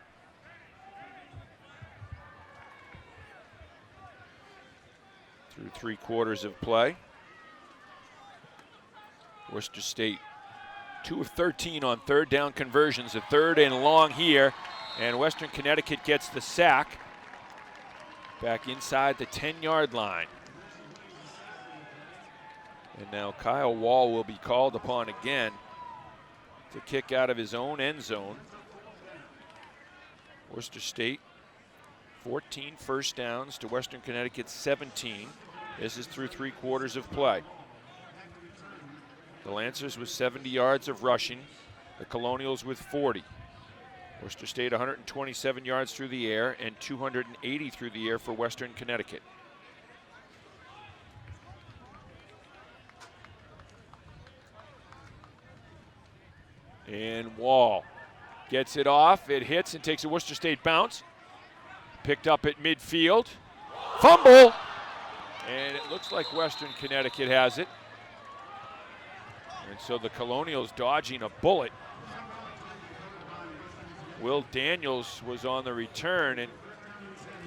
Through 3 quarters of play. Worcester State 2 of 13 on third down conversions, a third and long here, and Western Connecticut gets the sack back inside the 10-yard line. And now Kyle Wall will be called upon again to kick out of his own end zone. Worcester State 14 first downs to Western Connecticut 17. This is through 3 quarters of play. The Lancers with 70 yards of rushing, the Colonials with 40. Worcester State 127 yards through the air and 280 through the air for Western Connecticut. And Wall gets it off, it hits and takes a Worcester State bounce. Picked up at midfield. Fumble! And it looks like Western Connecticut has it. And so the Colonials dodging a bullet. Will Daniels was on the return and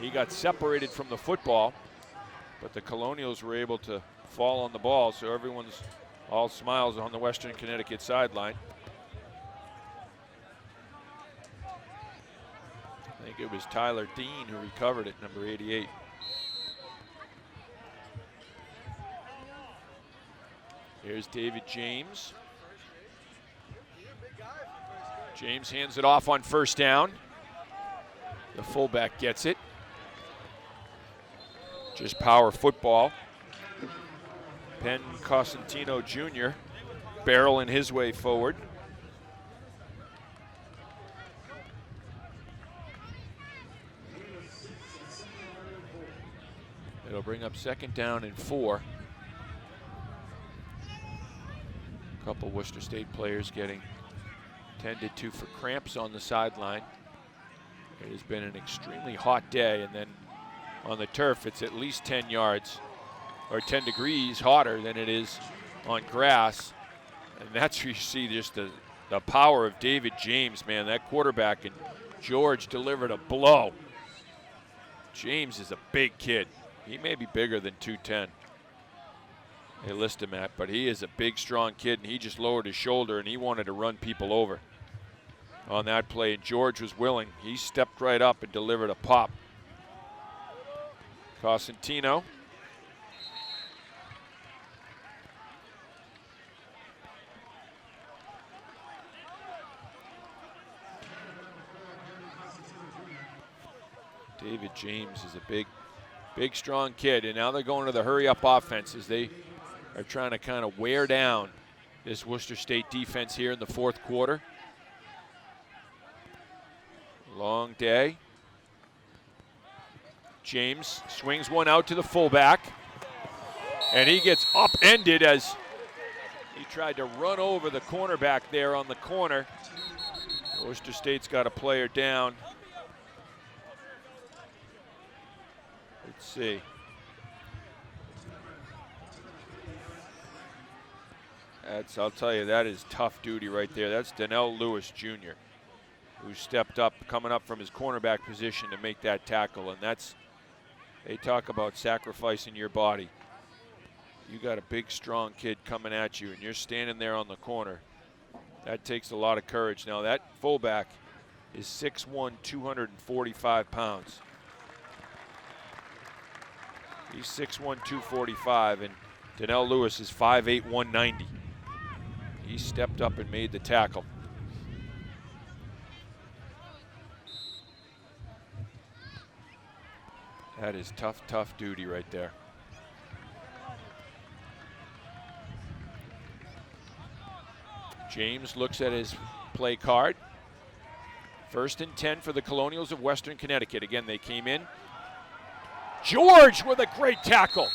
he got separated from the football. But the Colonials were able to fall on the ball, so everyone's all smiles on the Western Connecticut sideline. I think it was Tyler Dean who recovered it, number 88. Here's David James. James hands it off on first down. The fullback gets it. Just power football. Penn Cosentino Jr. barreling his way forward. It'll bring up second down and 4. A couple Worcester State players getting tended to for cramps on the sideline. It has been an extremely hot day, and then on the turf it's at least 10 yards or 10 degrees hotter than it is on grass. And that's where you see just the power of David James, man. That quarterback, and George delivered a blow. James is a big kid. He may be bigger than 210. They list him at, but he is a big, strong kid, and he just lowered his shoulder, and he wanted to run people over on that play, and George was willing. He stepped right up and delivered a pop. Cosentino. David James is a big, strong kid, and now they're going to the hurry-up offense as they are trying to kind of wear down this Worcester State defense here in the fourth quarter. Long day. James swings one out to the fullback, and he gets upended as he tried to run over the cornerback there on the corner. Worcester State's got a player down. Let's see. I'll tell you, that is tough duty right there. That's Donnell Lewis Jr., who stepped up, coming up from his cornerback position to make that tackle. And they talk about sacrificing your body. You got a big, strong kid coming at you, and you're standing there on the corner. That takes a lot of courage. Now, that fullback is 6'1", 245 pounds. He's 6'1", 245, and Donnell Lewis is 5'8", 190. He stepped up and made the tackle. That is tough, tough duty right there. James looks at his play card. 1st and 10 for the Colonials of Western Connecticut. Again, they came in. George with a great tackle.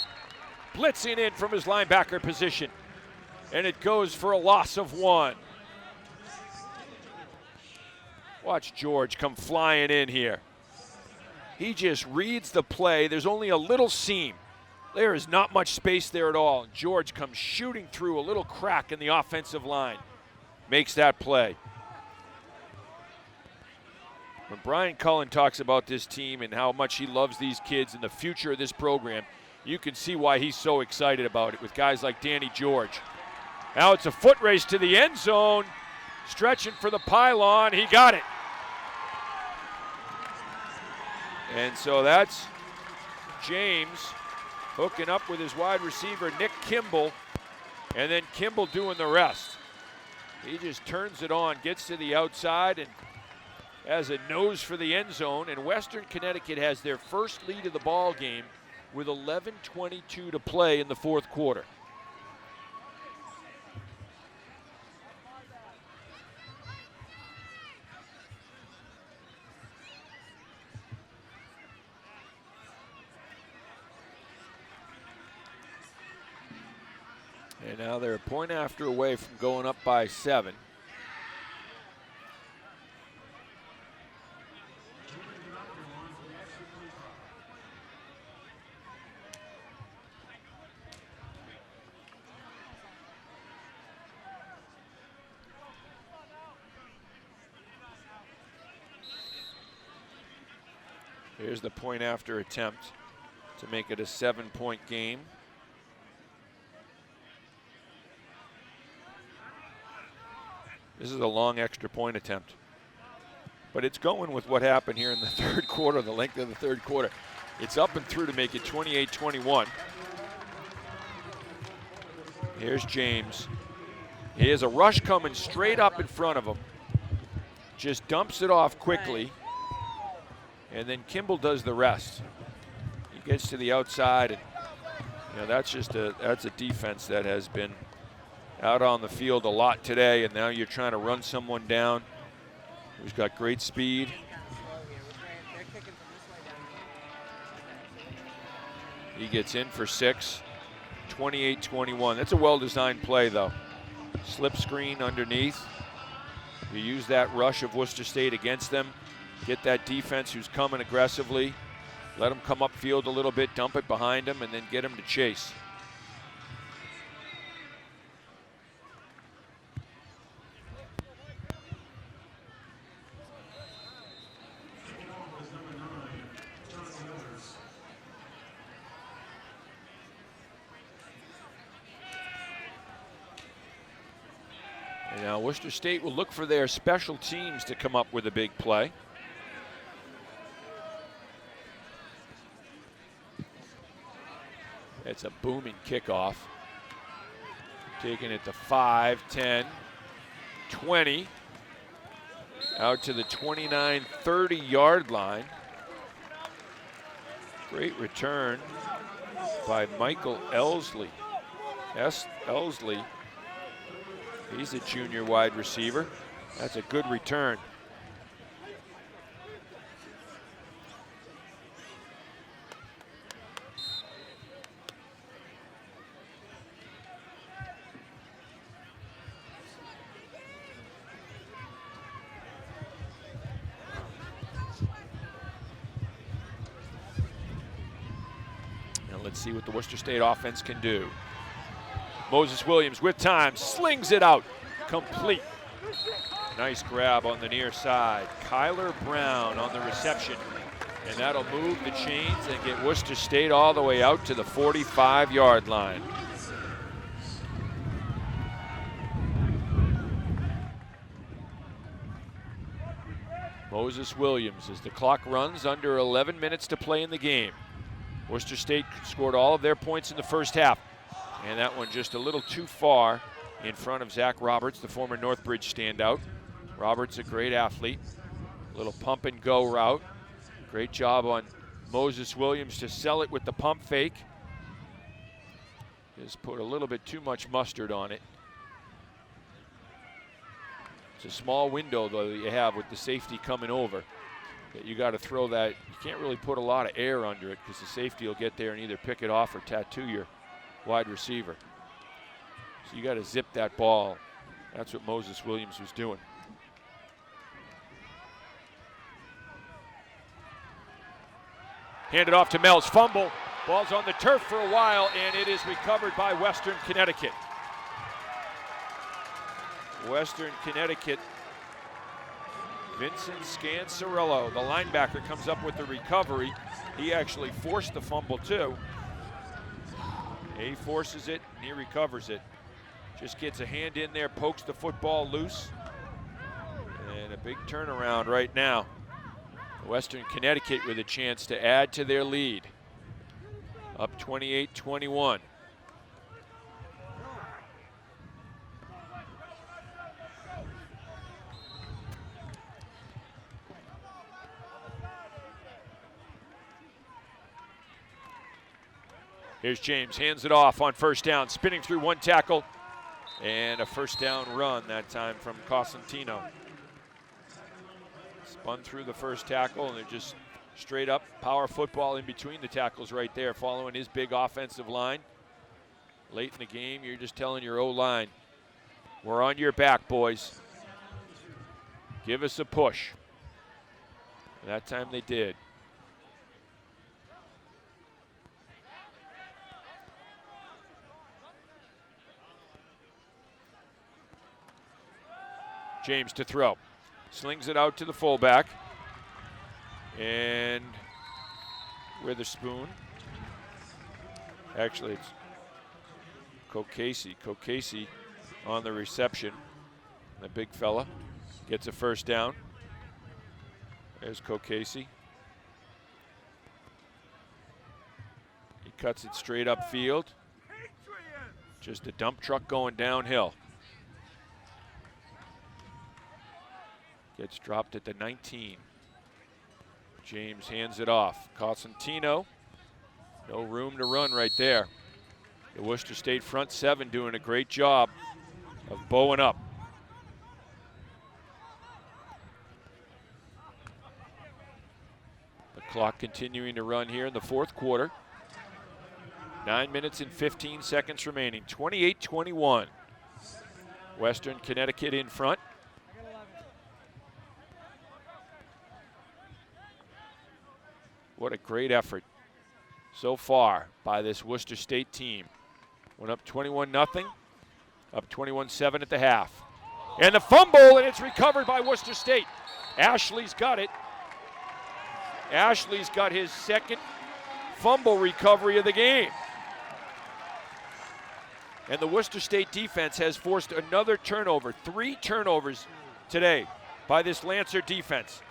Blitzing in from his linebacker position. And it goes for a loss of 1. Watch George come flying in here. He just reads the play. There's only a little seam. There is not much space there at all. George comes shooting through a little crack in the offensive line. Makes that play. When Brian Cullen talks about this team and how much he loves these kids and the future of this program, you can see why he's so excited about it with guys like Danny George. Now it's a foot race to the end zone. Stretching for the pylon. He got it. And so that's James hooking up with his wide receiver, Nick Kimball, and then Kimball doing the rest. He just turns it on, gets to the outside, and has a nose for the end zone. And Western Connecticut has their first lead of the ball game with 11:22 to play in the 4th quarter. And now they're a point after away from going up by 7. Here's the point after attempt to make it a 7-point game. This is a long extra point attempt. But it's going with what happened here in the 3rd quarter, the length of the 3rd quarter. It's up and through to make it 28-21. Here's James. He has a rush coming straight up in front of him. Just dumps it off quickly. And then Kimball does the rest. He gets to the outside, and that's a defense that has been out on the field a lot today, and now you're trying to run someone down who's got great speed. He gets in for 6, 28-21. That's a well-designed play, though. Slip screen underneath. You use that rush of Worcester State against them. Get that defense who's coming aggressively. Let them come upfield a little bit, dump it behind them, and then get them to chase. And now Worcester State will look for their special teams to come up with a big play. It's a booming kickoff. Taking it to 5, 10, 20. Out to the 29, 30-yard line. Great return by Michael Elsley. Elsley. He's a junior wide receiver. That's a good return. Let's see what the Worcester State offense can do. Moses Williams with time, slings it out, complete. Nice grab on the near side. Kyler Brown on the reception. And that'll move the chains and get Worcester State all the way out to the 45-yard line. Moses Williams, as the clock runs, under 11 minutes to play in the game. Worcester State scored all of their points in the first half. And that one just a little too far in front of Zach Roberts, the former Northbridge standout. Roberts, a great athlete. A little pump and go route. Great job on Moses Williams to sell it with the pump fake. Just put a little bit too much mustard on it. It's a small window, though, that you have with the safety coming over. That you got to throw that. You can't really put a lot of air under it because the safety will get there and either pick it off or tattoo your wide receiver. So you got to zip that ball. That's what Moses Williams was doing. Handed off to Mel's fumble. Ball's on the turf for a while, and it is recovered by Western Connecticut. Western Connecticut, Vincent Scansarello, the linebacker, comes up with the recovery. He actually forced the fumble too. He forces it, and he recovers it. Just gets a hand in there, pokes the football loose. And a big turnaround right now. Western Connecticut with a chance to add to their lead. Up 28-21. Here's James, hands it off on first down, spinning through one tackle, and a first down run that time from Cosentino. Spun through the first tackle, and they're just straight up power football in between the tackles right there, following his big offensive line. Late in the game, you're just telling your O-line, we're on your back, boys. Give us a push. And that time they did. James to throw. Slings it out to the fullback. And Witherspoon. Actually, it's Kokasi. Kokasi on the reception. The big fella gets a first down. There's Kokasi. He cuts it straight upfield. Just a dump truck going downhill. Gets dropped at the 19. James hands it off. Cosentino, no room to run right there. The Worcester State front seven doing a great job of bowing up. The clock continuing to run here in the fourth quarter. 9 minutes and 15 seconds remaining. 28-21. Western Connecticut in front. What a great effort so far by this Worcester State team. Went up 21-0, up 21-7 at the half. And the fumble, and it's recovered by Worcester State. Ashley's got it. Ashley's got his second fumble recovery of the game. And the Worcester State defense has forced another turnover, 3 turnovers today by this Lancer defense.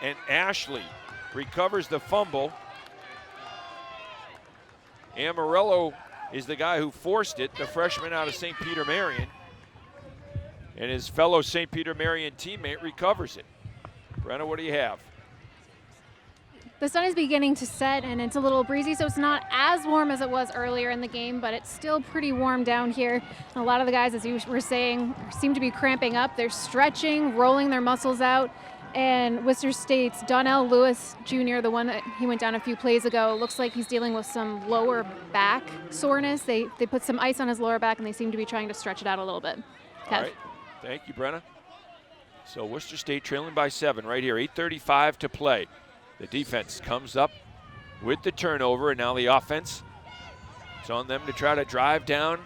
And Ashley recovers the fumble. Amarello is the guy who forced it, the freshman out of St. Peter Marion. And his fellow St. Peter Marion teammate recovers it. Brenna, what do you have? The sun is beginning to set, and it's a little breezy, so it's not as warm as it was earlier in the game, but it's still pretty warm down here. And a lot of the guys, as you were saying, seem to be cramping up. They're stretching, rolling their muscles out. And Worcester State's Donnell Lewis Jr., the one that he went down a few plays ago, looks like he's dealing with some lower back soreness. They put some ice on his lower back, and they seem to be trying to stretch it out a little bit. Kev. All right. Thank you, Brenna. So Worcester State trailing by 7 right here, 8:35 to play. The defense comes up with the turnover, and now the offense, it's on them to try to drive down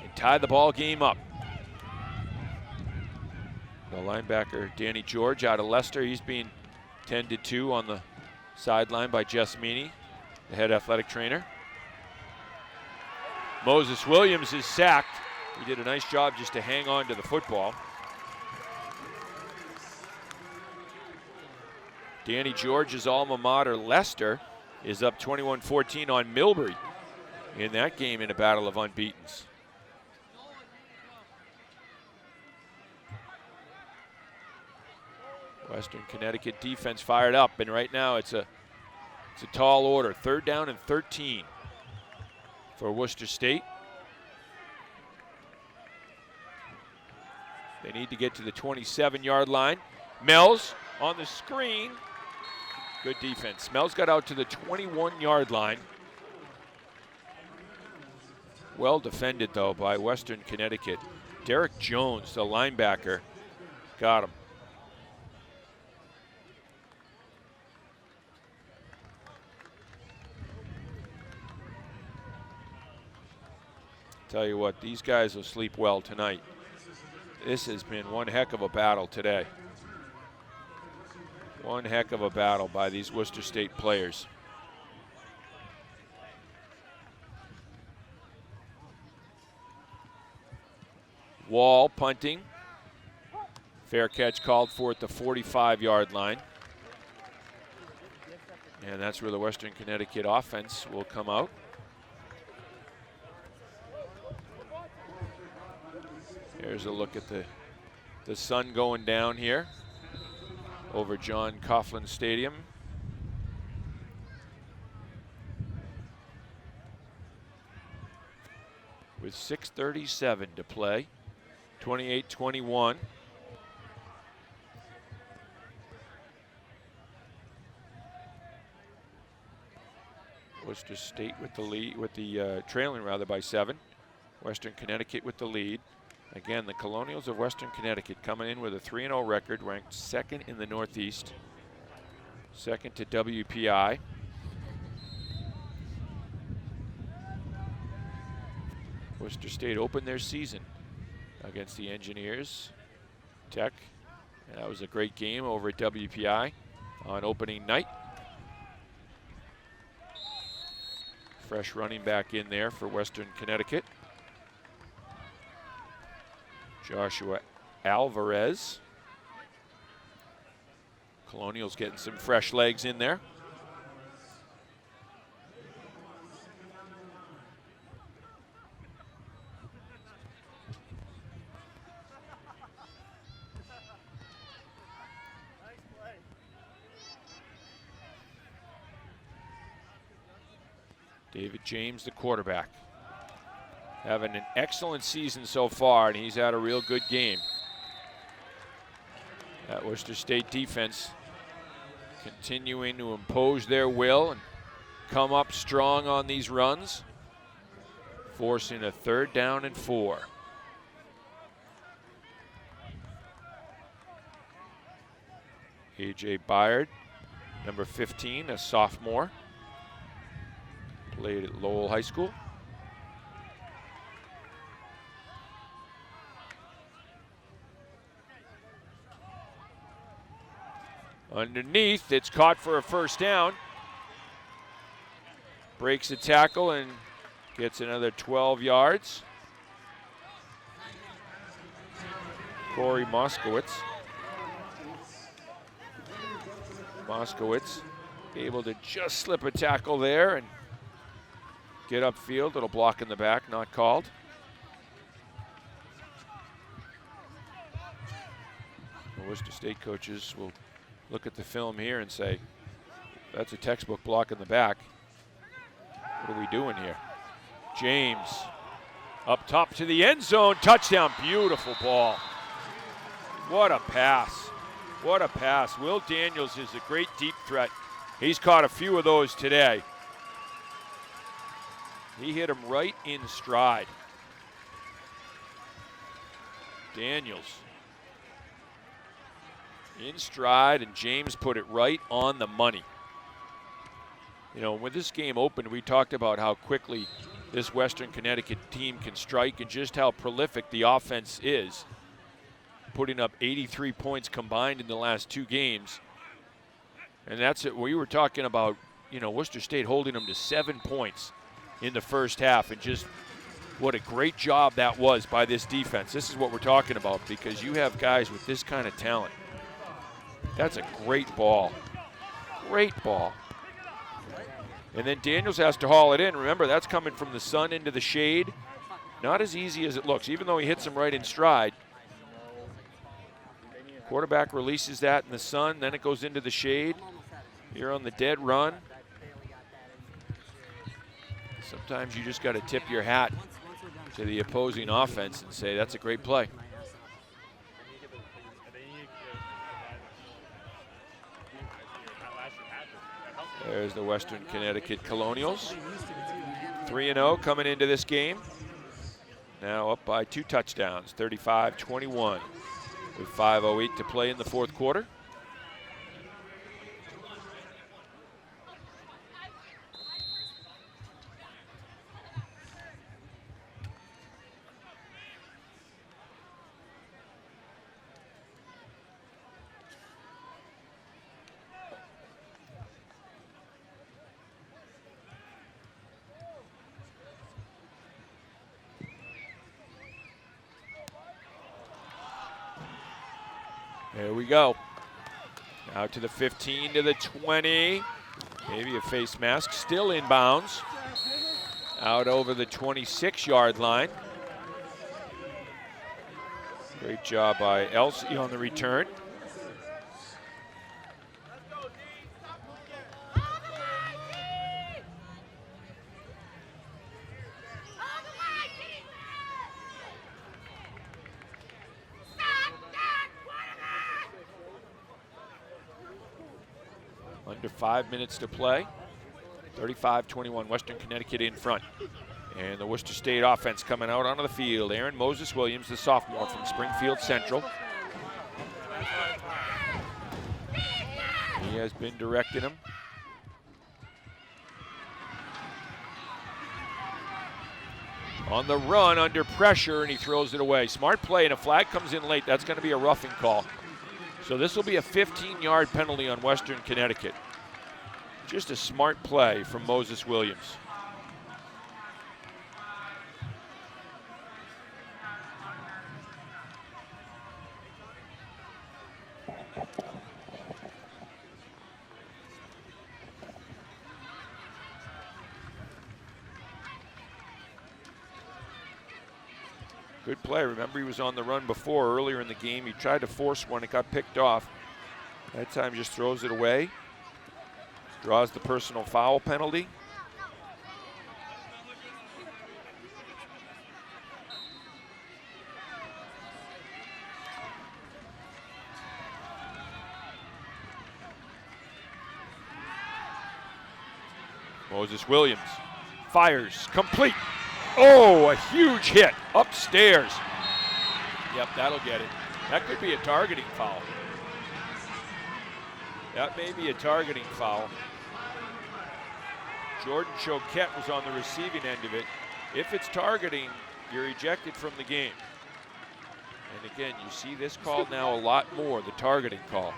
and tie the ball game up. The linebacker, Danny George, out of Leicester, he's being tended to on the sideline by Jess Meany, the head athletic trainer. Moses Williams is sacked. He did a nice job just to hang on to the football. Danny George's alma mater, Leicester, is up 21-14 on Millbury in that game in a battle of unbeatens. Western Connecticut defense fired up, and right now it's a tall order. 3rd down and 13 for Worcester State. They need to get to the 27-yard line. Mells on the screen. Good defense. Mells got out to the 21-yard line. Well defended, though, by Western Connecticut. Derek Jones, the linebacker, got him. Tell you what, these guys will sleep well tonight. This has been one heck of a battle today. One heck of a battle by these Worcester State players. Wall punting. Fair catch called for at the 45-yard line. And that's where the Western Connecticut offense will come out. Here's a look at the sun going down here over John Coughlin Stadium. With 6:37 to play, 28-21. Worcester State with the lead, trailing rather by 7. Western Connecticut with the lead. Again, the Colonials of Western Connecticut coming in with a 3-0 record, ranked 2nd in the Northeast, 2nd to WPI. Worcester State opened their season against the Engineers Tech. And that was a great game over at WPI on opening night. Fresh running back in there for Western Connecticut. Joshua Alvarez. Colonials getting some fresh legs in there. David James, the quarterback, having an excellent season so far, and he's had a real good game. That Worcester State defense continuing to impose their will and come up strong on these runs, forcing a 3rd down and 4. A.J. Byard, number 15, a sophomore, played at Lowell High School. Underneath, it's caught for a 1st down. Breaks a tackle and gets another 12 yards. Corey Moskowitz. Moskowitz able to just slip a tackle there and get upfield. Little block in the back, not called. The Worcester State coaches will look at the film here and say, that's a textbook block in the back. What are we doing here? James up top to the end zone, touchdown, beautiful ball. What a pass, what a pass. Will Daniels is a great deep threat. He's caught a few of those today. He hit him right in stride. Daniels in stride, and James put it right on the money. You know, when this game opened, we talked about how quickly this Western Connecticut team can strike and just how prolific the offense is, putting up 83 points combined in the last 2 games. And that's it. We were talking about, you know, Worcester State holding them to 7 points in the first half, and just what a great job that was by this defense. This is what we're talking about, because you have guys with this kind of talent. That's a great ball. Great ball. And then Daniels has to haul it in. Remember, that's coming from the sun into the shade. Not as easy as it looks, even though he hits him right in stride. Quarterback releases that in the sun, then it goes into the shade. You're on the dead run. Sometimes you just got to tip your hat to the opposing offense and say, that's a great play. There's the Western Connecticut Colonials. 3-0 coming into this game. Now up by 2 touchdowns, 35-21, with 5:08 to play in the fourth quarter. There we go. Out to the 15, to the 20. Maybe a face mask, still inbounds. Out over the 26-yard line. Great job by Elsie on the return. Under 5 minutes to play. 35-21, Western Connecticut in front. And the Worcester State offense coming out onto the field. Aaron Moses Williams, the sophomore from Springfield Central. He has been directing him. On the run, under pressure, and he throws it away. Smart play, and a flag comes in late. That's going to be a roughing call. So this will be a 15-yard penalty on Western Connecticut. Just a smart play from Moses Williams. Good play. Remember, he was on the run before earlier in the game. He tried to force one. It got picked off. That time just throws it away. Draws the personal foul penalty. Moses Williams fires, complete. Oh, a huge hit upstairs. Yep, that'll get it. That could be a targeting foul. That may be a targeting foul. Jordan Choquette was on the receiving end of it. If it's targeting, you're ejected from the game. And again, you see this call now a lot more, the targeting call.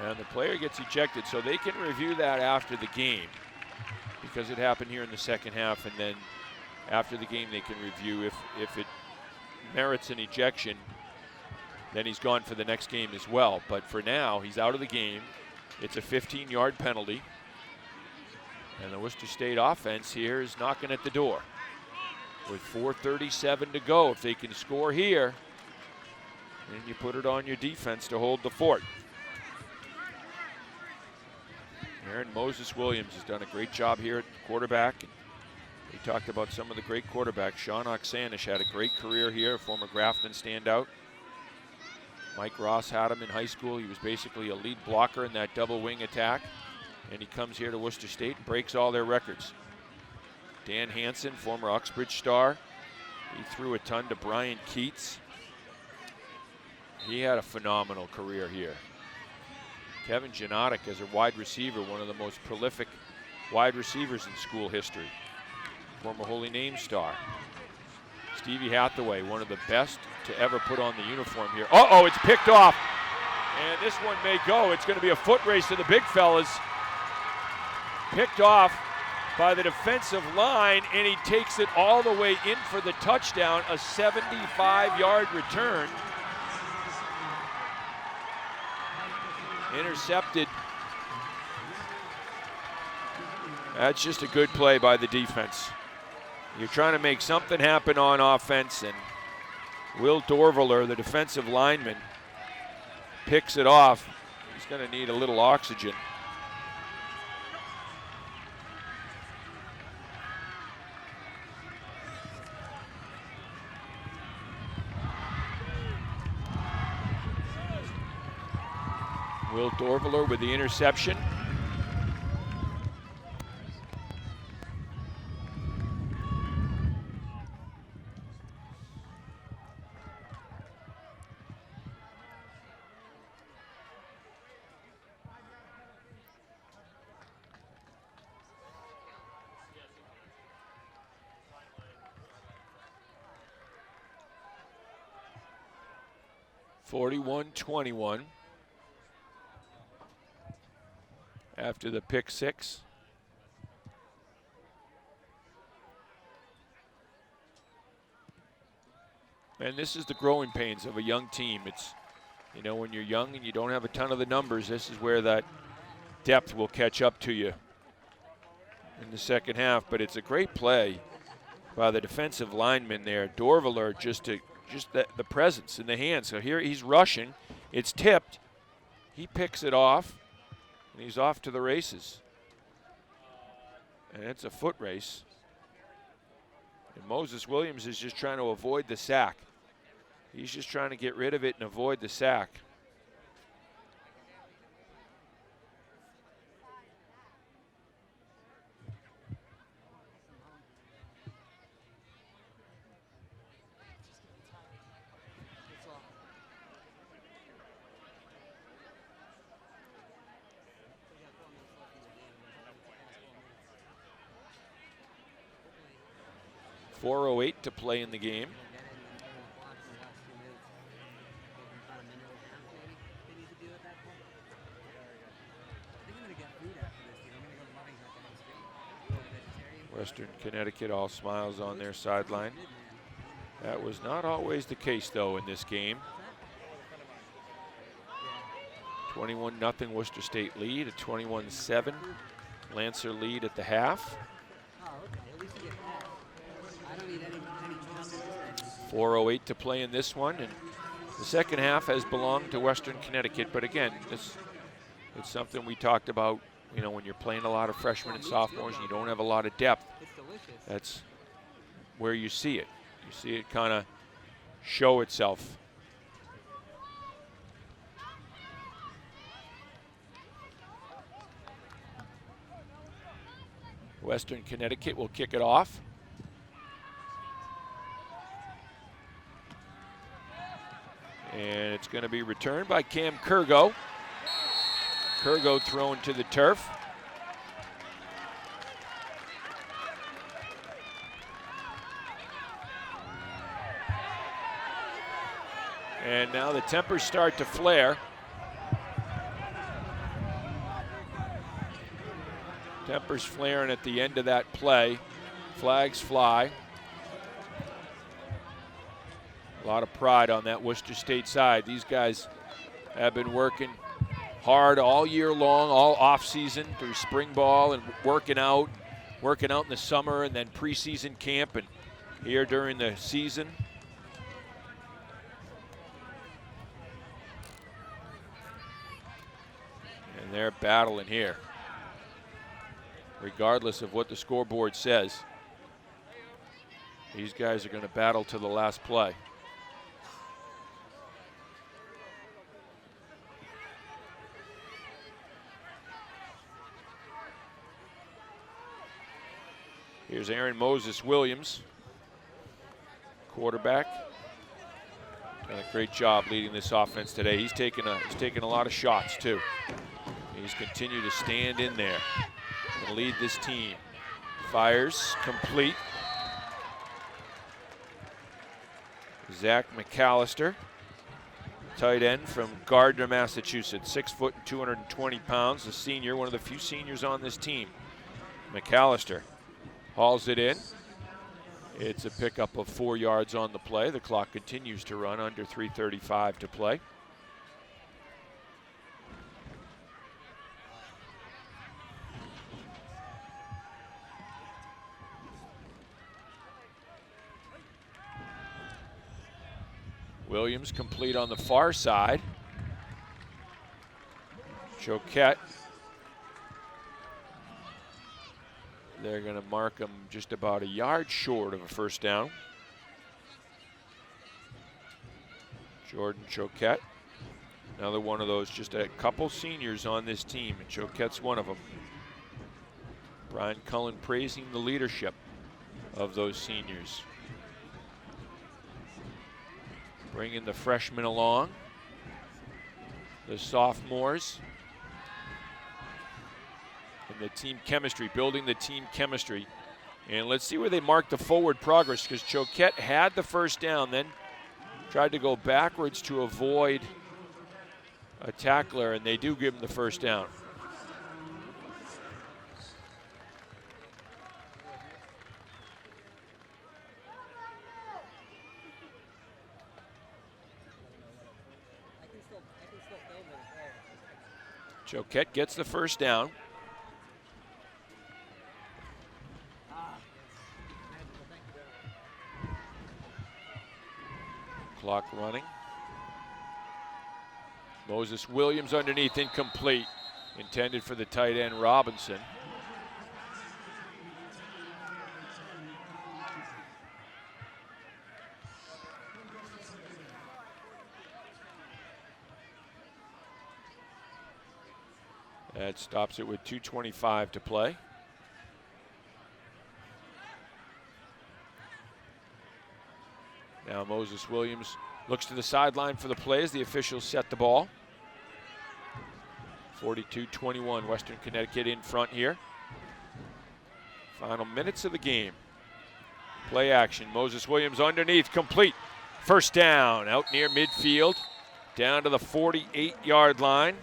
And the player gets ejected, so they can review that after the game because it happened here in the second half, and then after the game they can review if it merits an ejection, then he's gone for the next game as well. But for now, he's out of the game. It's a 15-yard penalty. And the Worcester State offense here is knocking at the door. With 4:37 to go, if they can score here, then you put it on your defense to hold the fort. Aaron Moses Williams has done a great job here at quarterback. We talked about some of the great quarterbacks. Sean Oksanish had a great career here, a former Grafton standout. Mike Ross had him in high school. He was basically a lead blocker in that double wing attack. And he comes here to Worcester State and breaks all their records. Dan Hansen, former Uxbridge star. He threw a ton to Brian Keats. He had a phenomenal career here. Kevin Janotic as a wide receiver, one of the most prolific wide receivers in school history. Former Holy Name star. Stevie Hathaway, one of the best to ever put on the uniform here. Uh-oh, it's picked off. And this one may go. It's going to be a foot race to the big fellas. Picked off by the defensive line, and he takes it all the way in for the touchdown, a 75-yard return. Intercepted. That's just a good play by the defense. You're trying to make something happen on offense, and Will Dorvaler, the defensive lineman, picks it off. He's going to need a little oxygen. Will Dorvaler with the interception. (41-21) after the pick six. And this is the growing pains of a young team. It's, you know, when you're young and you don't have a ton of the numbers, this is where that depth will catch up to you in the second half. But it's a great play by the defensive lineman there. Dorvaler just the presence in the hands. So here he's rushing. It's tipped. He picks it off, and he's off to the races. And it's a foot race. And Moses Williams is just trying to avoid the sack. He's just trying to get rid of it and avoid the sack. .408 to play in the game. Western Connecticut all smiles on their sideline. That was not always the case, though, in this game. 21-0 Worcester State lead, a 21-7 Lancer lead at the half. 4:08 to play in this one, and the second half has belonged to Western Connecticut. But again, it's something we talked about. You know, when you're playing a lot of freshmen and sophomores and you don't have a lot of depth, that's where you see it. You see it kind of show itself. Western Connecticut will kick it off. And it's going to be returned by Cam Kurgo. Kurgo thrown to the turf. And now the tempers start to flare. Tempers flaring at the end of that play. Flags fly. A lot of pride on that Worcester State side. These guys have been working hard all year long, all off-season through spring ball and working out in the summer and then preseason camp and here during the season. And they're battling here, regardless of what the scoreboard says. These guys are going to battle to the last play. Here's Aaron Moses Williams, quarterback. Done a great job leading this offense today. He's taken a lot of shots too. He's continued to stand in there and lead this team. Fires complete. Zach McAllister, tight end from Gardner, Massachusetts, 6 foot and 220 pounds, a senior, one of the few seniors on this team. McAllister hauls it in. It's a pickup of 4 yards on the play. The clock continues to run, under 3:35 to play. Williams complete on the far side. Choquette. They're going to mark him just about a yard short of a first down. Jordan Choquette. Another one of those, just a couple seniors on this team, and Choquette's one of them. Brian Cullen praising the leadership of those seniors. Bringing the freshmen along, the sophomores, and the team chemistry, building the team chemistry. And let's see where they mark the forward progress, because Choquette had the first down, then tried to go backwards to avoid a tackler, and they do give him the first down. Choquette gets the first down. Clock running. Moses Williams underneath, incomplete. Intended for the tight end Robinson. That stops it with 2:25 to play. Now Moses Williams looks to the sideline for the play as the officials set the ball. 42-21, Western Connecticut in front here. Final minutes of the game. Play action, Moses Williams underneath, complete. First down, out near midfield, down to the 48-yard line.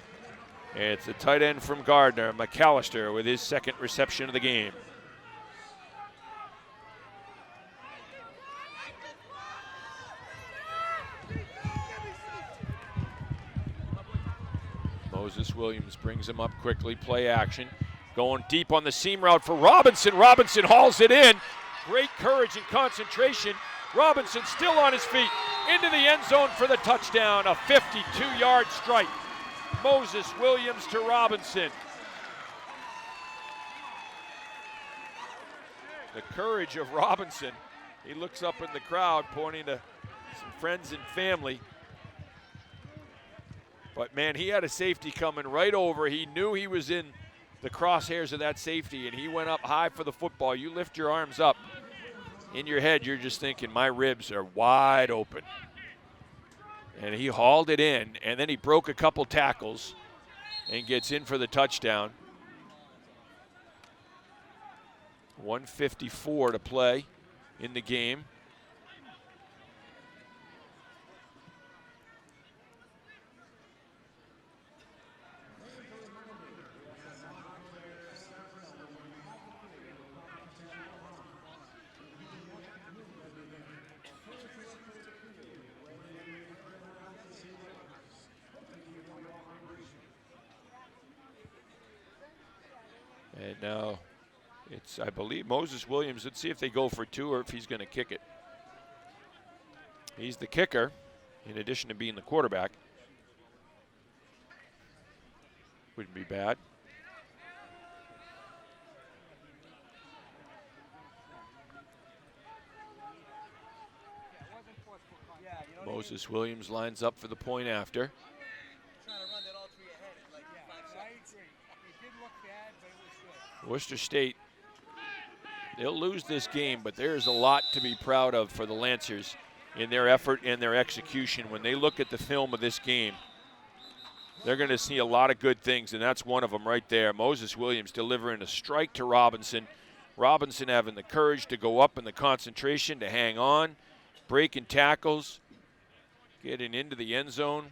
It's the tight end from Gardner, McAllister, with his second reception of the game. Moses Williams brings him up quickly, play action. Going deep on the seam route for Robinson. Robinson hauls it in. Great courage and concentration. Robinson still on his feet, into the end zone for the touchdown, a 52-yard strike. Moses Williams to Robinson. The courage of Robinson. He looks up in the crowd, pointing to some friends and family. But man, he had a safety coming right over. He knew he was in the crosshairs of that safety, and he went up high for the football. You lift your arms up. In your head, you're just thinking, my ribs are wide open. And he hauled it in, and then he broke a couple tackles and gets in for the touchdown. 1:54 to play in the game. And now it's, I believe, Moses Williams. Let's see if they go for two or if he's going to kick it. He's the kicker, in addition to being the quarterback. Wouldn't be bad. Moses Williams lines up for the point after. Worcester State, They'll lose this game, but there's a lot to be proud of for the Lancers in their effort and their execution. When they look at the film of this game, they're going to see a lot of good things, and that's one of them right there. Moses Williams delivering a strike to Robinson. Robinson having the courage to go up and the concentration to hang on, breaking tackles, getting into the end zone.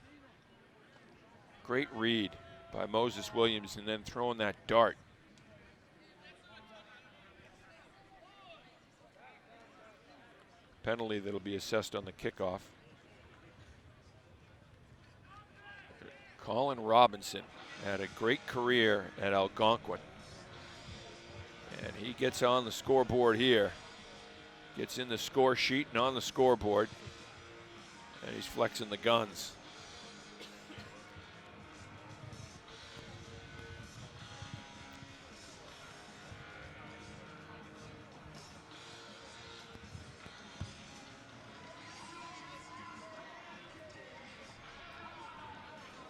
Great read by Moses Williams, and then throwing that dart. Penalty that'll be assessed on the kickoff. Colin Robinson had a great career at Algonquin. And he gets on the scoreboard here. Gets in the score sheet and on the scoreboard. And he's flexing the guns.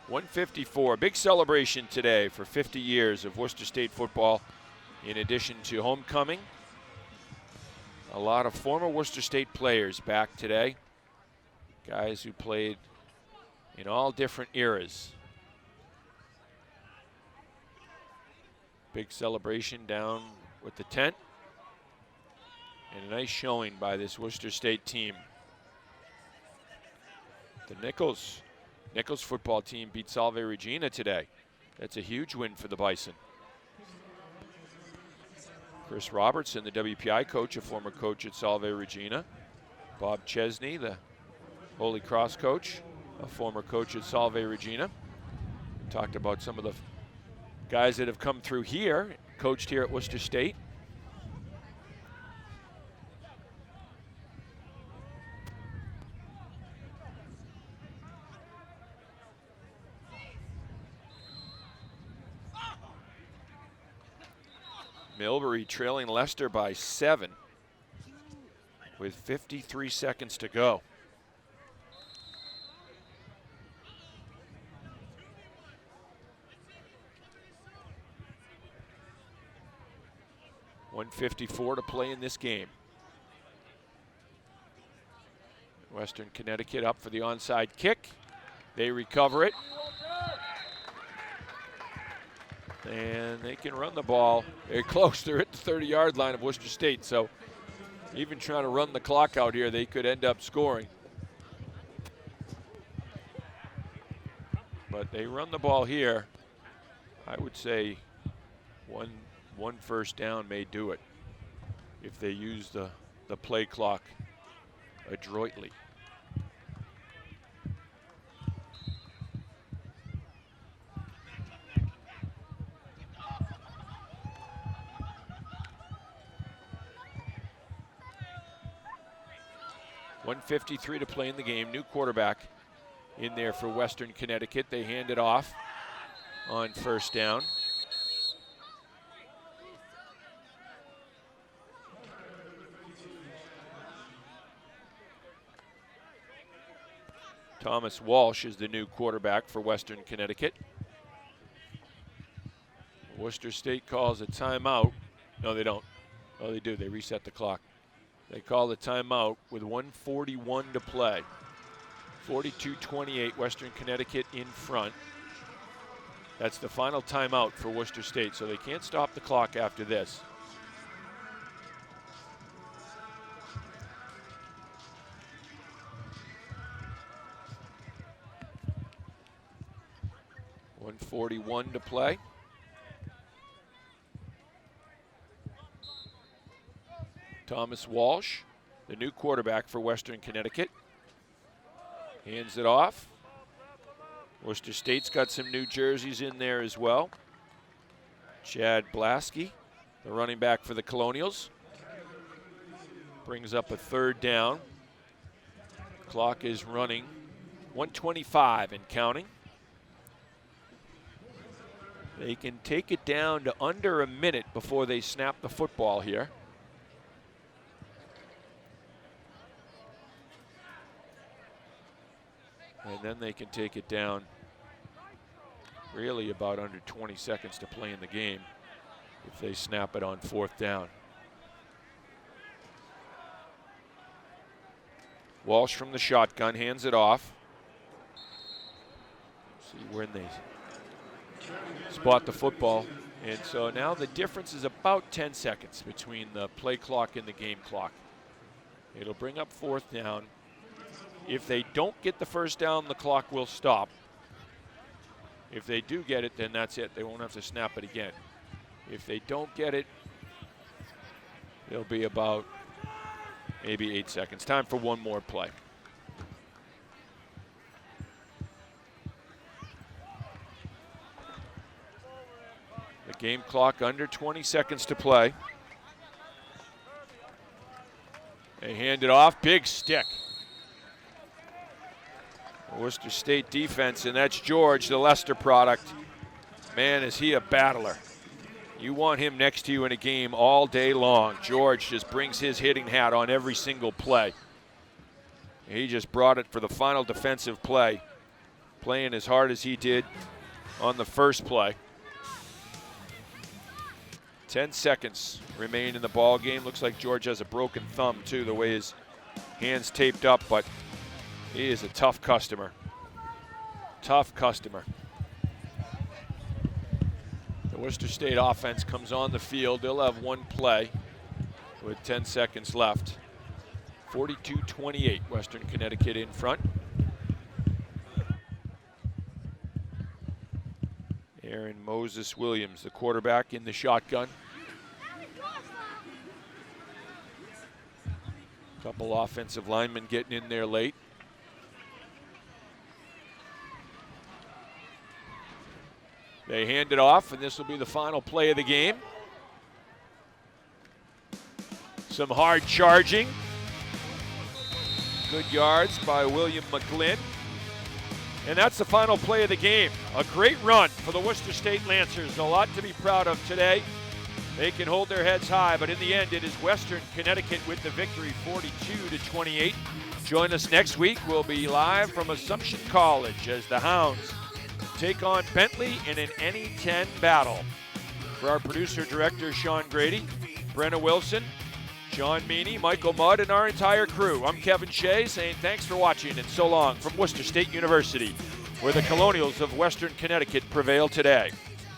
.154, big celebration today for 50 years of Worcester State football. In addition to homecoming, a lot of former Worcester State players back today. Guys who played in all different eras. Big celebration down with the tent. And a nice showing by this Worcester State team. The Nichols football team beat Salve Regina today. That's a huge win for the Bison. Chris Robertson, the WPI coach, a former coach at Salve Regina. Bob Chesney, the Holy Cross coach, a former coach at Salve Regina. Talked about some of the guys that have come through here, coached here at Worcester State. Millbury trailing Leicester by 7 with 53 seconds to go. .154 to play in this game. Western Connecticut up for the onside kick. They recover it. And they can run the ball. They're close. They're at the 30-yard line of Worcester State. So even trying to run the clock out here, they could end up scoring. But they run the ball here. I would say one first down may do it if they use the play clock adroitly. .153 to play in the game. New quarterback in there for Western Connecticut. They hand it off on first down. Thomas Walsh is the new quarterback for Western Connecticut. Worcester State calls a timeout. No, they don't. Oh, they do. They reset the clock. They call the timeout with 1:41 to play. 42-28, Western Connecticut in front. That's the final timeout for Worcester State, so they can't stop the clock after this. .141 to play. Thomas Walsh, the new quarterback for Western Connecticut, hands it off. Worcester State's got some new jerseys in there as well. Chad Blasky, the running back for the Colonials, brings up a third down. Clock is running, 1:25 and counting. They can take it down to under a minute before they snap the football here. And then they can take it down really about under 20 seconds to play in the game if they snap it on fourth down. Walsh from the shotgun hands it off. See when they spot the football. And so now the difference is about 10 seconds between the play clock and the game clock. It'll bring up 4th down. If they don't get the first down, the clock will stop. If they do get it, then that's it. They won't have to snap it again. If they don't get it, it'll be about maybe 8 seconds. Time for one more play. The game clock under 20 seconds to play. They hand it off, big stick. Worcester State defense, and that's George, the Leicester product. Man, is he a battler. You want him next to you in a game all day long. George just brings his hitting hat on every single play. He just brought it for the final defensive play, playing as hard as he did on the first play. 10 seconds remain in the ball game. Looks like George has a broken thumb too, the way his hand's taped up, but he is a tough customer. Tough customer. The Worcester State offense comes on the field. They'll have one play with 10 seconds left. 42-28, Western Connecticut in front. Aaron Moses Williams, the quarterback, in the shotgun. Couple offensive linemen getting in there late. They hand it off, and this will be the final play of the game. Some hard charging. Good yards by William McGlynn. And that's the final play of the game. A great run for the Worcester State Lancers. A lot to be proud of today. They can hold their heads high, but in the end, it is Western Connecticut with the victory, 42-28. Join us next week. We'll be live from Assumption College as the Hounds take on Bentley in an NE10 battle. For our producer-director, Sean Grady, Brenna Wilson, John Meany, Michael Mudd, and our entire crew, I'm Kevin Shea saying thanks for watching and so long from Worcester State University, where the Colonials of Western Connecticut prevail today.